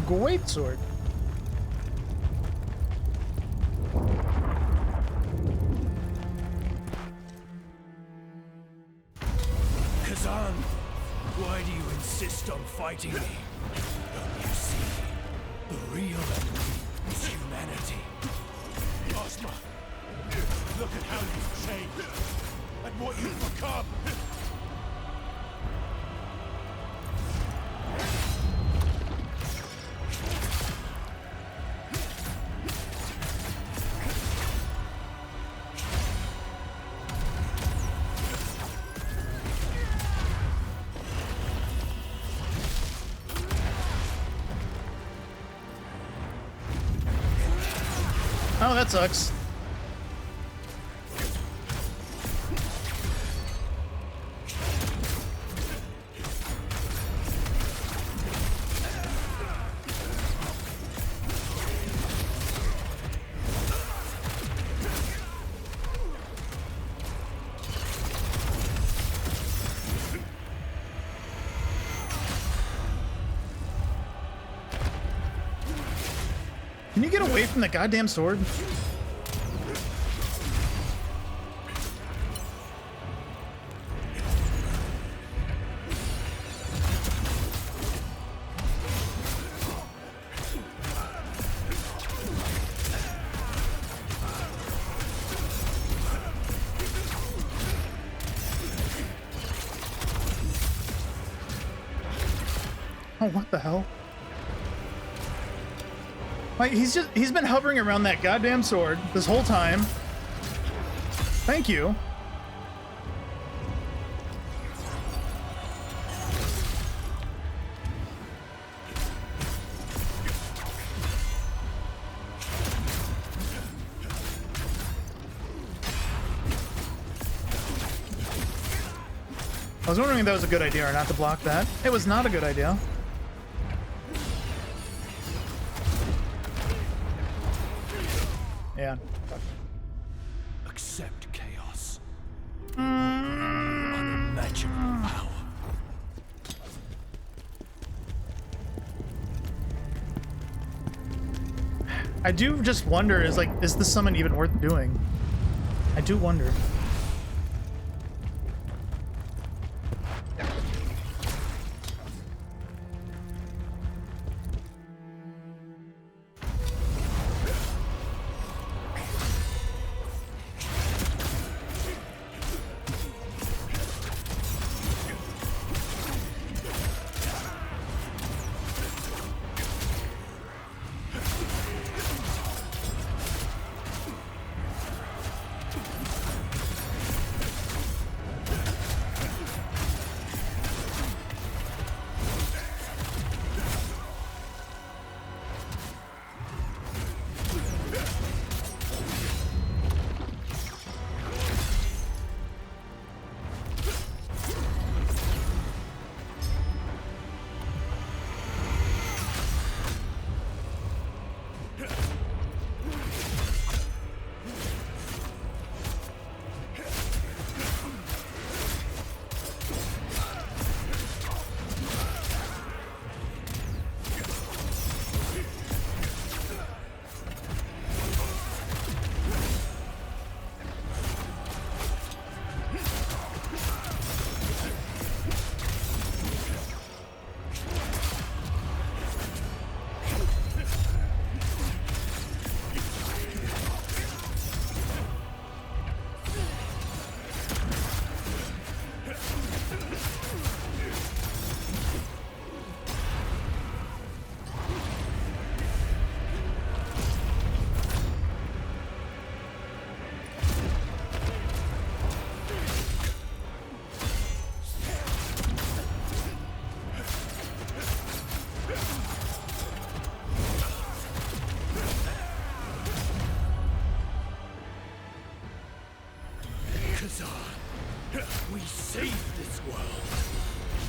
Great sword. Khazan, why do you insist on fighting me? Don't you see? The real enemy is humanity. Ozma, look at how you've changed and what you've become. Oh, that sucks. Can you get away from the goddamn sword? Oh, what the hell? Like, he's been hovering around that goddamn sword this whole time. Thank you. was wondering if that was a good idea or not to block that. It was not a good idea. Yeah. Accept chaos. Unimaginable power. I do just wonder, is the summon even worth doing? I do wonder. We saved this world.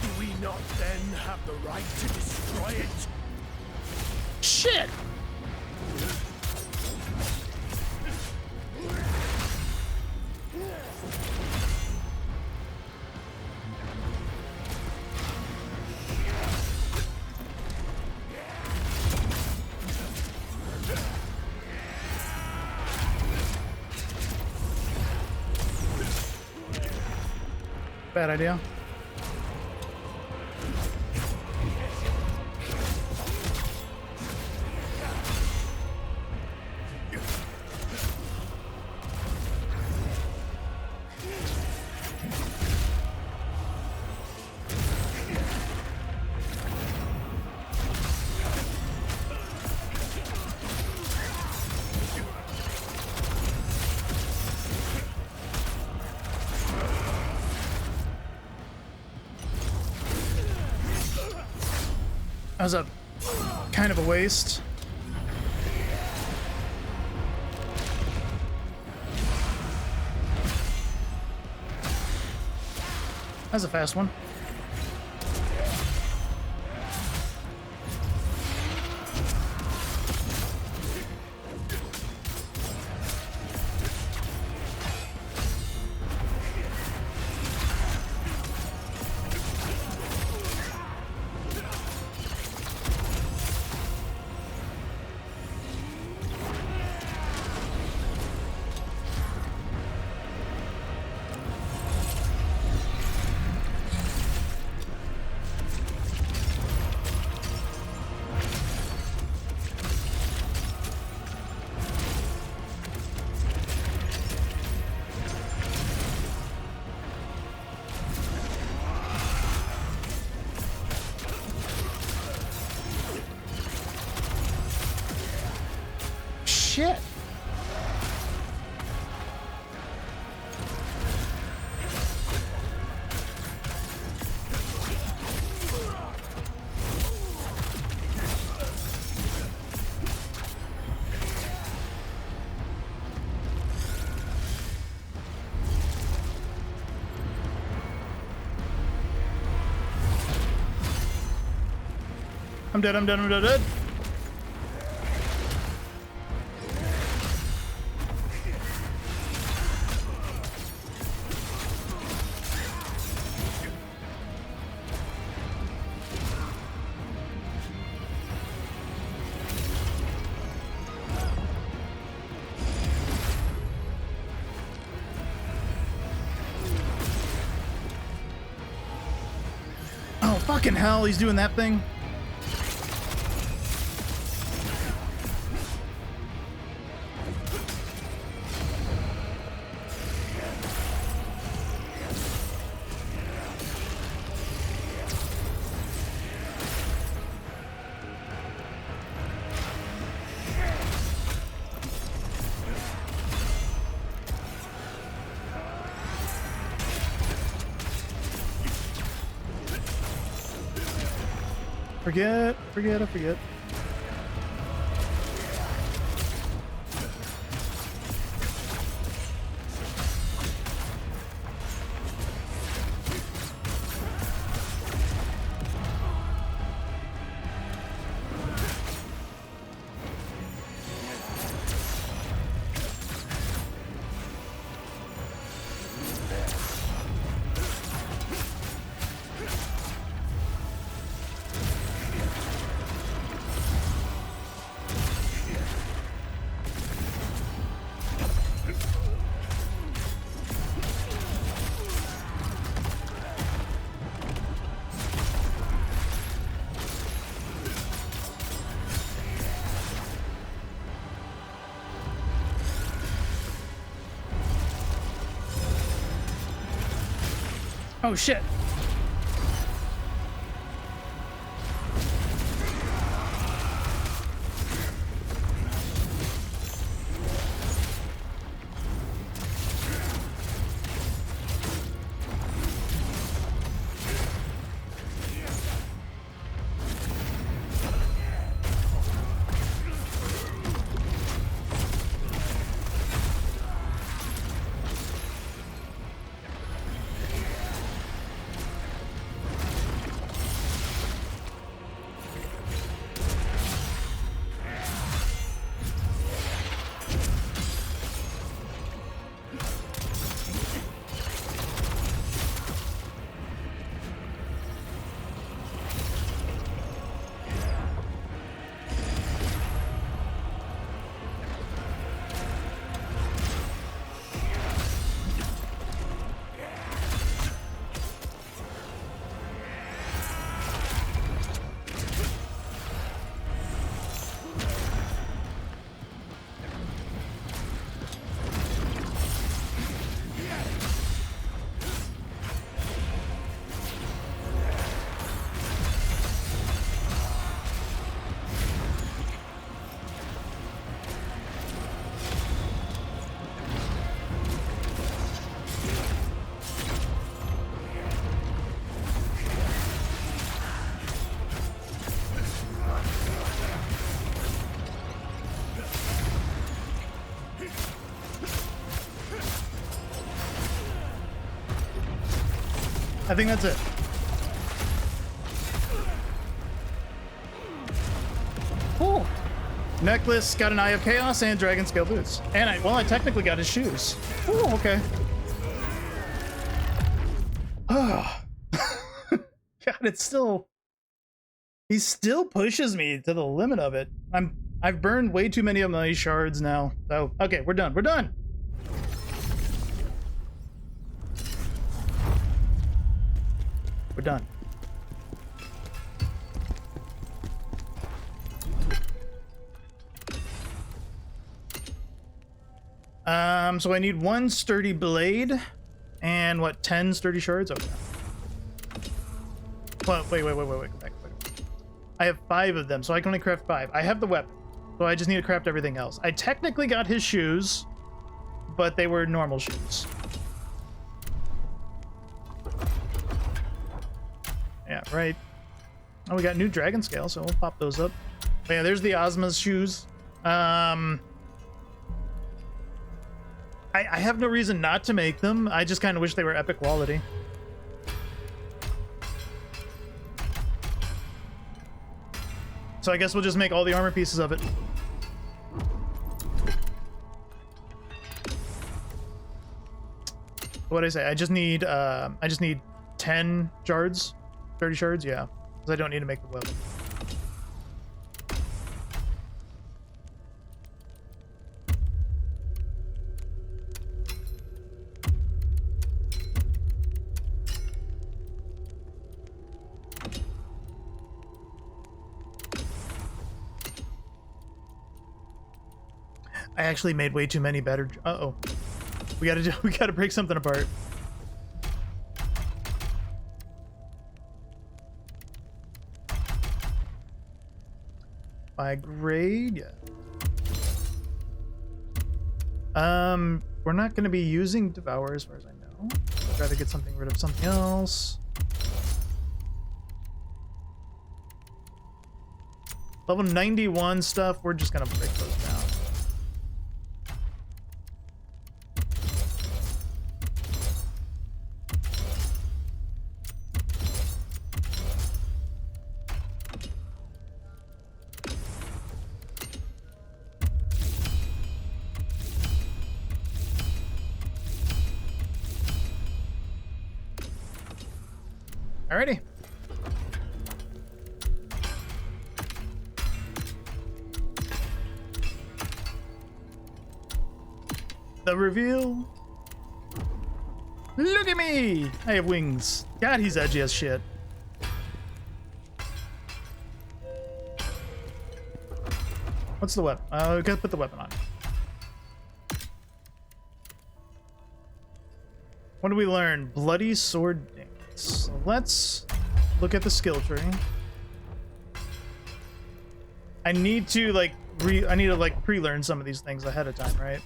Do we not then have the right to destroy it? Shit! Bad idea. That was a kind of a waste. That's a fast one. Shit. I'm dead, I'm dead, I'm dead, dead. Oh, fucking hell, he's doing that thing. I forget. Oh shit. I think that's it. Cool. Necklace, got an Eye of Chaos, and Dragon Scale boots. And I technically got his shoes. Oh, okay. Oh. God, it's still... He still pushes me to the limit of it. I've burned way too many of my shards now. So, okay, we're done. We're done. We're done. So I need one sturdy blade and what, 10 sturdy shards? Okay. Well, wait, go back. I have 5 of them, so I can only craft 5. I have the weapon, so I just need to craft everything else. I technically got his shoes, but they were normal shoes. Yeah, right. Oh, we got new dragon scale, so we'll pop those up. But yeah, there's the Ozma's shoes. I have no reason not to make them. I just kind of wish they were epic quality. So I guess we'll just make all the armor pieces of it. What did I say? I just need 10 shards, 30 shards, yeah, because I don't need to make the weapon. I actually made way too many better. Uh-oh. We gotta break something apart. By grade, yeah. We're not gonna be using Devour as far as I know. I'd rather get something rid of something else. Level 91 stuff, we're just gonna break those down. Alrighty. The reveal. Look at me! I have wings. God, he's edgy as shit. What's the weapon? We gotta put the weapon on. What do we learn? Bloody sword dance. So let's look at the skill tree. I need to like pre-learn some of these things ahead of time, right?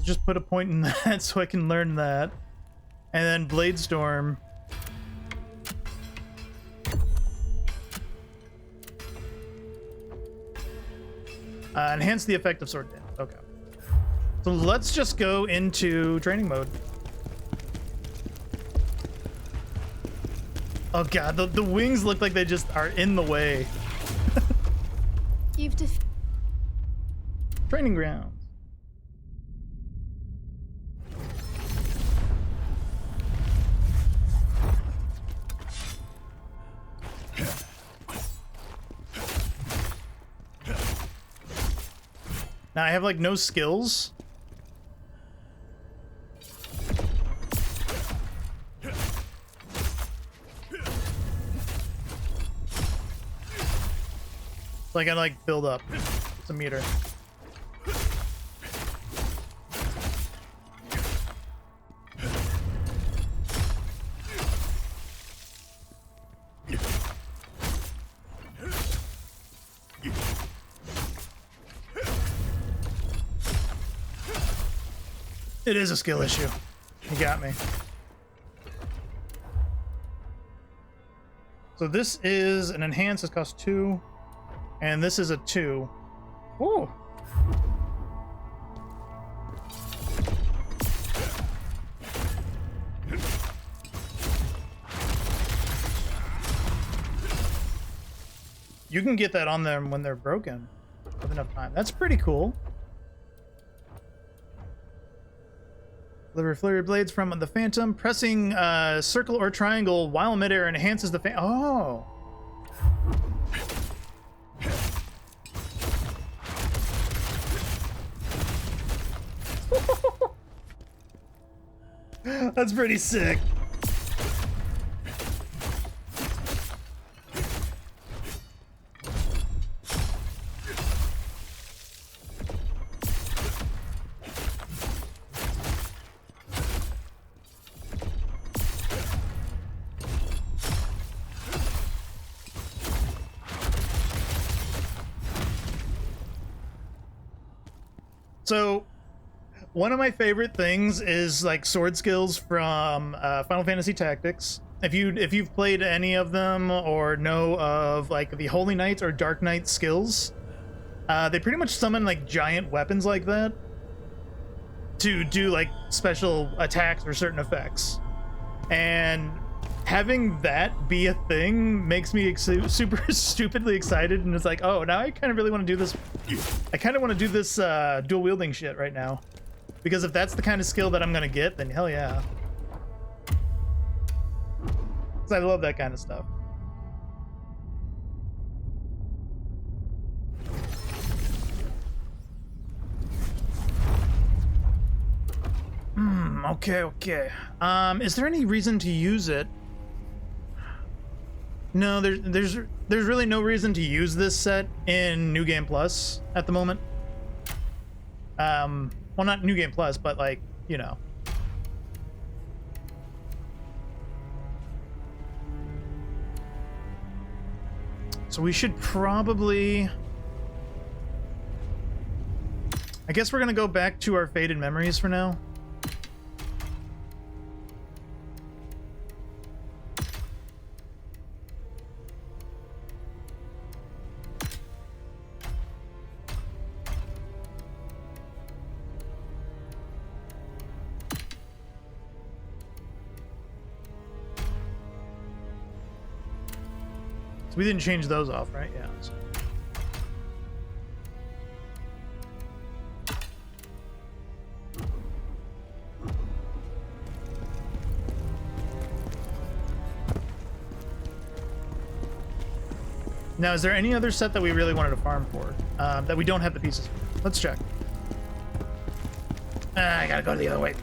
Just put a point in that so I can learn that. And then Blade Storm. Enhance the effect of sword dance. Okay. So let's just go into training mode. Oh god, the wings look like they just are in the way. You've Training grounds. Now I have like no skills. So I gotta like build up. It's a meter. It is a skill issue. You got me. So this is an enhance, this costs 2. And this is a 2. Ooh. You can get that on them when they're broken with enough time. That's pretty cool. Deliver flurry blades from the Phantom. Pressing circle or triangle while midair enhances the Oh. That's pretty sick. So, one of my favorite things is like sword skills from Final Fantasy Tactics. If you've played any of them or know of like the Holy Knight or Dark Knight skills, they pretty much summon like giant weapons like that to do like special attacks or certain effects. And having that be a thing makes me super stupidly excited, and it's like, oh, now I kind of really want to do this. I kind of want to do this dual wielding shit right now, because if that's the kind of skill that I'm gonna get, then hell yeah. 'Cause I love that kind of stuff. Okay. Is there any reason to use it? No, there's really no reason to use this set in New Game Plus at the moment. Well, not New Game Plus, but like, you know. So we should probably... I guess we're gonna go back to our faded memories for now. We didn't change those off, right? Yeah. So. Now, is there any other set that we really wanted to farm for that we don't have the pieces for? Let's check. I gotta go the other way.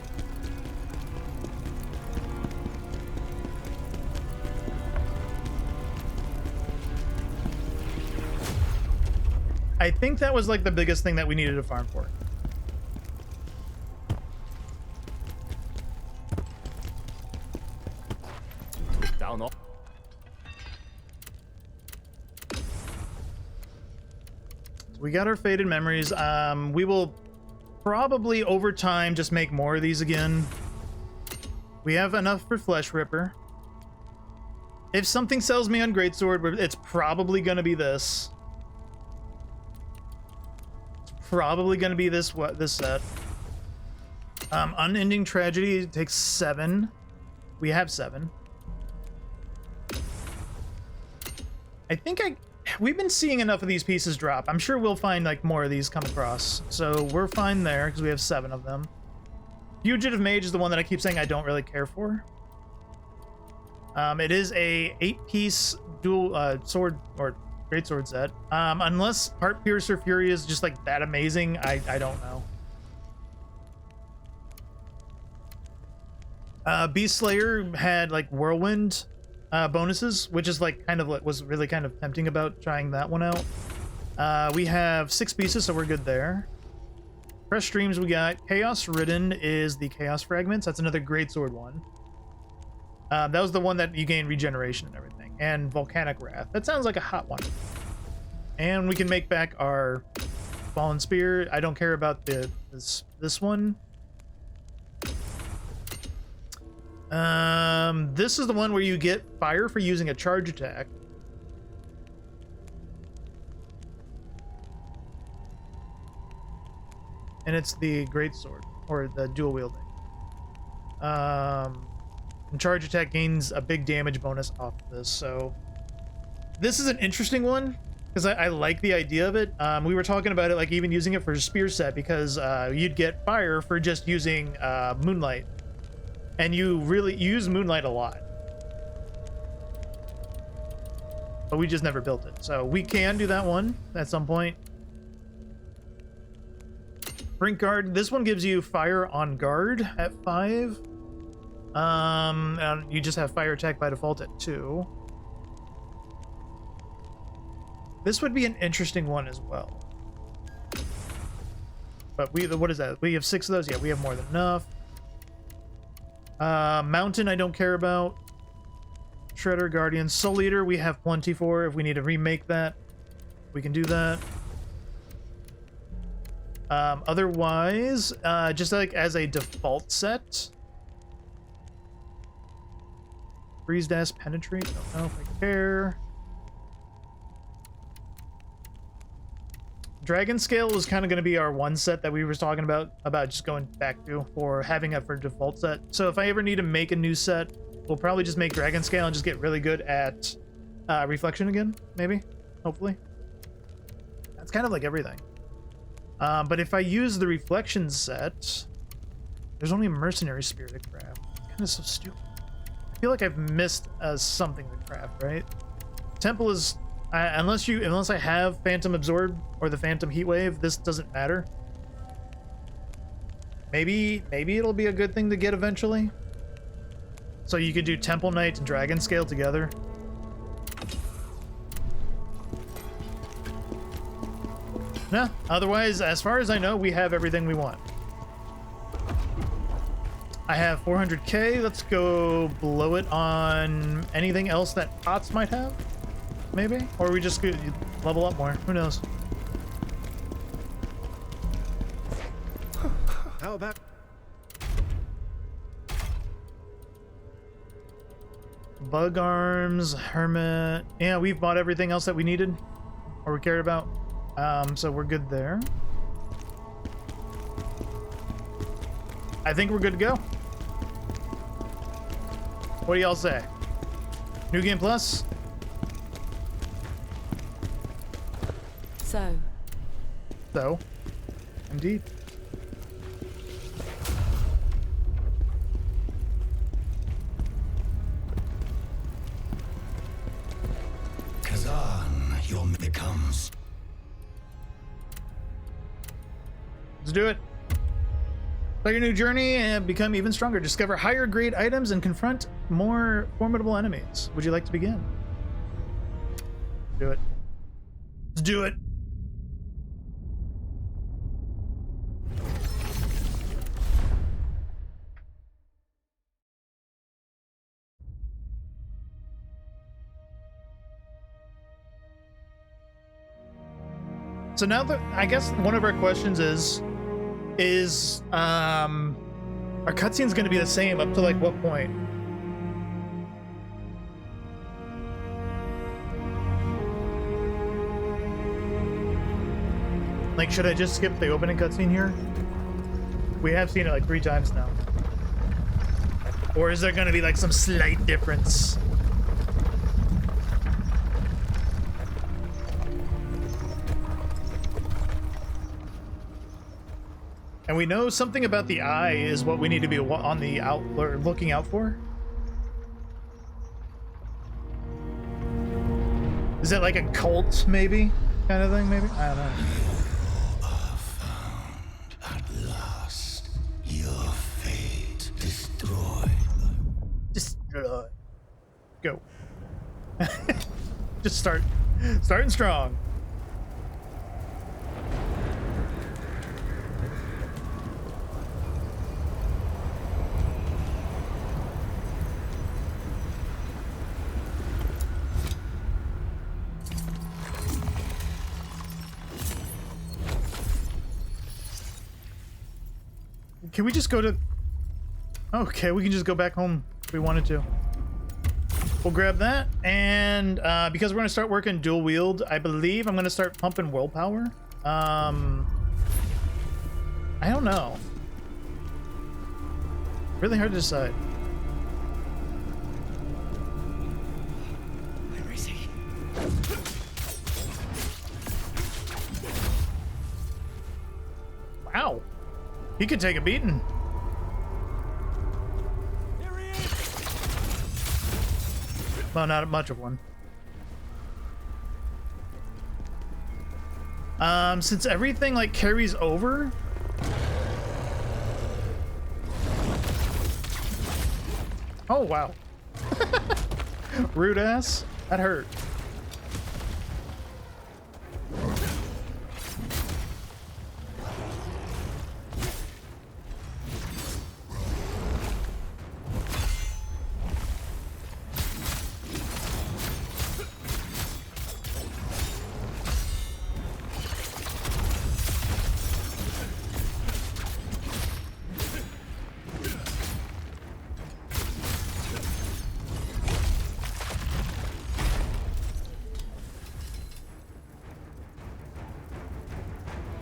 I think that was like the biggest thing that we needed to farm for. Down off. We got our faded memories. We will probably over time just make more of these again. We have enough for Flesh Ripper. If something sells me on Greatsword, it's probably gonna be this. Probably gonna be this set. Unending Tragedy takes 7. We have 7. I think we've been seeing enough of these pieces drop. I'm sure we'll find like more of these come across. So we're fine there because we have 7 of them. Fugitive Mage is the one that I keep saying I don't really care for. It is a 8-piece dual sword or Greatsword set. Unless Heart Piercer Fury is just like that amazing, I don't know. Beast Slayer had like Whirlwind bonuses, which is like kind of what was really kind of tempting about trying that one out. We have 6 pieces, so we're good there. Fresh Streams we got. Chaos Ridden is the Chaos Fragments. That's another Greatsword one. That was the one that you gain regeneration and everything. And Volcanic Wrath. That sounds like a hot one. And we can make back our Fallen Spear. I don't care about this one. This is the one where you get fire for using a charge attack. And it's the Greatsword, or the dual wielding. And charge attack gains a big damage bonus off of this, so this is an interesting one because I like the idea of it. We were talking about it like even using it for a spear set because you'd get fire for just using Moonlight, and you use Moonlight a lot, but we just never built it, so we can do that one at some point. Brink Guard, this one gives you fire on guard at 5. And you just have fire attack by default at 2. This would be an interesting one as well. But what is that? We have 6 of those? Yeah, we have more than enough. Mountain, I don't care about. Shredder, Guardian, Soul Eater, we have plenty for. If we need to remake that, we can do that. Otherwise, just like as a default set, Freeze Dash, Penetrate, don't know if I care. Dragon Scale is kind of going to be our one set that we were talking about just going back to, or having it for default set. So if I ever need to make a new set, we'll probably just make dragon scale and just get really good at reflection again, maybe, hopefully. That's kind of like everything. But if I use the reflection set, there's only a mercenary spear to craft. Kind of so stupid. I feel like I've missed something to craft, right? Temple is unless I have Phantom Absorb or the Phantom Heatwave, this doesn't matter. Maybe it'll be a good thing to get eventually. So you could do Temple Knight and Dragon Scale together. Nah, otherwise, as far as I know, we have everything we want. I have 400k. Let's go blow it on anything else that Pots might have, maybe? Or we just could level up more. Who knows? How about... Bug arms, hermit. Yeah, we've bought everything else that we needed or we cared about. So we're good there. I think we're good to go. What do y'all say? New Game Plus? So, indeed. Khazan, your becomes. Let's do it. Start your new journey and become even stronger. Discover higher grade items and confront more formidable enemies. Would you like to begin? Do it. Let's do it. So now that I guess one of our questions is our cutscene's going to be the same up to like what point? Like, should I just skip the opening cutscene here? We have seen it like 3 times now. Or is there going to be like some slight difference? And we know something about the eye is what we need to be on the looking out for. Is it like a cult, maybe? Kind of thing, maybe? I don't know. At last, your fate destroyed. Destroy. Go. Just starting strong. Can we just go to... Okay, we can just go back home if we wanted to. We'll grab that, and because we're going to start working dual wield, I believe I'm going to start pumping willpower. I don't know. Really hard to decide. Where is he? Wow. He could take a beating. Here he is! Well, not much of one. Since everything like carries over. Oh, wow. Rude ass. That hurt.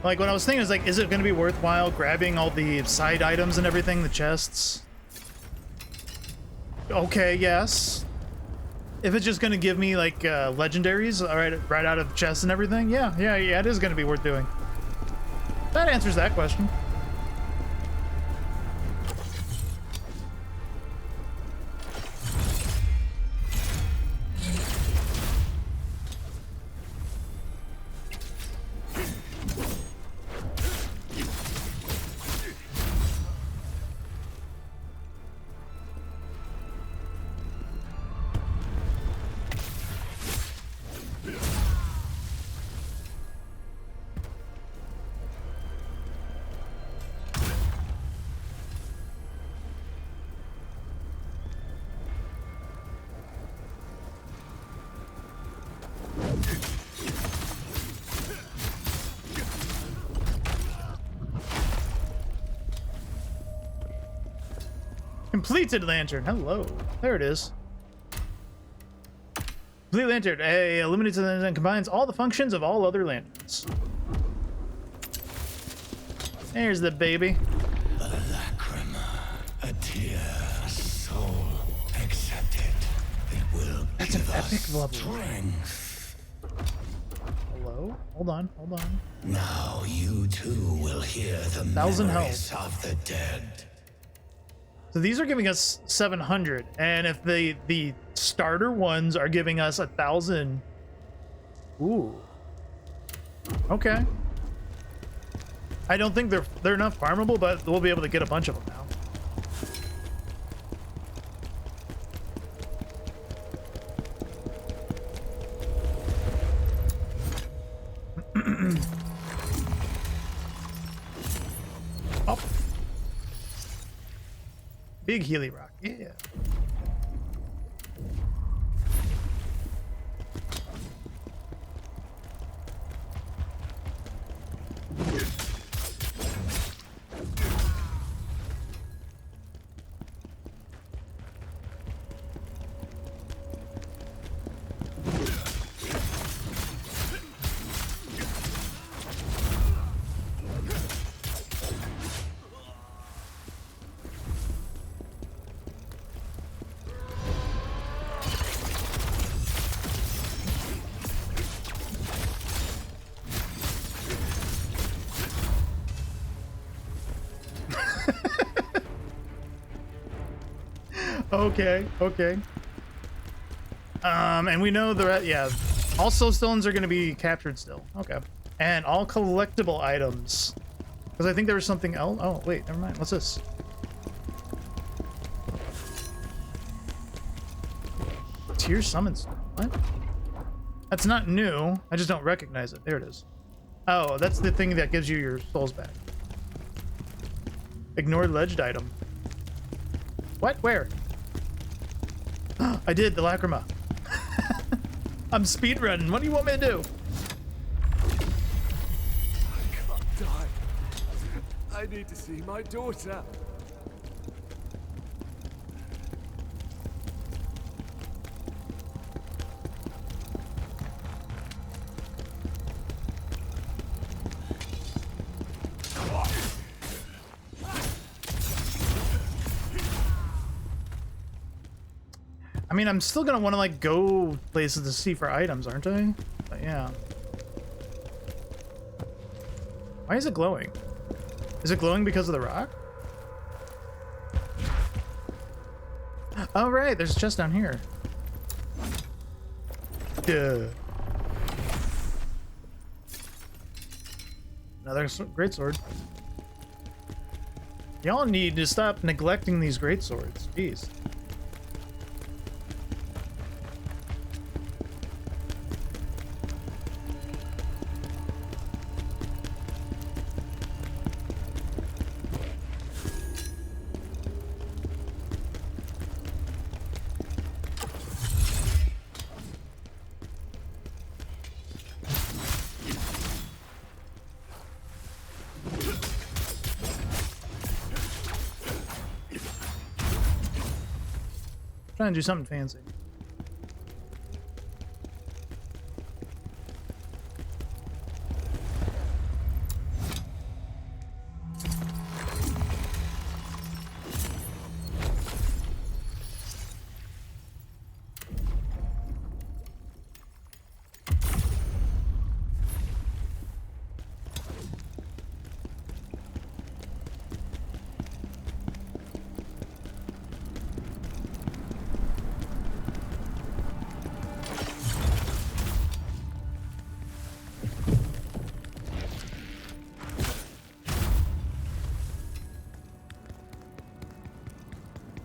Like, what I was thinking is, like, is it going to be worthwhile grabbing all the side items and everything, the chests? Okay, yes. If it's just gonna give me like legendaries, all right out of chests and everything, yeah, it is gonna be worth doing. That answers that question. Completed lantern. Hello. There it is. Complete lantern. A illuminated lantern combines all the functions of all other lanterns. There's the baby. A lacrima, a tear, a soul. Accept it. It will That's an give epic us level. strength. Hello? Hold on. Now you too will hear the 1,000 memories of the dead. So these are giving us 700, and if the starter ones are giving us 1,000, ooh, okay. I don't think they're not farmable, but we'll be able to get a bunch of them now. Oh. Big Healy Rock, yeah. Okay. And we know yeah, all soul stones are going to be captured still. Okay. And all collectible items. Because I think there was something else. Oh, wait, never mind. What's this? Tier summons. What? That's not new. I just don't recognize it. There it is. Oh, that's the thing that gives you your souls back. Ignored ledged item. What? Where? I did the lacrima. I'm speedrunning. What do you want me to do? I can't die. I need to see my daughter. I mean, I'm still gonna want to like go places to see for items, aren't I? But yeah. Why is it glowing? Is it glowing because of the rock? Oh right, there's a chest down here. Duh. Another great sword. Y'all need to stop neglecting these great swords. Jeez. Trying to do something fancy.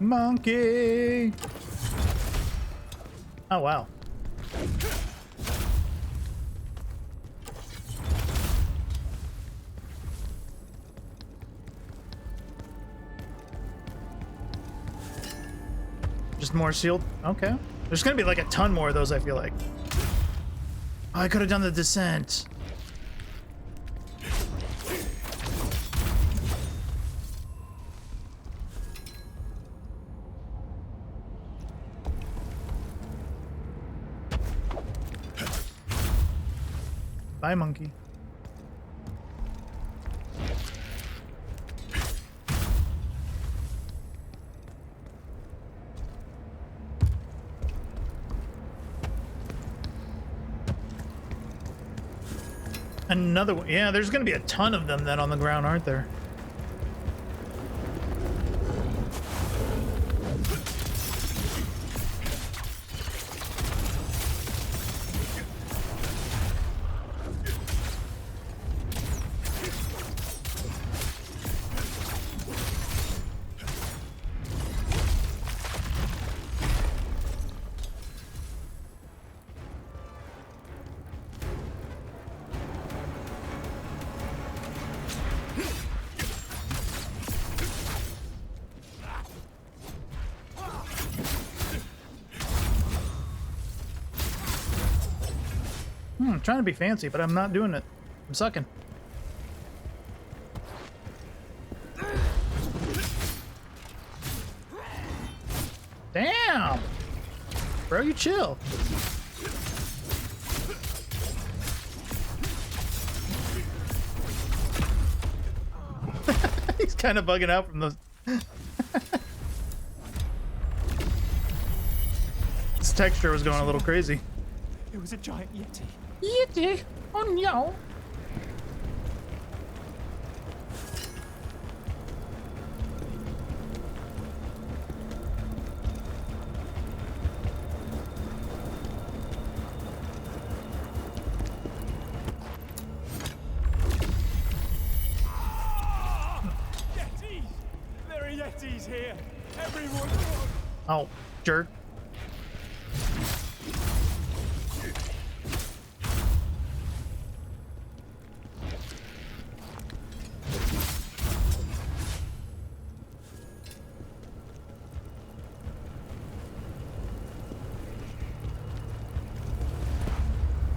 monkey. Oh, wow. Just more sealed? Okay. There's gonna be like a ton more of those, I feel like. Oh, I could have done the descent. Bye, monkey. Another one. Yeah, there's gonna be a ton of them then on the ground, aren't there? I'm trying to be fancy, but I'm not doing it. I'm sucking. Damn! Bro, you chill. He's kind of bugging out from those. This texture was going a little crazy. It was a giant yeti. Yeti! Oh no! Yetis! There are yetis here. Everyone. Oh, jerk.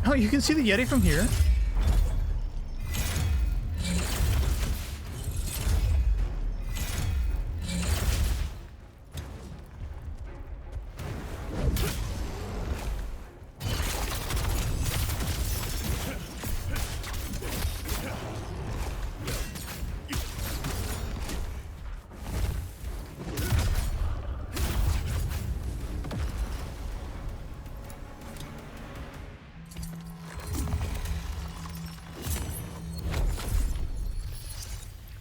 Oh, you can see the Yeti from here.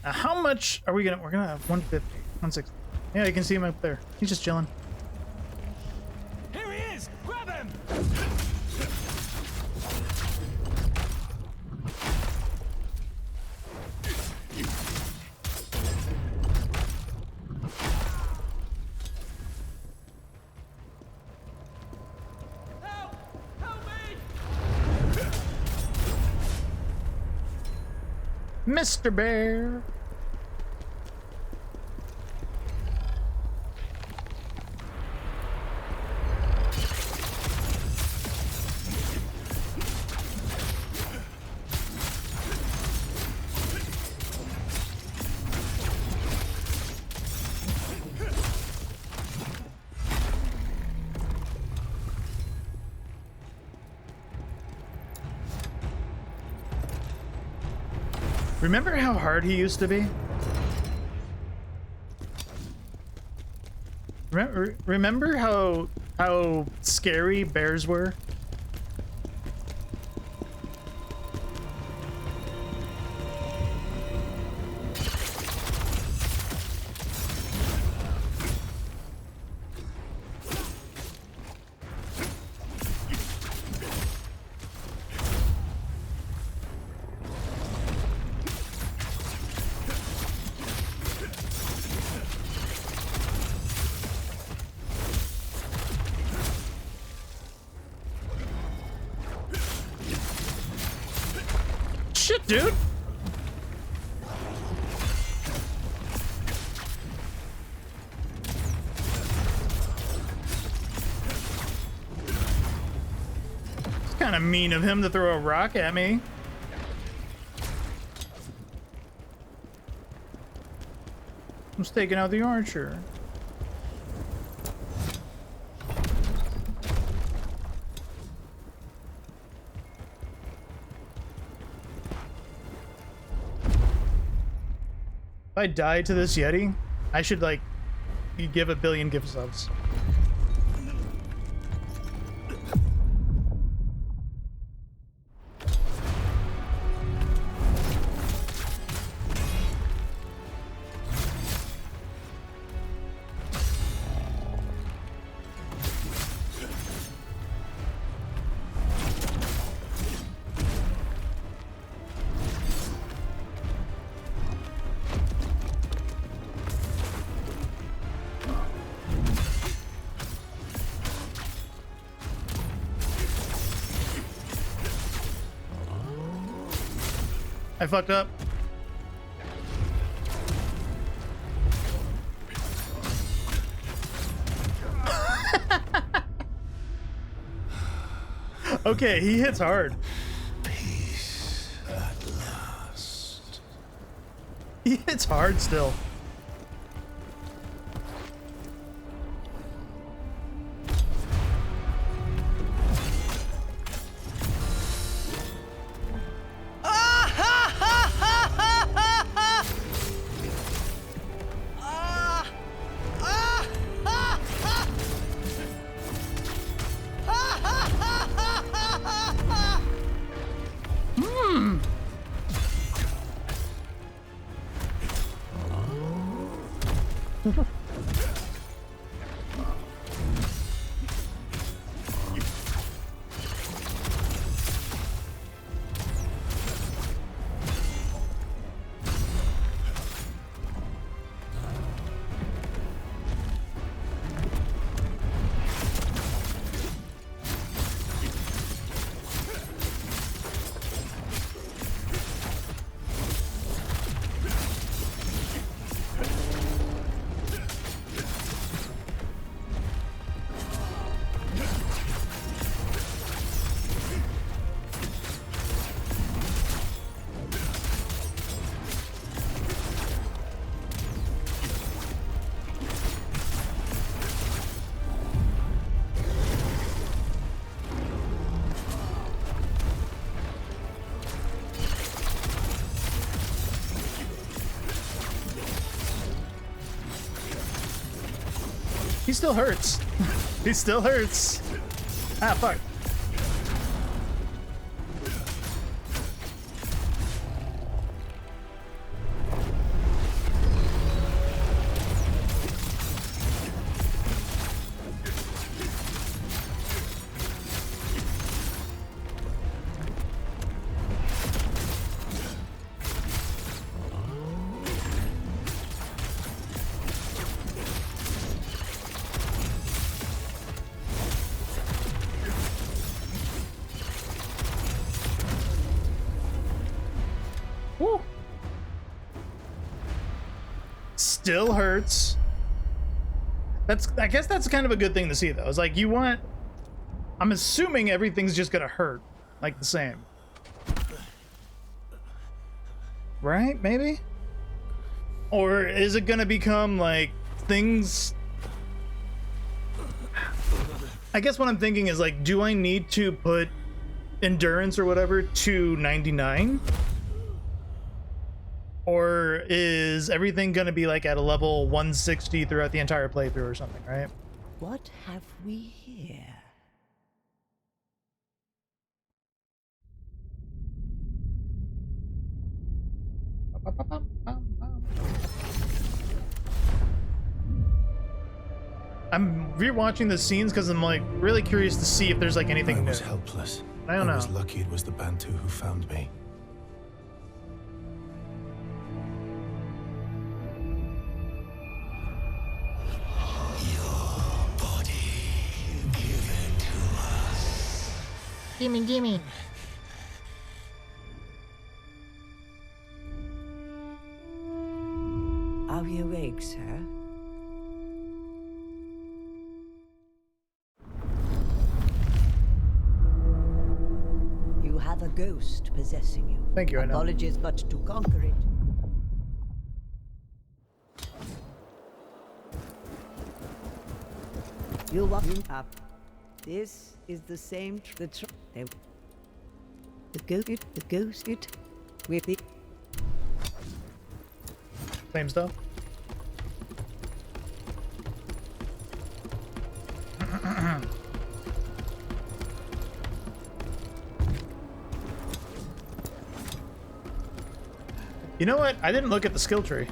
How much are we gonna? We're gonna have 150, 160. Yeah, you can see him up there. He's just chilling. Here he is! Grab him! Help! Help me! Mr. Bear. Remember how hard he used to be? Remember how scary bears were? shit, dude. It's kind of mean of him to throw a rock at me. I'm just taking out the archer. If I die to this Yeti, I should like give a billion gift subs. I fucked up. Okay, he hits hard. Peace at last. He hits hard still. He still hurts. He still hurts. Ah, fuck. Still hurts. I guess that's kind of a good thing to see though. It's like I'm assuming everything's just gonna hurt like the same. Right? Maybe? Or is it gonna become like things? I guess what I'm thinking is like, do I need to put endurance or whatever to 99? Or is everything going to be like at a level 160 throughout the entire playthrough or something, right? What have we here? I'm rewatching the scenes because I'm like really curious to see if there's like anything I was new. helpless. I don't know. I was lucky it was the Bantu who found me. Gimme, gimme. have a ghost possessing you. Thank you, I know. Apologies, but to conquer it. You walk up. This is the same. The ghost. With the Same stuff. You know what? I didn't look at the skill tree.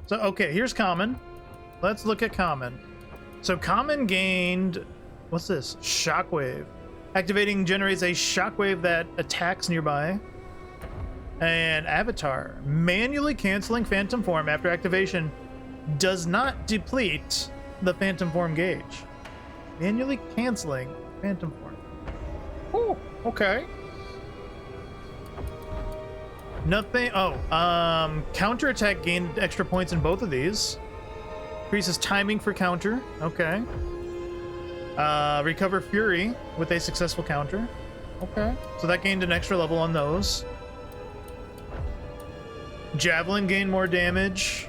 So, okay, here's common. Let's look at common. So common gained, what's this? Shockwave. Activating generates a shockwave that attacks nearby. And avatar. Manually canceling phantom form after activation does not deplete the phantom form gauge. Manually canceling phantom form. Oh, okay. Nothing. Oh, counterattack gained extra points in both of these. Increases timing for counter. Okay. Recover fury with a successful counter. Okay. So that gained an extra level on those. Javelin gained more damage.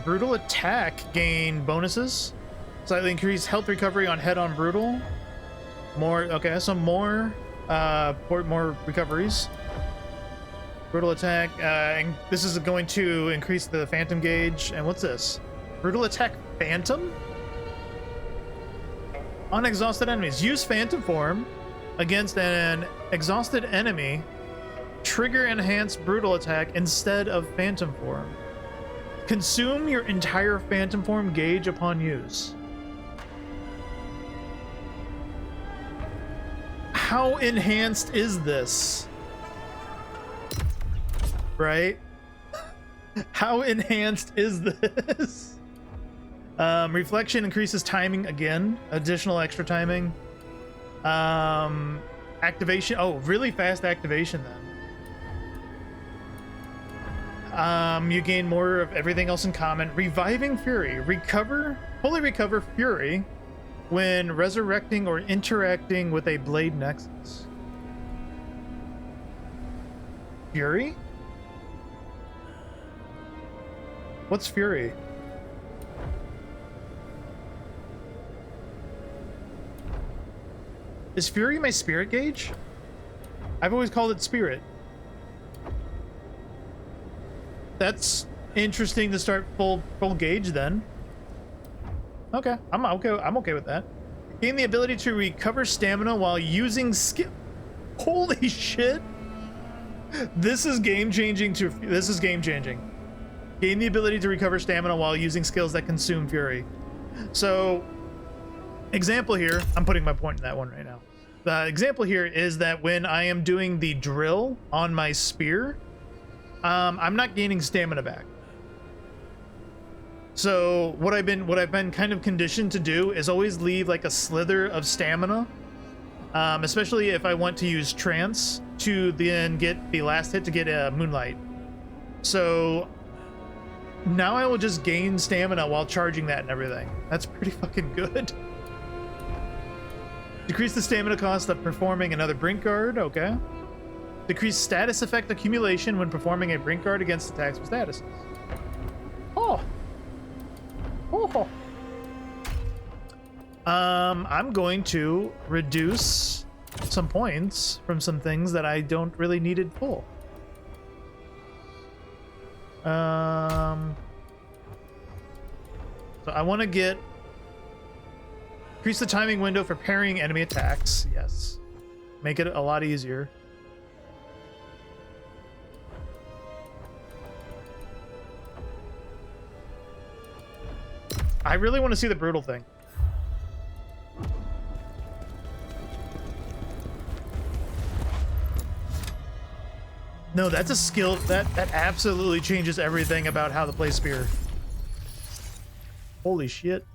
Brutal attack gained bonuses. Slightly increased health recovery on head-on brutal. More. Okay, so more recoveries. Brutal attack, and this is going to increase the phantom gauge. And what's this? Brutal attack phantom? On exhausted enemies. Use phantom form against an exhausted enemy. Trigger enhanced brutal attack instead of phantom form. Consume your entire phantom form gauge upon use. How enhanced is this? Right? How enhanced is this? Reflection increases timing again. Additional extra timing. Activation. Oh, really fast activation then. You gain more of everything else in common. Reviving Fury. Fully recover Fury when resurrecting or interacting with a Blade Nexus. Fury? What's Fury? Is Fury my spirit gauge? I've always called it spirit. That's interesting to start full gauge then. Okay, I'm okay with that. Gain the ability to recover stamina while using skill. Holy shit! This is game changing. Gain the ability to recover stamina while using skills that consume fury. So, example here, I'm putting my point in that one right now. The example here is that when I am doing the drill on my spear, I'm not gaining stamina back. So what I've been kind of conditioned to do is always leave like a slither of stamina, especially if I want to use trance to then get the last hit to get a moonlight. So now I will just gain stamina while charging that and everything. That's pretty fucking good. Decrease the stamina cost of performing another brink guard. Okay. Decrease status effect accumulation when performing a brink guard against attacks with statuses. Oh. Oh. I'm going to reduce some points from some things that I don't really needed full. So I want to get increase the timing window for parrying enemy attacks. Yes. Make it a lot easier. I really want to see the brutal thing. No, that's a skill that absolutely changes everything about how to play spear. Holy shit.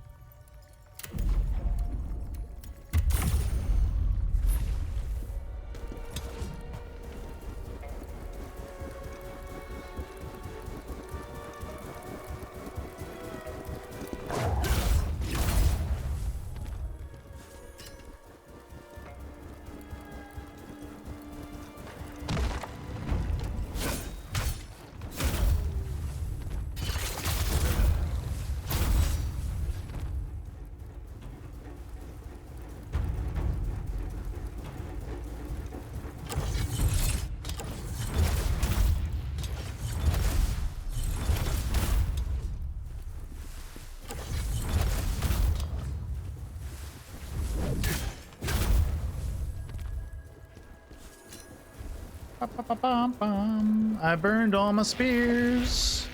Ba-ba-ba-bum-bum. I burned all my spears.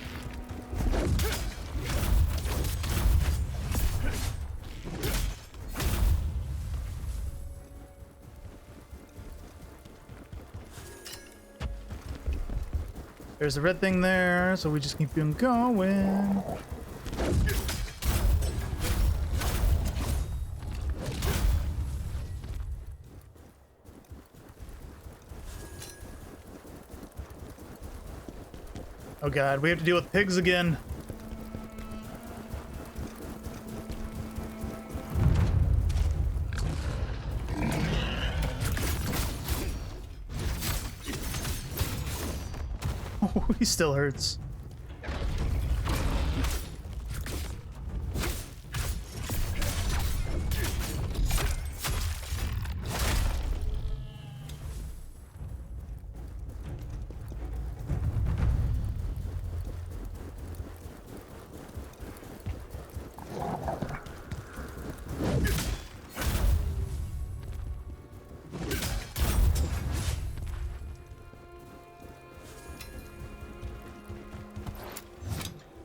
There's a red thing there, so we just keep them going. Oh god, we have to deal with pigs again. Oh, he still hurts.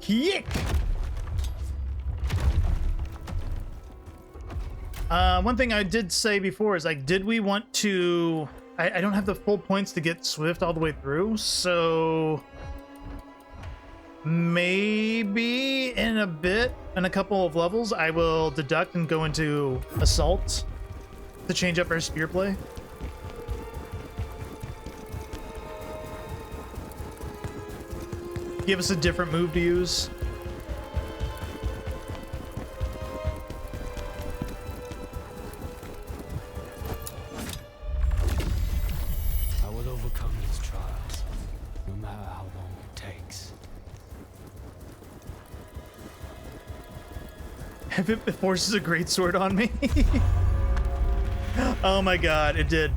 Yick! One thing I did say before is, like, did we want to... I don't have the full points to get Swift all the way through, so... maybe in a bit, in a couple of levels, I will deduct and go into Assault to change up our spear play. Give us a different move to use. I will overcome these trials, no matter how long it takes. If it forces a greatsword on me. Oh my god, it did.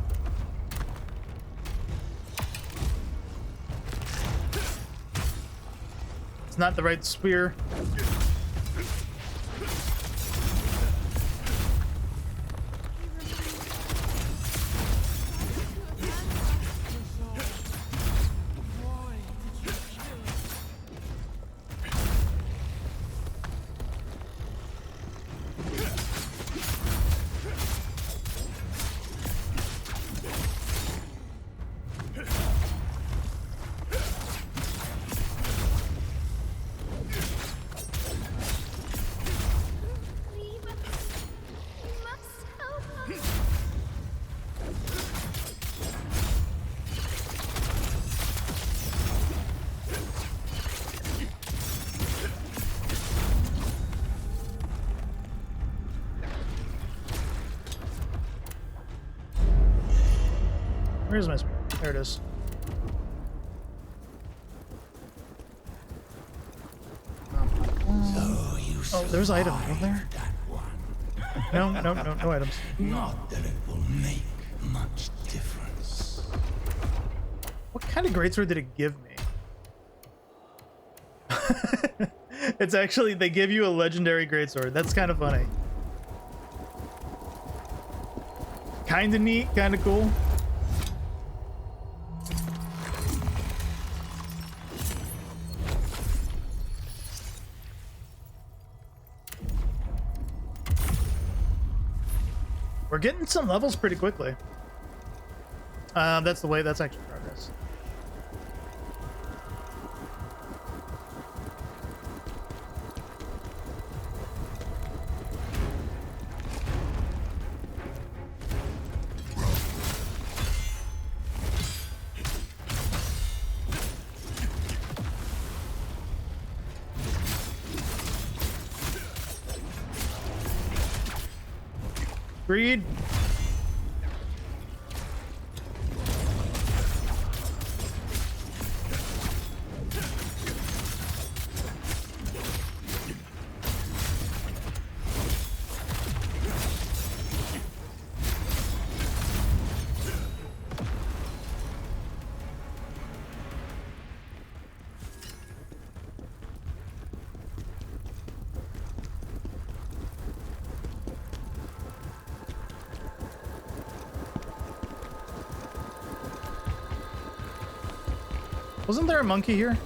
It's not the right spear. Where's my spear? There it is. Oh, there's items, wasn't there? No items. Not that it will make much difference. What kind of greatsword did it give me? It's actually, they give you a legendary greatsword. That's kind of funny. Kind of neat, kind of cool. We're getting some levels pretty quickly. That's the way, that's actually progress. Greed. Wasn't there a monkey here?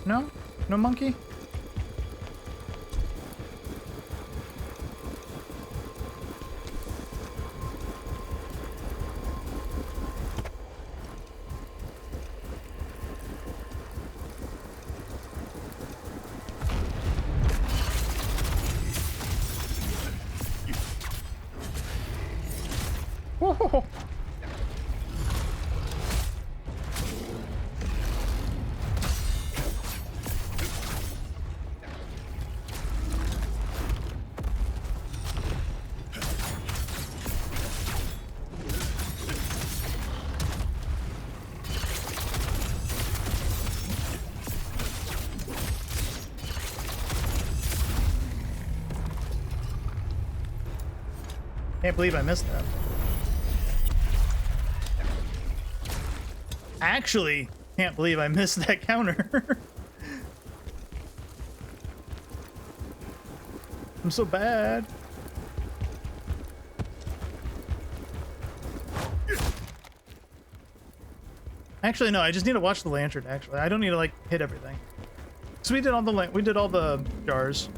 No? No monkey? Whoa. Can't believe I missed that. Actually, can't believe I missed that counter. I'm so bad. Actually, no, I just need to watch the lantern, actually. I don't need to, like, hit everything. So we did all the jars.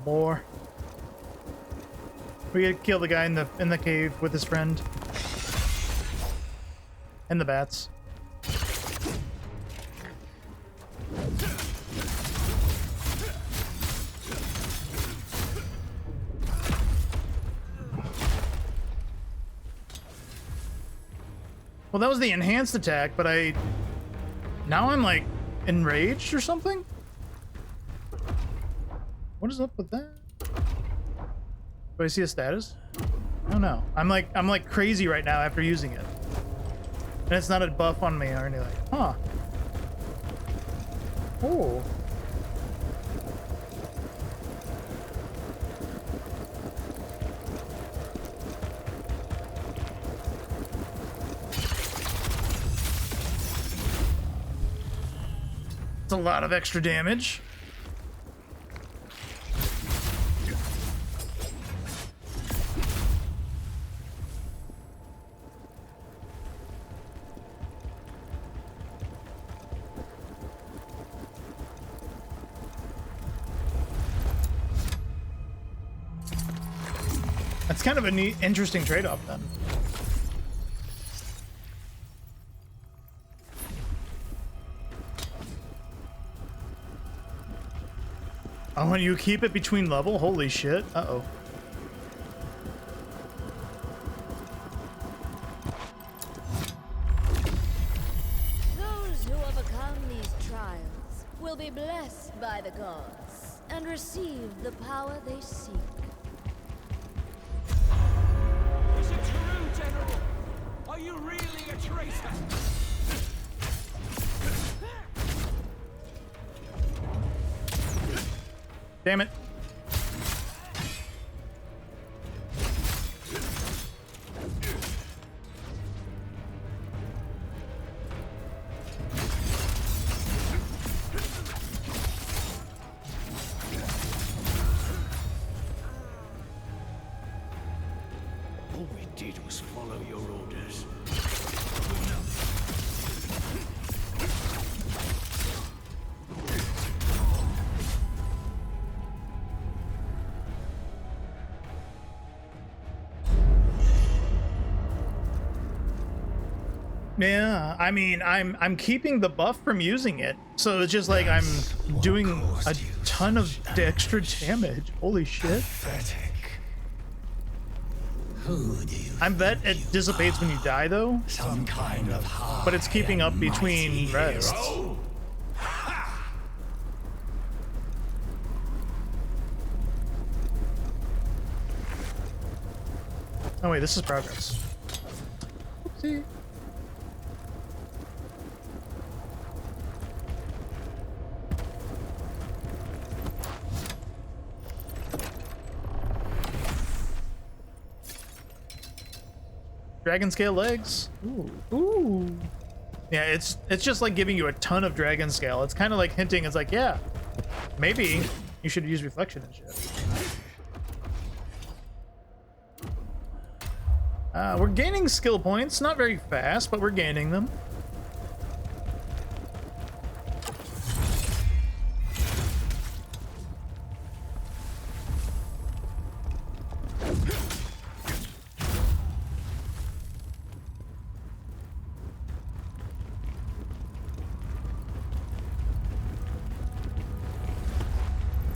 More. We gotta kill the guy in the cave with his friend. And the bats. Well, that was the enhanced attack, but now I'm like enraged or something? What is up with that? Do I see a status? Oh no. I'm like crazy right now after using it. And it's not a buff on me or anything. Huh. Oh. It's a lot of extra damage. That's kind of a neat, interesting trade-off then. Oh, and you keep it between level? Holy shit. Uh-oh. Those who overcome these trials will be blessed by the gods and receive the power they seek. Is it true, General? Are you really a traitor? Damn it. All we did was follow your orders. Yeah, I mean, I'm keeping the buff from using it, so it's just like I'm doing a ton of extra damage. Holy shit! I bet it dissipates when you die, though. Some kind of high But it's keeping up between rests. Oh wait, this is progress. Oopsie. Dragon scale legs. Ooh. Ooh. Yeah, it's just like giving you a ton of dragon scale. It's kind of like hinting. It's like, yeah, maybe you should use reflection and shit. We're gaining skill points, not very fast, but we're gaining them.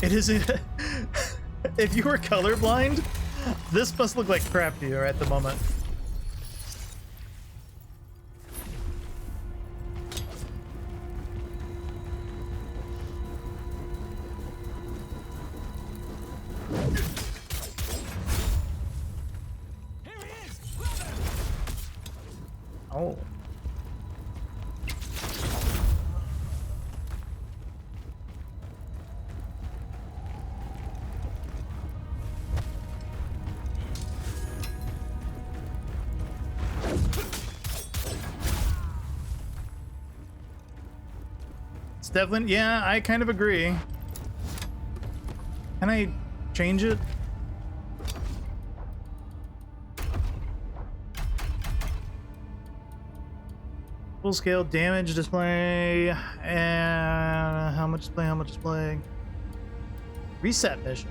It is. If you were colorblind, this must look like crap to you at the moment. Oh. Definitely, yeah, I kind of agree. Can I change it? Full scale damage display, and how much display? Reset mission.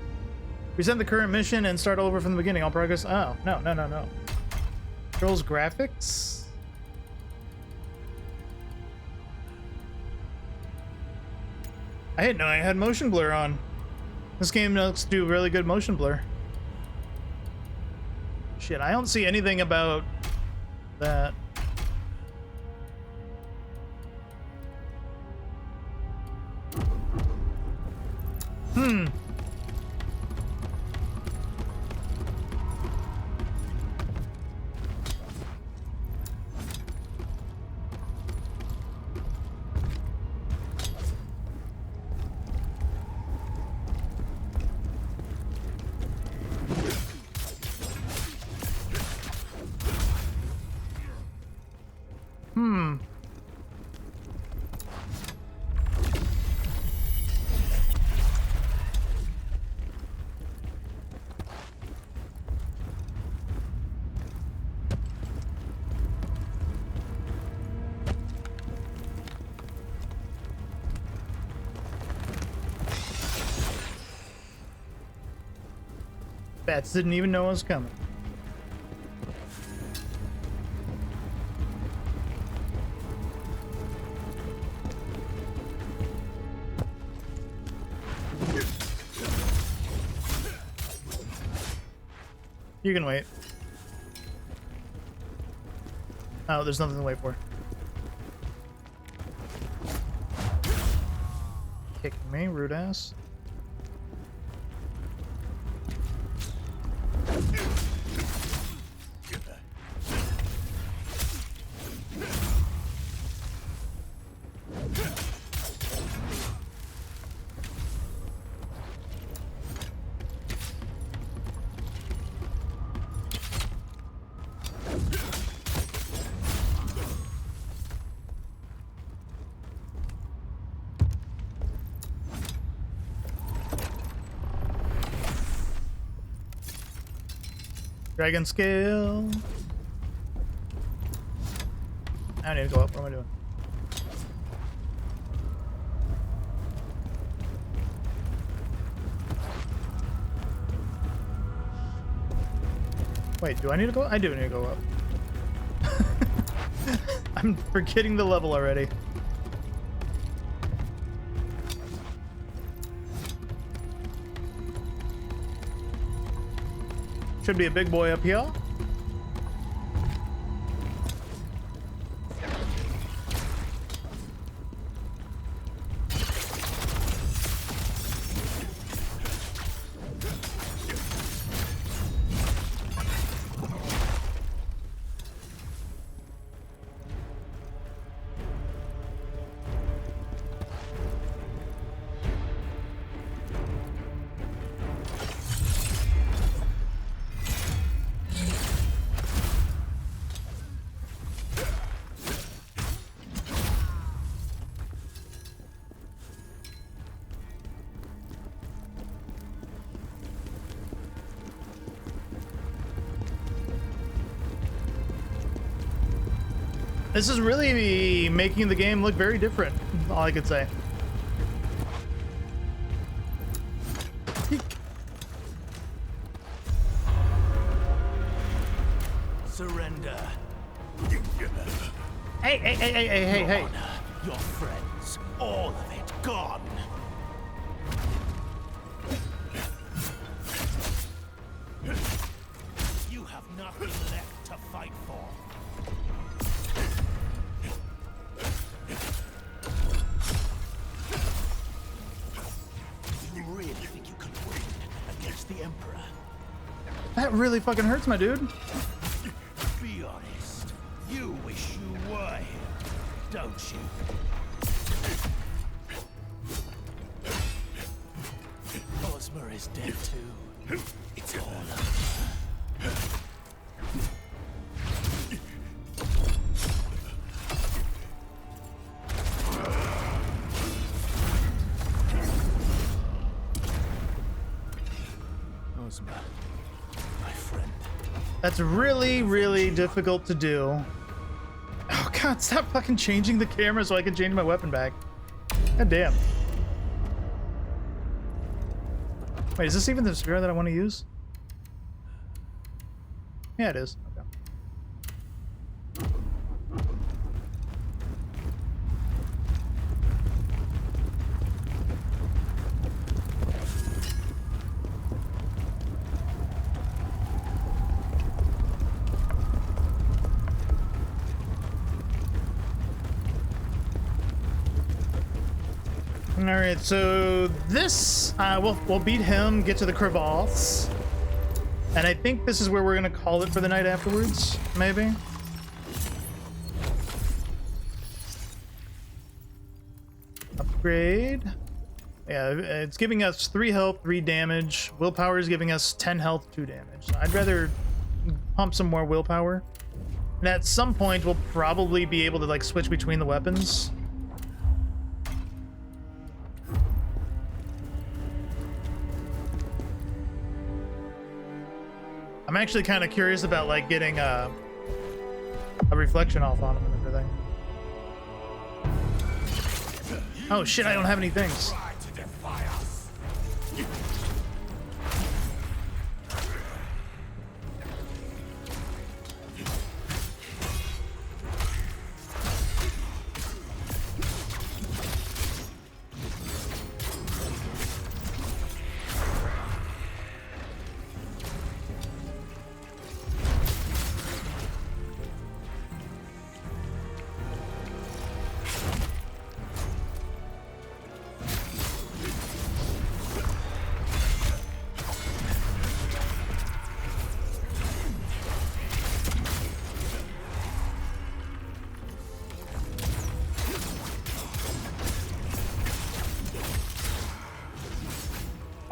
Reset the current mission and start over from the beginning. All progress. Oh, no. Controls graphics. I didn't know I had motion blur on. This game looks to do really good motion blur. Shit, I don't see anything about that. Bats didn't even know I was coming. You can wait. Oh, there's nothing to wait for. Kick me, rude ass. Dragon scale. I need to go up. What am I doing? Wait, do I need to go? I do need to go up. I'm forgetting the level already. Should be a big boy up here. This is really making the game look very different. All I could say. Surrender. Hey. Honor, your friends, all of it gone. You have nothing left to fight for. You really think you can win against the Emperor? That really fucking hurts, my dude. Be honest. You wish you were here, don't you? Ozma is dead too. It's all over. Ozma, my friend. That's really, really difficult to do. Oh god, stop fucking changing the camera so I can change my weapon back. God damn. Wait, is this even the spear that I want to use? Yeah, it is. Okay. All right, so this we'll beat him, get to the crevasse, and I think this is where we're gonna call it for the night afterwards, maybe. Upgrade. Yeah, it's giving us 3 health, 3 damage. Willpower is giving us 10 health, 2 damage. So I'd rather pump some more willpower. And at some point, we'll probably be able to like switch between the weapons. I'm actually kind of curious about like getting a reflection off on him and everything. Oh shit, I don't have any things.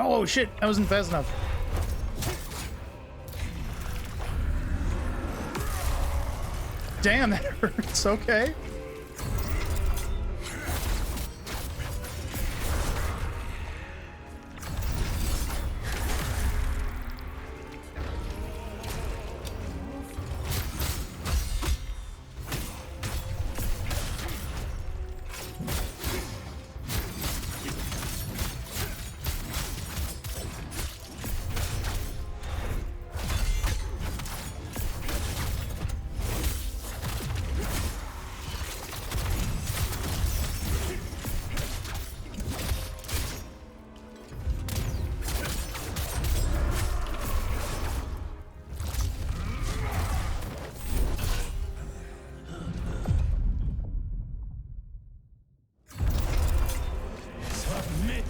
Oh shit, that wasn't fast enough. Damn, that hurts. Okay.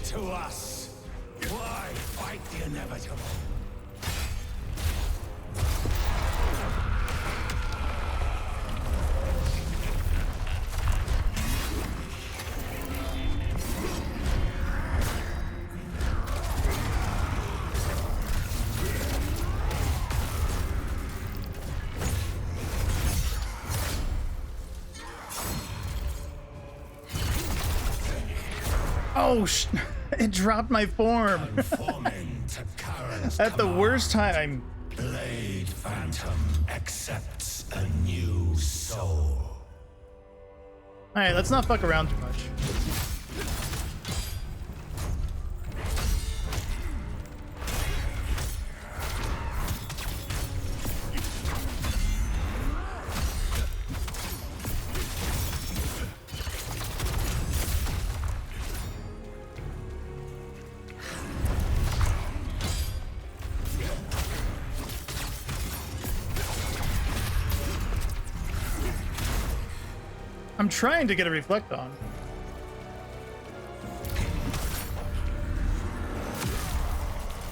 To us. Why fight the inevitable? Oh it dropped my form. At the worst time. Blade Phantom accepts a new soul. Alright, let's not fuck around too much. I'm trying to get a reflect on.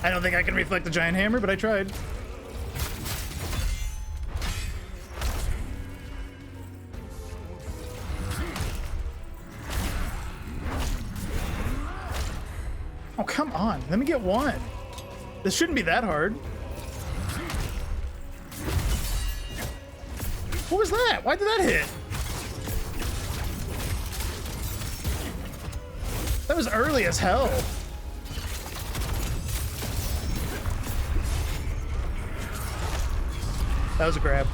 I don't think I can reflect the giant hammer, but I tried. Oh, come on. Let me get one. This shouldn't be that hard. What was that? Why did that hit? That was early as hell. That was a grab.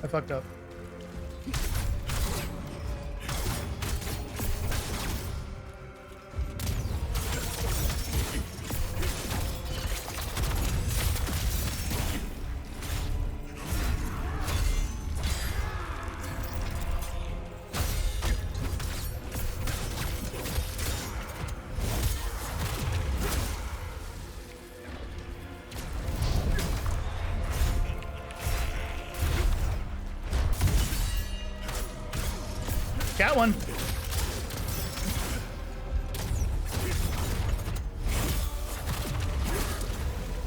I fucked up. Got one.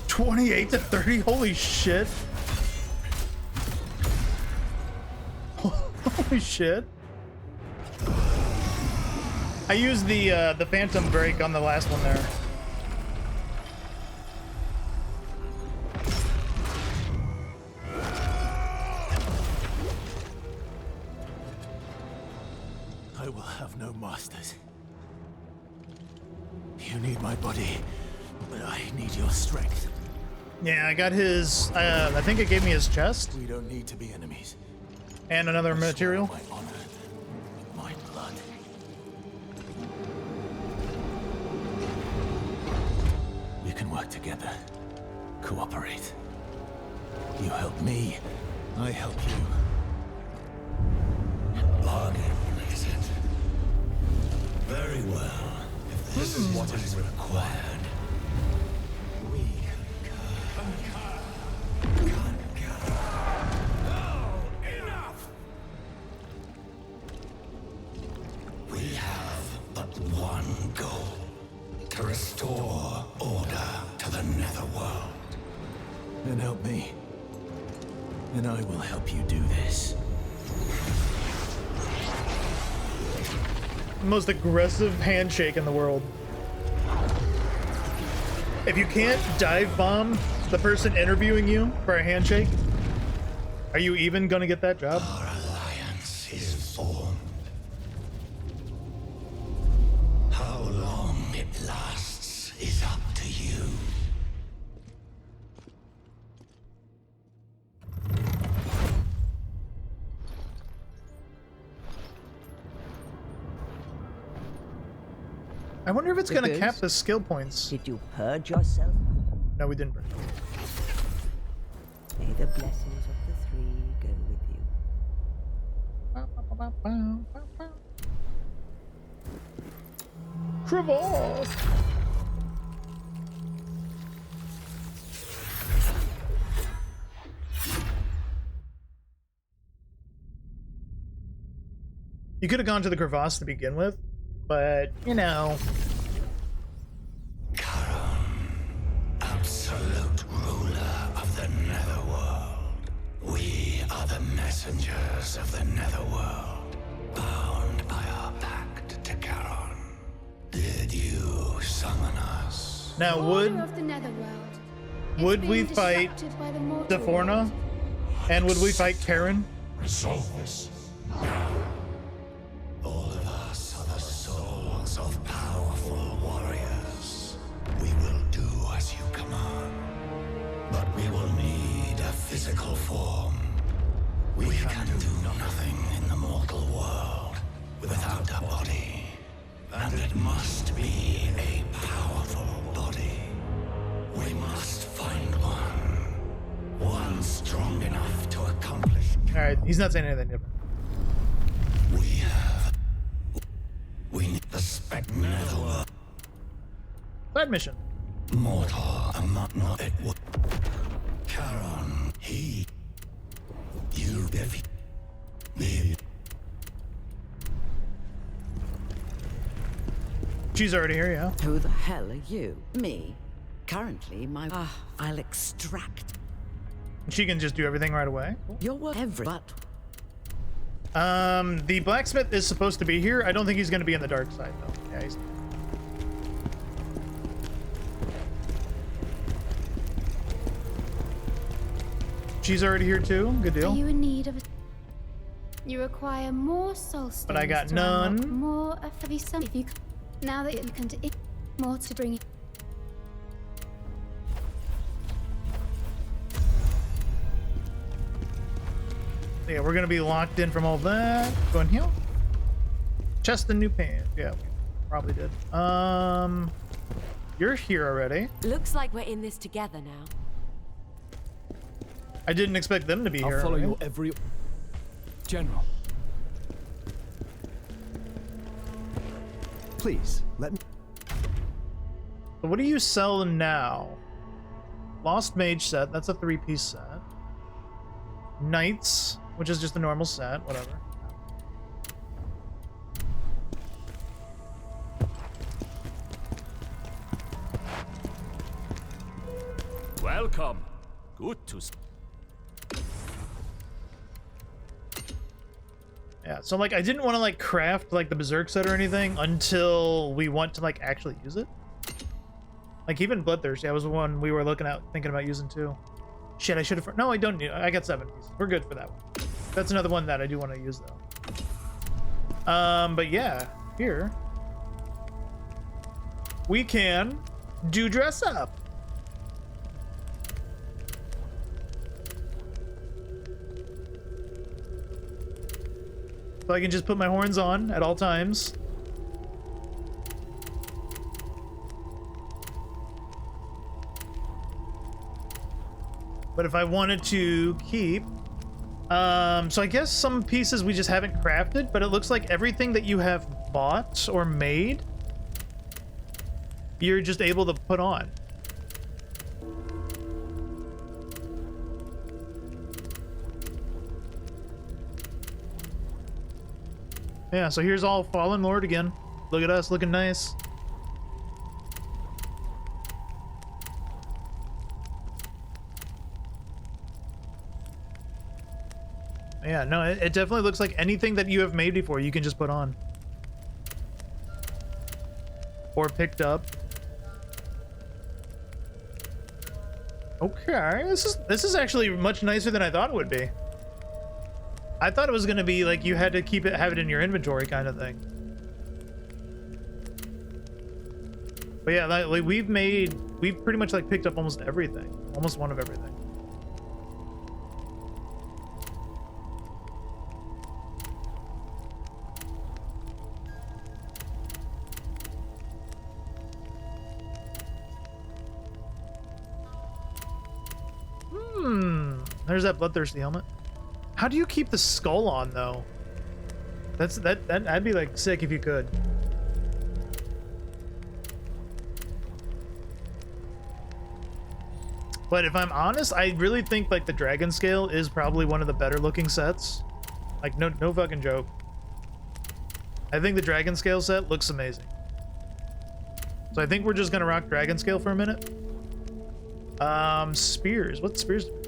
$28 to $30. Holy shit. Holy shit. I used the phantom break on the last one there. I will have no masters. You need my body, but I need your strength. Yeah, I got his, I think it gave me his chest. We don't need to be enemies. And another material. My honor, my blood. We can work together. Cooperate. You help me, I help you. Bargain, is it? Very well. If this is what is required, we concur. Enough! We have but one goal: to restore order to the netherworld. Then help me, and I will help you do this. Most aggressive handshake in the world. If you can't dive bomb the person interviewing you for a handshake, are you even gonna get that job? Our alliance is formed. How long it lasts is up to you. I wonder if it's gonna Because- cap the skill points. Did you purge yourself? No, we didn't. May the blessings of the three go with you. Crevasse. You could have gone to the crevasse to begin with, but you know. Absolute ruler of the Netherworld. We are the messengers of the Netherworld, bound by our pact to Charon. Did you summon us? Now Order of the Netherworld. It's would we being fight disrupted by the mortal Deforna? world. And would we fight Karen? Resolve this. All of us are the souls of powerful warriors. We will do as you command. But we will need a physical form. We can do nothing in the mortal world without a body. And it must be a powerful body. We must find one. One strong enough to accomplish. Alright, he's not saying anything different. We need the Netherworld. Side mission. Mortal, not it would. Charon, he. You defeat me. She's already here, yeah. Who the hell are you? Me? Currently, my... I'll extract. She can just do everything right away. You're every... But... The blacksmith is supposed to be here. I don't think he's going to be on the dark side, though. Yeah, he's... She's already here, too. Good deal. Are you in need of a... You require more soul stones. But I got to unlock none. More of heavy some. If you... Now that you can do more to bring it. Yeah, we're gonna be locked in from all that. Go in here. Chest and new pants. Yeah, we probably did. You're here already. Looks like we're in this together now. I didn't expect them to be here. I'll follow right? your every... General. Please, let me... So what do you sell now? Lost Mage set. That's a 3-piece set. Knights, which is just a normal set. Whatever. Welcome. Good to see. Yeah, so like I didn't want to like craft like the Berserk set or anything until we want to like actually use it. Like even Bloodthirst, was the one we were looking at, thinking about using too. Shit, I should have. No, I don't need. I got 7 pieces. We're good for that one. That's another one that I do want to use though. But yeah, here we can do dress up. So I can just put my horns on at all times. But if I wanted to keep, so I guess some pieces we just haven't crafted, but it looks like everything that you have bought or made, you're just able to put on. Yeah, so here's all Fallen Lord again. Look at us looking nice. Yeah, no, it definitely looks like anything that you have made before you can just put on. Or picked up. Okay, this is actually much nicer than I thought it would be. I thought it was gonna be like you had to have it in your inventory kind of thing. But yeah, like we've pretty much like picked up almost everything, almost one of everything. There's that bloodthirsty helmet. How do you keep the skull on though? That'd be like sick if you could. But if I'm honest, I really think like the dragon scale is probably one of the better looking sets. Like no fucking joke. I think the dragon scale set looks amazing. So I think we're just gonna rock dragon scale for a minute. Spears. What spears do we make?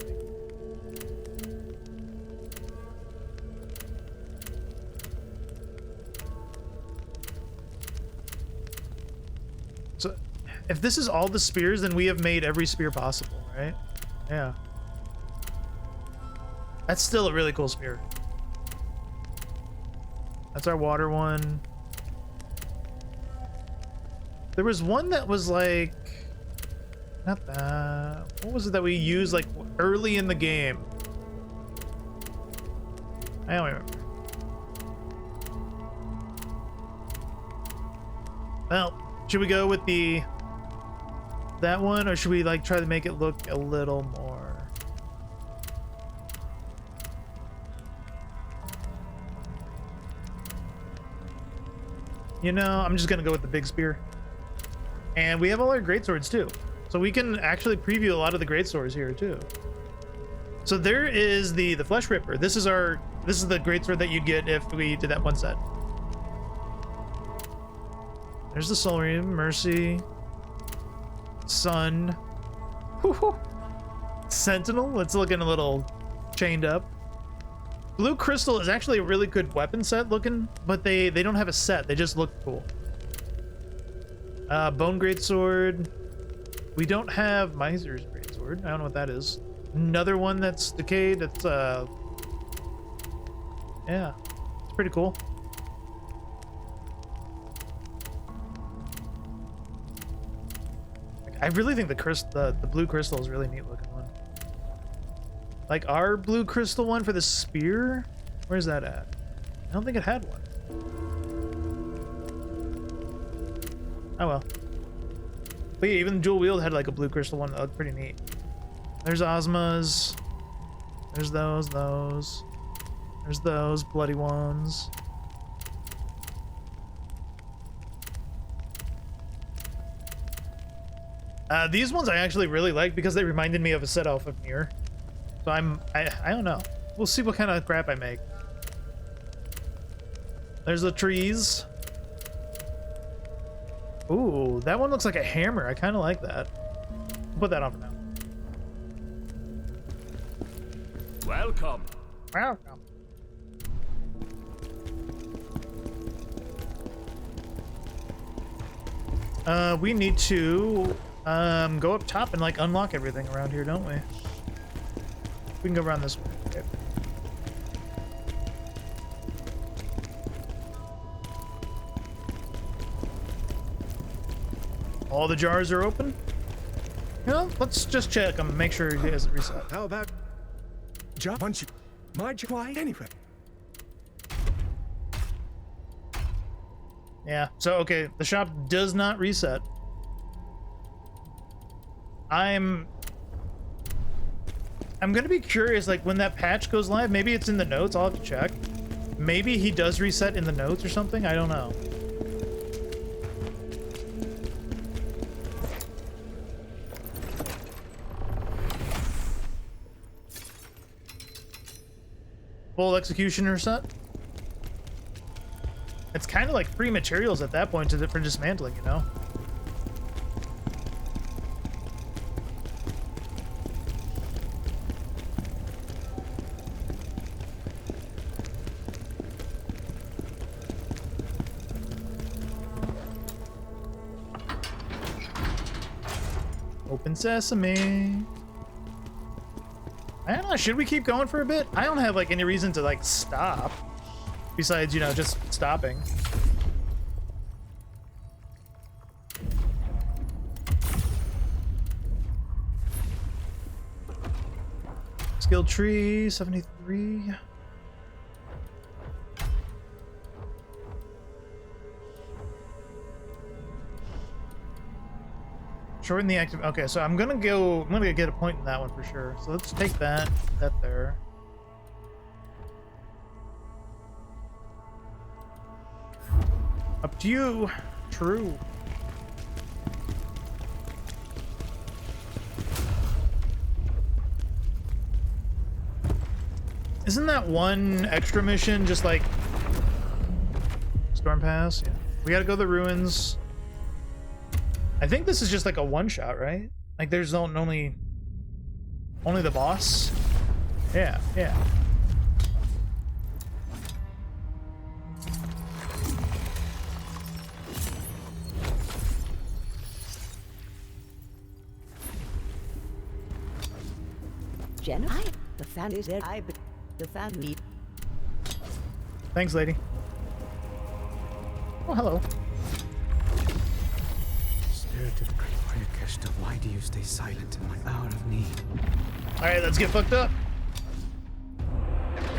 So if this is all the spears, then we have made every spear possible, right? Yeah. That's still a really cool spear. That's our water one. There was one that was like, not that. What was it that we used like early in the game? I don't remember. Well, should we go with that one, or should we like try to make it look a little more? You know, I'm just gonna go with the big spear. And we have all our greatswords too. So we can actually preview a lot of the greatswords here too. So there is the Flesh Ripper. This is the greatsword that you'd get if we did that one set. There's the Solarium, Mercy, Sun, Sentinel. It's looking a little chained up. Blue Crystal is actually a really good weapon set looking, but they don't have a set. They just look cool. Bone Greatsword. We don't have Miser's Greatsword. I don't know what that is. Another one that's decayed. That's yeah, it's pretty cool. I really think the blue crystal is a really neat looking one. Like our blue crystal one for the spear, where's that at? I don't think it had one. Oh well. But yeah, even dual wield had like a blue crystal one that looked pretty neat. There's Ozma's. There's those. There's those bloody ones. These ones I actually really like because they reminded me of a set off of Nier. So I don't know. We'll see what kind of crap I make. There's the trees. Ooh, that one looks like a hammer. I kind of like that. Put that on for now. Welcome. Welcome. We need to go up top and like unlock everything around here, don't we? We can go around this way. Okay. All the jars are open? Yeah, let's just check them, make sure he hasn't reset. How about job once you my job anyway? Yeah, so okay, the shop does not reset. I'm gonna be curious, like when that patch goes live, maybe it's in the notes, I'll have to check. Maybe he does reset in the notes or something, I don't know. Full executioner set. It's kind of like free materials at that point for dismantling, you know? Open sesame. I don't know, should we keep going for a bit? I don't have like any reason to like stop. Besides, you know, just stopping. Skill tree, 73. Shorten the active. Okay, so I'm gonna get a point in that one for sure. So let's take that there. Up to you. True. Isn't that one extra mission just like Storm Pass? Yeah. We gotta go to the ruins. I think this is just like a one-shot, right? Like there's only the boss. Yeah, yeah. Genocide? The fan is there. The family. Thanks, lady. Oh, hello. Spirit of Keshta, why do you stay silent in my hour of need? All right, let's get fucked up.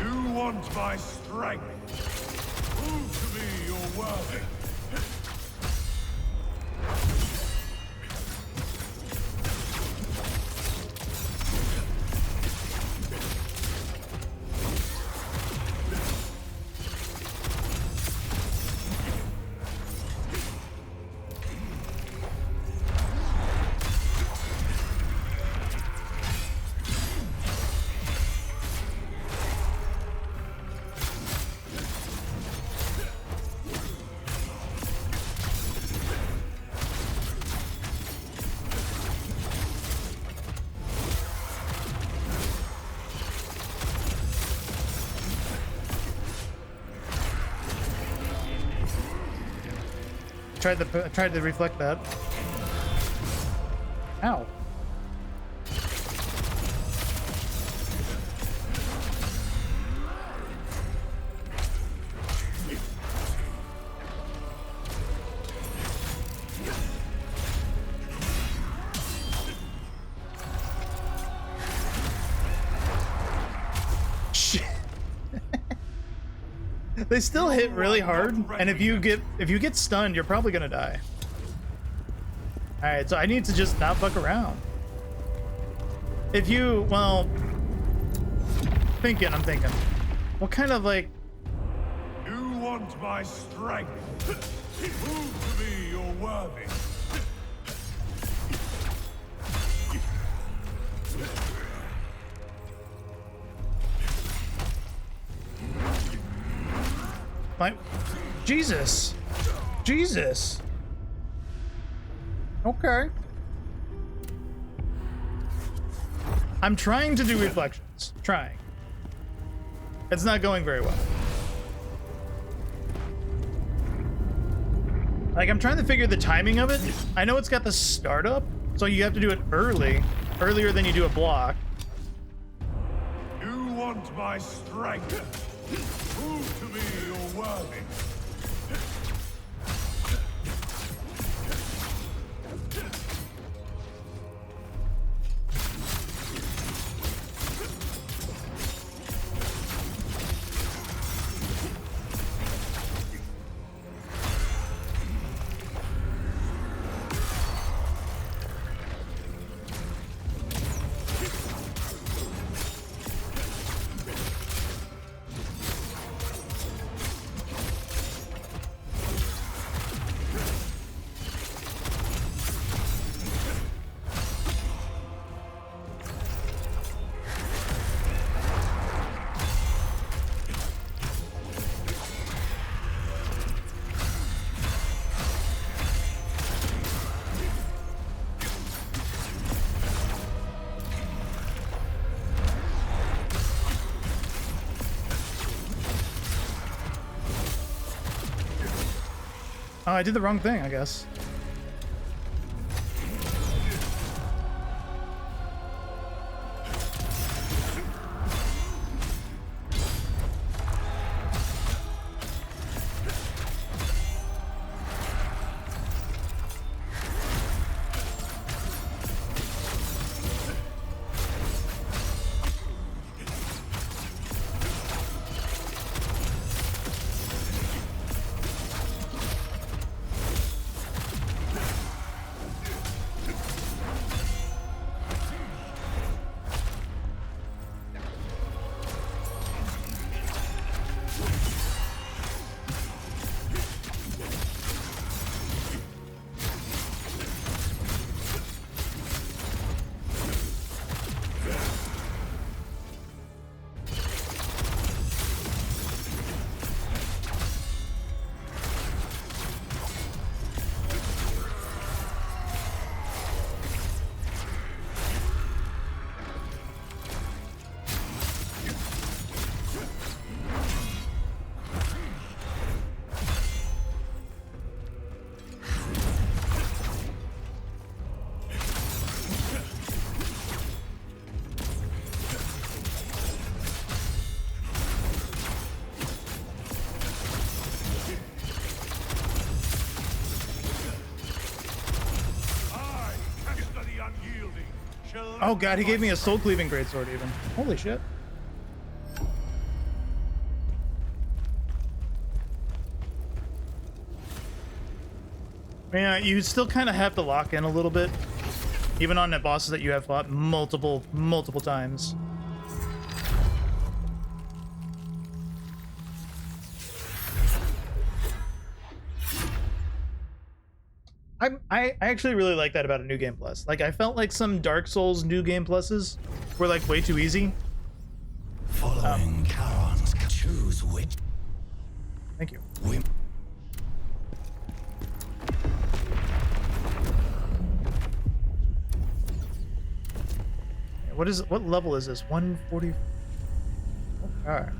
You want my strength? Prove to me you're worthy. Tried to reflect that. Ow. Shit. They still hit really hard, and if you get stunned, you're probably gonna die. All right, so I need to just not fuck around. If you, well, I'm thinking, what kind of like? You want my strength? Prove to me you're worthy. Jesus. Okay. I'm trying to do reflections. Trying. It's not going very well. Like, I'm trying to figure the timing of it. I know it's got the startup, so you have to do it earlier than you do a block. You want my strength? Prove to me you're worthy. Oh, I did the wrong thing, I guess. Oh god, he gave me a soul cleaving greatsword even. Holy shit. Yeah, you still kind of have to lock in a little bit, even on the bosses that you have fought multiple times. I actually really like that about a new game plus. Like, I felt like some Dark Souls new game pluses were like way too easy. Following Charon's choose which. Thank you. What level is this? 140. Okay.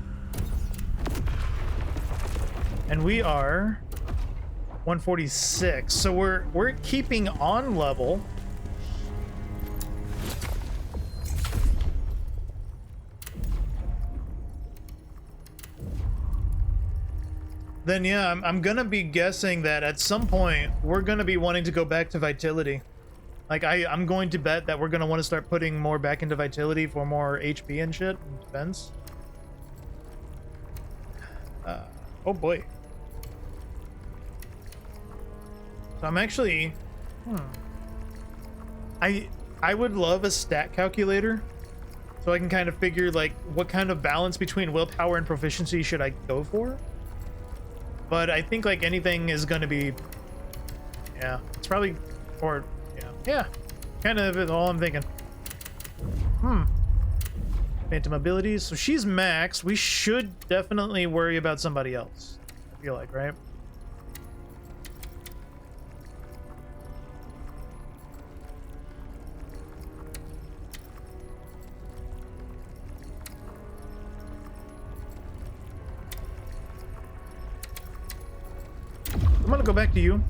And we are 146. So we're keeping on level. Then yeah, I'm gonna be guessing that at some point we're gonna be wanting to go back to vitality. Like I'm going to bet that we're gonna want to start putting more back into vitality for more HP and shit and defense. Oh boy. So I'm actually, I would love a stat calculator, so I can kind of figure like what kind of balance between willpower and proficiency should I go for. But I think like anything is gonna be, yeah, it's probably, or yeah, kind of is all I'm thinking. Phantom abilities. So she's maxed. We should definitely worry about somebody else, I feel like, right? I'm gonna go back to you.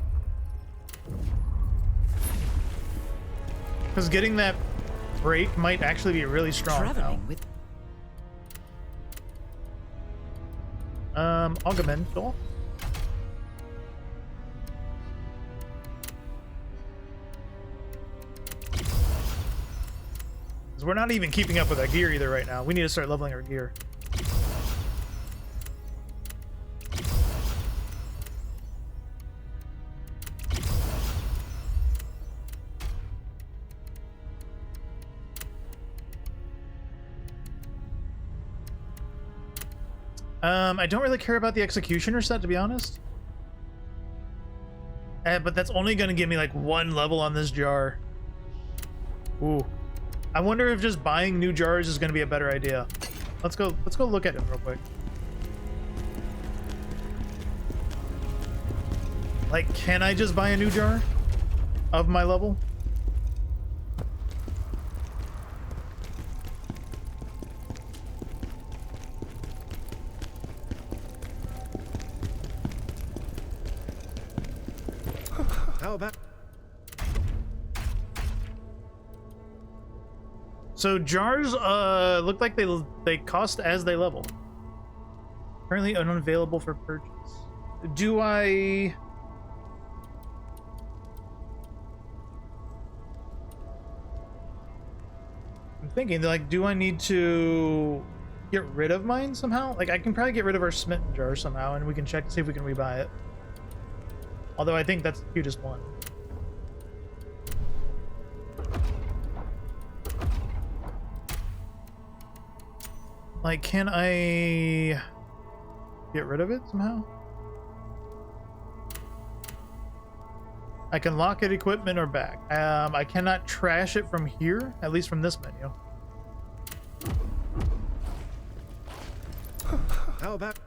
Because getting that break might actually be really strong now. With Augmental. Because we're not even keeping up with our gear either right now. We need to start leveling our gear. I don't really care about the executioner set, to be honest. But that's only going to give me like one level on this jar. Ooh. I wonder if just buying new jars is going to be a better idea. Let's go look at it real quick. Like, can I just buy a new jar of my level? How about? So jars look like they cost as they level. Currently unavailable for purchase. Do I? I'm thinking like, do I need to get rid of mine somehow? Like I can probably get rid of our smitten jar somehow, and we can check to see if we can rebuy it. Although I think that's the cutest one. Like, can I get rid of it somehow? I can lock it, equipment, or back. I cannot trash it from here, at least from this menu. How about?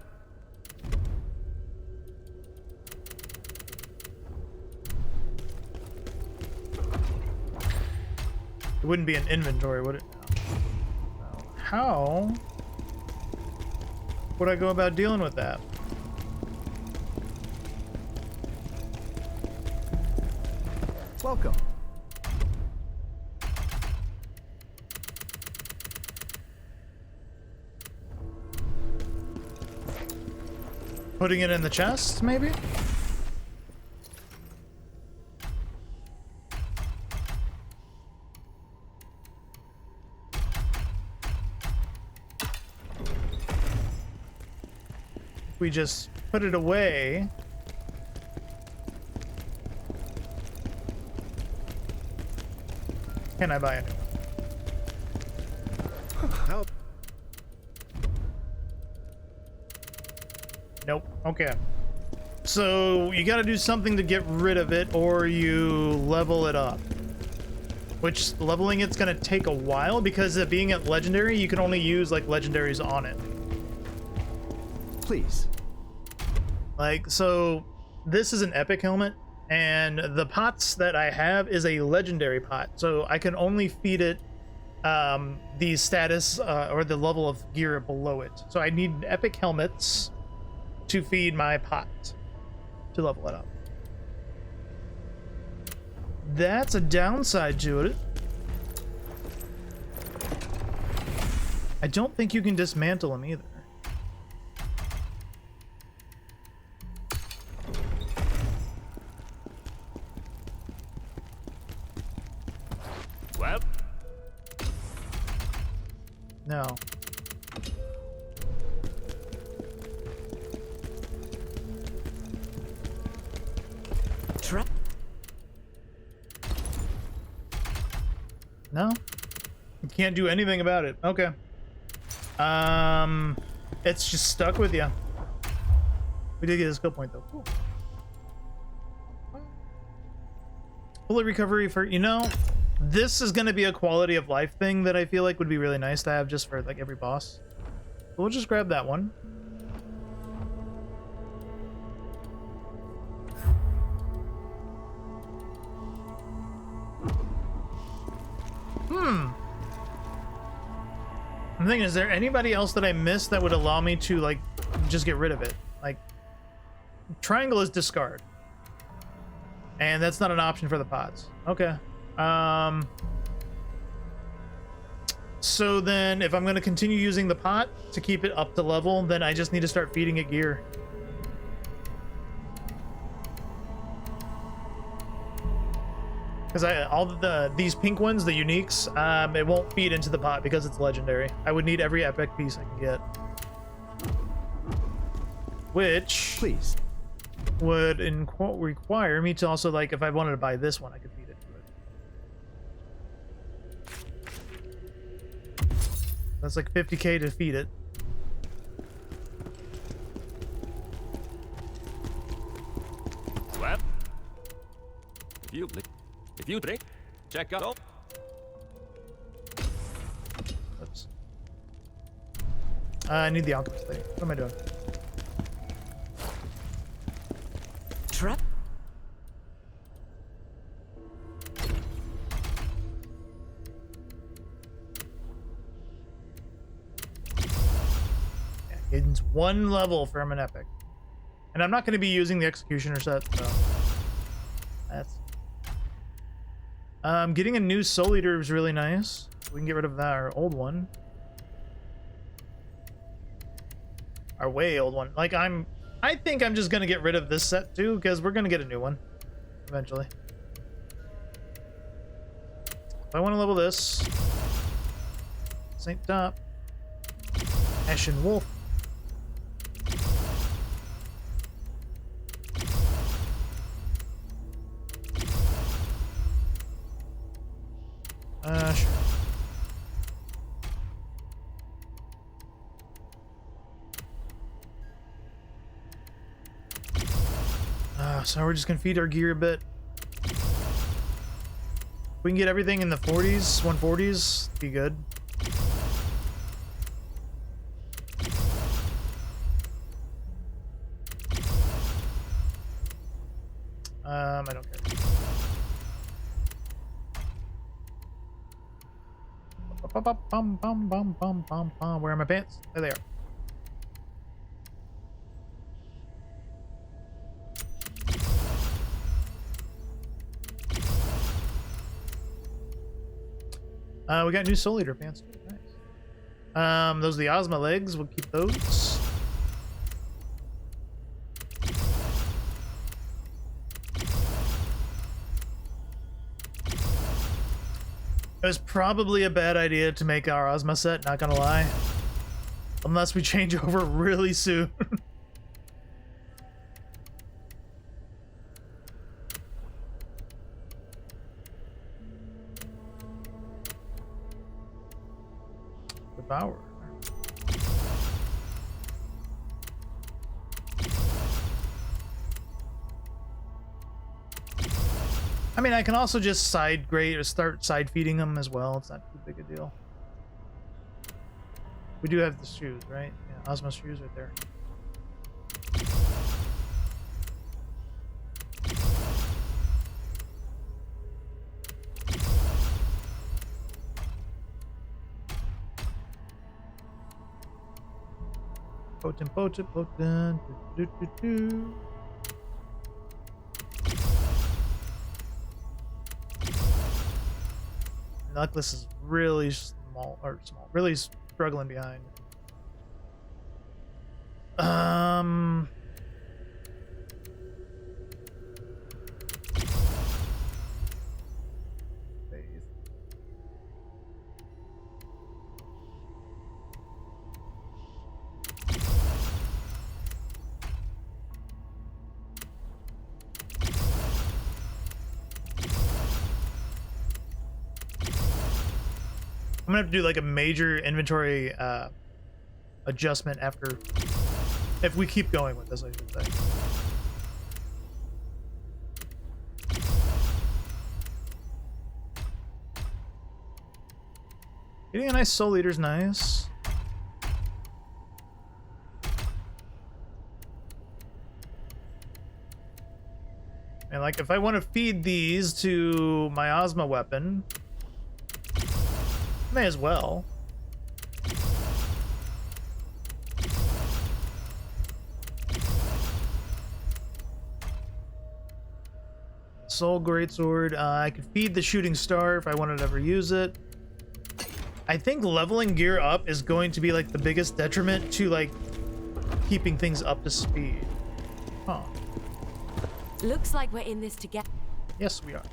It wouldn't be an inventory, would it? No. How would I go about dealing with that? Welcome. Putting it in the chest, maybe? we just put it away. Can I buy a new one? Help. Nope. Okay. So you got to do something to get rid of it, or you level it up. Which leveling it's going to take a while because it being at legendary, you can only use like legendaries on it. Please. Like, so this is an epic helmet, and the pots that I have is a legendary pot. So I can only feed it the status or the level of gear below it. So I need epic helmets to feed my pot to level it up. That's a downside to it. I don't think you can dismantle them either. Well, No. No? You can't do anything about it. Okay. It's just stuck with you. We did get a skill point though. Cool. Bullet recovery for, you know, this is going to be a quality of life thing that I feel like would be really nice to have just for like every boss. So we'll just grab that one. I'm thinking, is there anybody else that I missed that would allow me to like just get rid of it? Like, triangle is discard, and that's not an option for the pots. Okay. So then if I'm going to continue using the pot to keep it up to level, then I just need to start feeding it gear. Because all these pink ones, the uniques, it won't feed into the pot because it's legendary. I would need every epic piece I can get. Which, please, would require me to also, like, if I wanted to buy this one, I could feed it to it. That's like 50k to feed it. well. If you drink, check out. Oops. I need the alchemist lady. What am I doing? Trap. Yeah, gains 1 level from an epic. And I'm not going to be using the executioner set, so that's... getting a new Soul Eater is really nice. We can get rid of that, our old one. Our way old one. Like, I think I'm just gonna get rid of this set too, because we're gonna get a new one eventually. I want to level this. Saint Top. Ashen Wolf. Sure. So we're just gonna feed our gear a bit. We can get everything in the 40s, 140s, be good. I don't care. Where are my pants? There they are. We got new Soul Eater pants. Nice. Those are the Ozma legs. We'll keep those. It was probably a bad idea to make our Ozma set, not gonna lie. Unless we change over really soon. Devoured. I mean, I can also just side grade or start side feeding them as well. It's not too big a deal. We do have the shoes, right? Yeah, Ozma shoes right there. Potent, potent, potent. Do, do, do, do. Necklace is really small, really struggling behind. I'm gonna have to do like a major inventory adjustment after, if we keep going with this, I should say. Getting a nice soul eater's nice. And like if I want to feed these to my Ozma weapon, may as well. Soul Greatsword. I could feed the shooting star if I wanted to ever use it. I think leveling gear up is going to be like the biggest detriment to like keeping things up to speed. Huh. Looks like we're in this together. Yes, we are.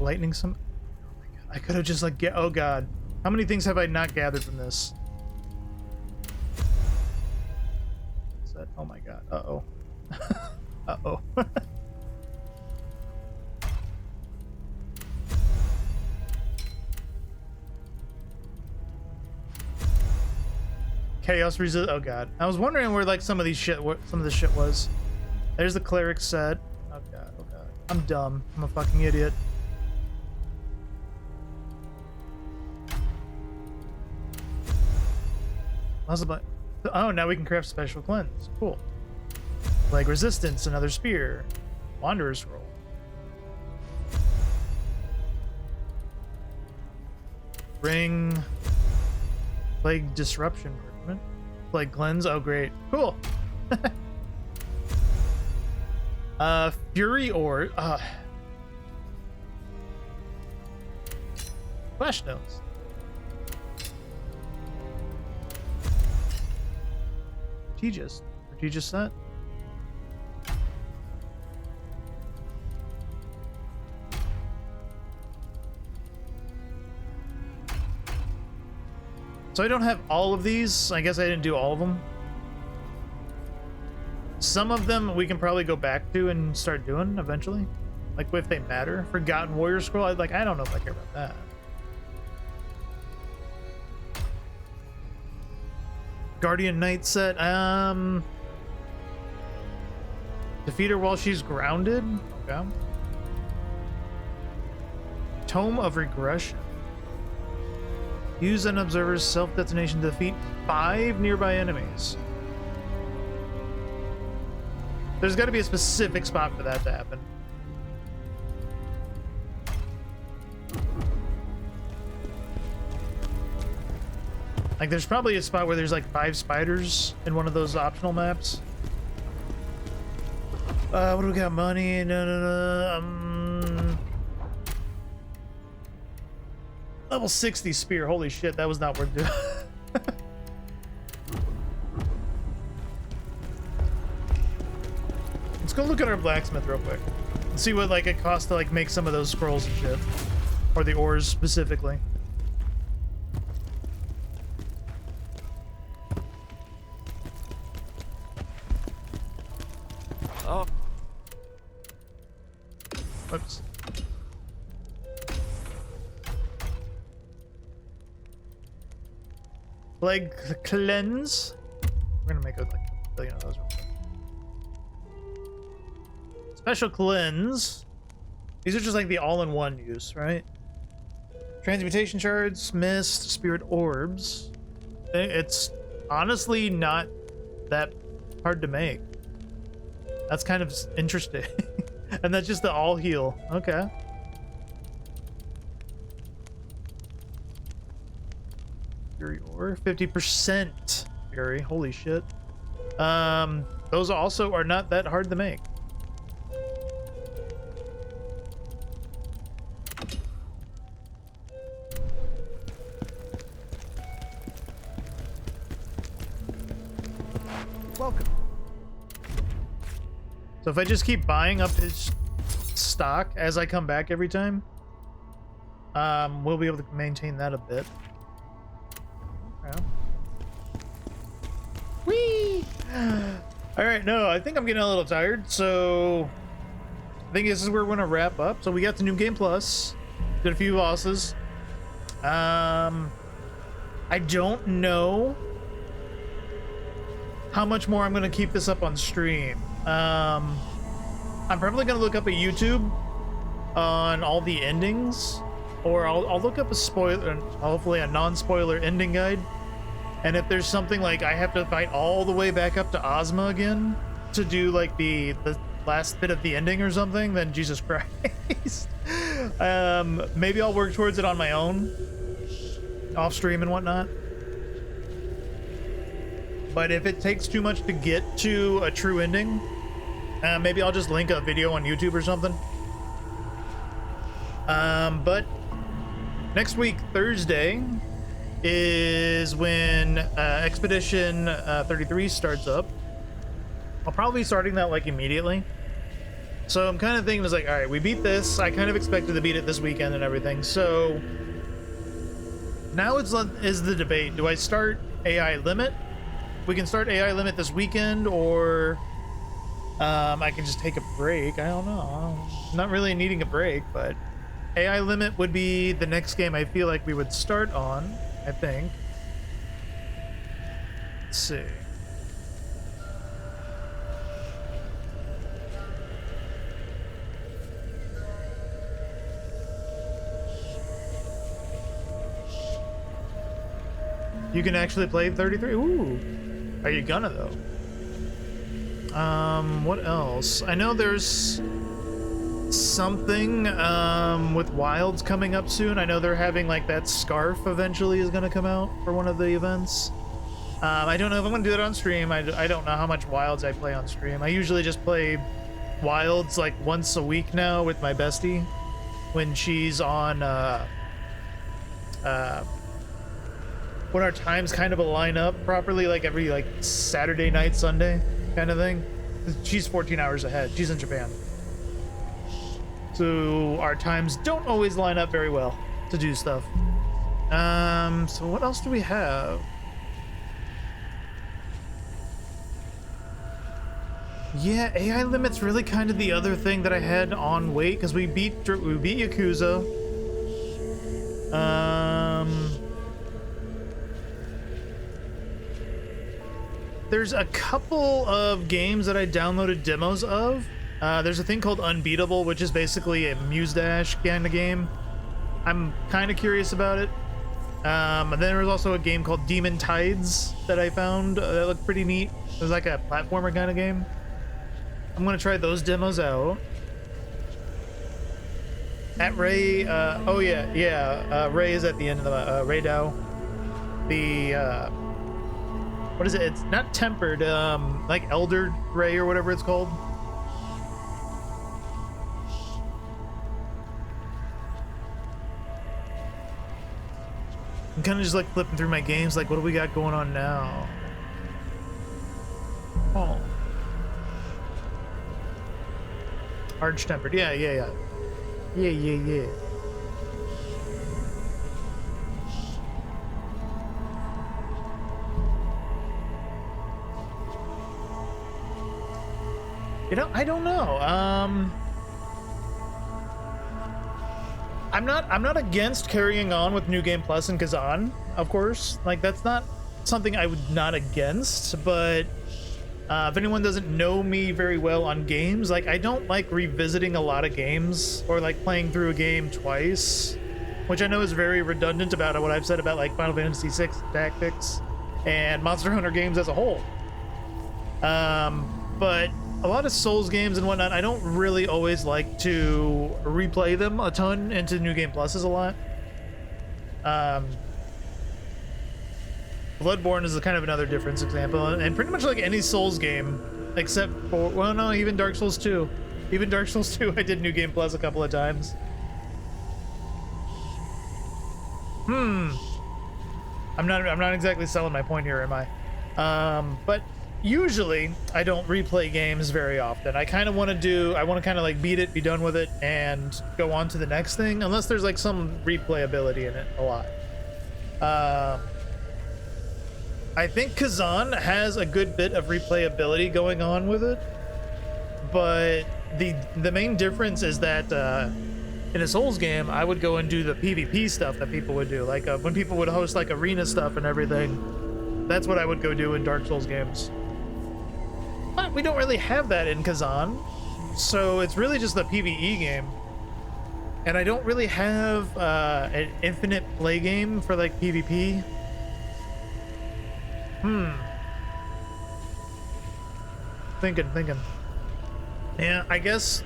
Lightning some. Oh my god! I could have just like oh god! How many things have I not gathered from this? Set. Oh my god! Uh oh. Uh oh. Chaos resist. Oh god! I was wondering where like some of these shit, what some of this shit was. There's the cleric set. Oh god! Oh god! I'm dumb. I'm a fucking idiot. Oh, now we can craft special cleanse. Cool. Like resistance, another spear, wanderer's scroll. Ring. Plague disruption. Plague cleanse. Oh, great. Cool. Fury ore. Flash notes. Prestigious set. So I don't have all of these. I guess I didn't do all of them. Some of them we can probably go back to and start doing eventually. Like if they matter. Forgotten Warrior Scroll. I don't know if I care about that. Guardian Knight set. Defeat her while she's grounded. Okay. Tome of Regression. Use an observer's self-detonation to defeat 5 nearby enemies. There's got to be a specific spot for that to happen. Like, there's probably a spot where there's like 5 spiders in one of those optional maps. What do we got? Money? No. Level 60 spear. Holy shit, that was not worth doing. Let's go look at our blacksmith real quick and see what like it costs to like make some of those scrolls and shit. or the ores specifically. Oh. Whoops. Plague cleanse. We're gonna make like a billion of those. Special cleanse. These are just like the all-in-one use, right? Transmutation shards, mist, spirit orbs. It's honestly not that hard to make. That's kind of interesting. And that's just the all heal. Okay. Fury ore, 50% fury. Holy shit. Those also are not that hard to make. Welcome. So if I just keep buying up his stock as I come back every time, we'll be able to maintain that a bit. Okay. Whee! All right, no, I think I'm getting a little tired, so I think this is where we're gonna wrap up. So we got the new game plus, did a few bosses. I don't know how much more I'm gonna keep this up on stream. I'm probably gonna look up a YouTube on all the endings, or I'll look up a spoiler, hopefully a non-spoiler ending guide. And if there's something like I have to fight all the way back up to Ozma again to do like the last bit of the ending or something, then Jesus Christ. Maybe I'll work towards it on my own, off stream and whatnot. But if it takes too much to get to a true ending, maybe I'll just link a video on YouTube or something. But next week, Thursday, is when Expedition 33 starts up. I'll probably be starting that like immediately. So I'm kind of thinking, it's like, all right, we beat this. I kind of expected to beat it this weekend and everything. So now is the debate. Do I start AI Limit? We can start AI Limit this weekend, or I can just take a break. I don't know. I'm not really needing a break, but AI Limit would be the next game I feel like we would start on, I think. Let's see. You can actually play 33? Ooh. Are you gonna, though? What else? I know there's something with Wilds coming up soon. I know they're having like that scarf eventually is gonna come out for one of the events. I don't know if I'm gonna do it on stream. I don't know how much Wilds I play on stream. I usually just play Wilds like once a week now with my bestie when she's on when our times kind of align up properly, like every like Saturday night, Sunday kind of thing. She's 14 hours ahead. She's in Japan. So our times don't always line up very well to do stuff. So what else do we have? Yeah, AI Limit's really kind of the other thing that I had on wait, because we beat Yakuza. There's a couple of games that I downloaded demos of. There's a thing called Unbeatable, which is basically a Muse Dash kind of game. I'm kind of curious about it. And then there was also a game called Demon Tides that I found that looked pretty neat. It was like a platformer kind of game. I'm gonna try those demos out. At Ray, oh yeah, Ray is at the end of the Ray Dow. The what is it? It's not tempered, like Elder Ray or whatever it's called. I'm kind of just like flipping through my games, like what do we got going on now? Oh. Arch tempered, yeah. You know, I don't know. I'm not against carrying on with New Game Plus and Khazan, of course. Like, that's not something I would not against, but if anyone doesn't know me very well on games, like, I don't like revisiting a lot of games or like playing through a game twice, which I know is very redundant about what I've said about like Final Fantasy VI Tactics and Monster Hunter games as a whole. But a lot of Souls games and whatnot, I don't really always like to replay them a ton into New Game Pluses a lot. Bloodborne is a kind of another difference example, and pretty much like any Souls game, except for, well, no, even Dark Souls 2. Even Dark Souls 2, I did New Game Plus a couple of times. I'm not exactly selling my point here, am I? But usually I don't replay games very often. I kind of want to kind of like beat it, be done with it, and go on to the next thing, unless there's like some replayability in it a lot. I think Khazan has a good bit of replayability going on with it, but the main difference is that in a Souls game, I would go and do the PvP stuff that people would do, like when people would host like arena stuff and everything. That's what I would go do in Dark Souls games. But we don't really have that in Khazan, so it's really just the PvE game. And I don't really have an infinite play game for like PvP. Thinking. Yeah, I guess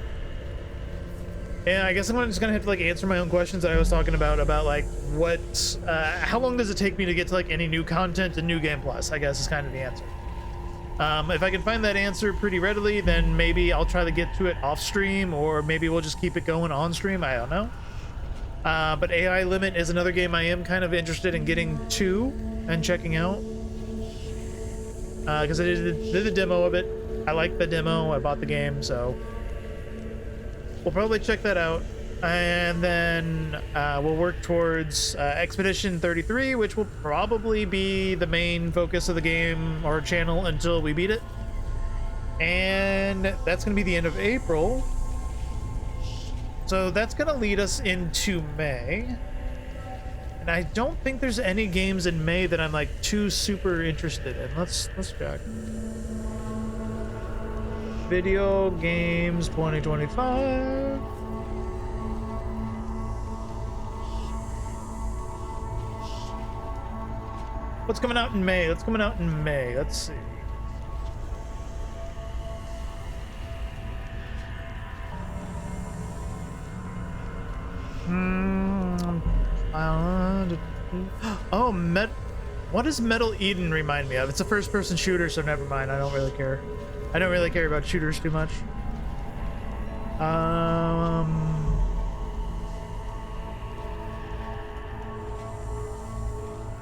I'm just gonna have to like answer my own questions that I was talking about like what, how long does it take me to get to like any new content in New Game Plus, I guess is kind of the answer. If I can find that answer pretty readily, then maybe I'll try to get to it off stream, or maybe we'll just keep it going on stream, I don't know. But AI Limit is another game I am kind of interested in getting to and checking out. Because I did the demo of it. I liked the demo, I bought the game, so we'll probably check that out. And then we'll work towards Expedition 33, which will probably be the main focus of the game or channel until we beat it. And that's going to be the end of April. So that's going to lead us into May. And I don't think there's any games in May that I'm like too super interested in. Let's check. Video games 2025. What's coming out in May? Let's see. Oh, what does Metal Eden remind me of? It's a first-person shooter, so never mind. I don't really care. I don't really care about shooters too much.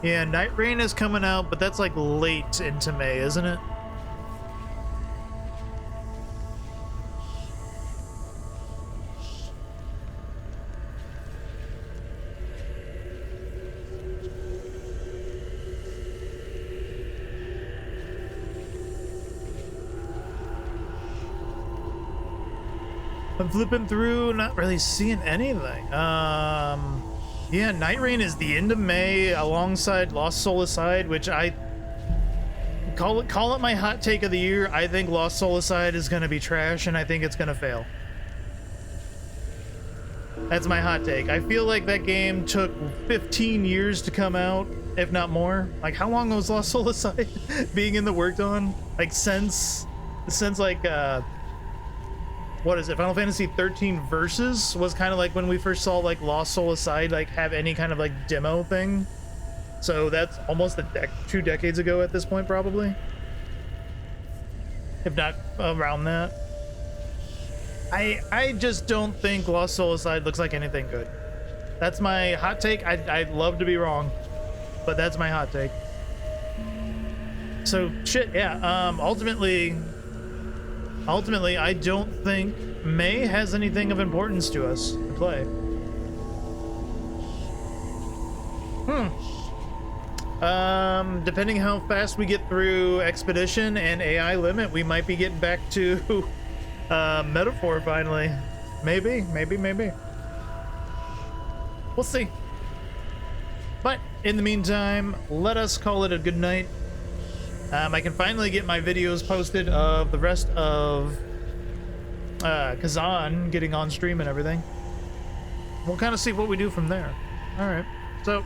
Yeah, Night Rain is coming out, but that's like late into May, isn't it? I'm flipping through, not really seeing anything. Yeah, Night Rain is the end of May alongside Lost Soul Aside, which I call it my hot take of the year. I think Lost Soul Aside is going to be trash, and I think it's going to fail. That's my hot take. I feel like that game took 15 years to come out, if not more. Like, how long was Lost Soul Aside being in the worked on? Like, since like, what is it? Final Fantasy 13 Versus was kind of like when we first saw like Lost Soul Aside like have any kind of like demo thing. So that's almost 2 decades ago at this point, probably, if not around that. I just don't think Lost Soul Aside looks like anything good. That's my hot take. I'd love to be wrong, but that's my hot take. So shit, yeah. Ultimately, I don't think May has anything of importance to us to play. Depending how fast we get through Expedition and AI Limit, we might be getting back to Metaphor finally. Maybe. We'll see. But in the meantime, let us call it a good night. I can finally get my videos posted of the rest of Khazan getting on stream and everything. We'll kind of see what we do from there. All right. So,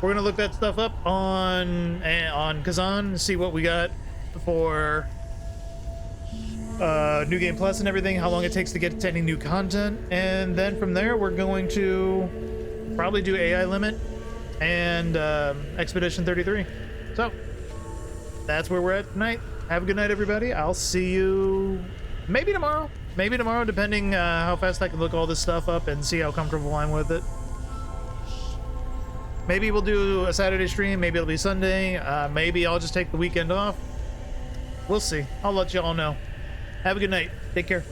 we're gonna look that stuff up on Khazan, see what we got for New Game Plus and everything, how long it takes to get to any new content, and then from there we're going to probably do AI Limit and Expedition 33. So that's where we're at tonight. Have a good night, everybody. I'll see you maybe tomorrow, depending how fast I can look all this stuff up and see how comfortable I'm with it. Maybe we'll do a Saturday stream, maybe it'll be Sunday, maybe I'll just take the weekend off. We'll see. I'll let you all know. Have a good night. Take care.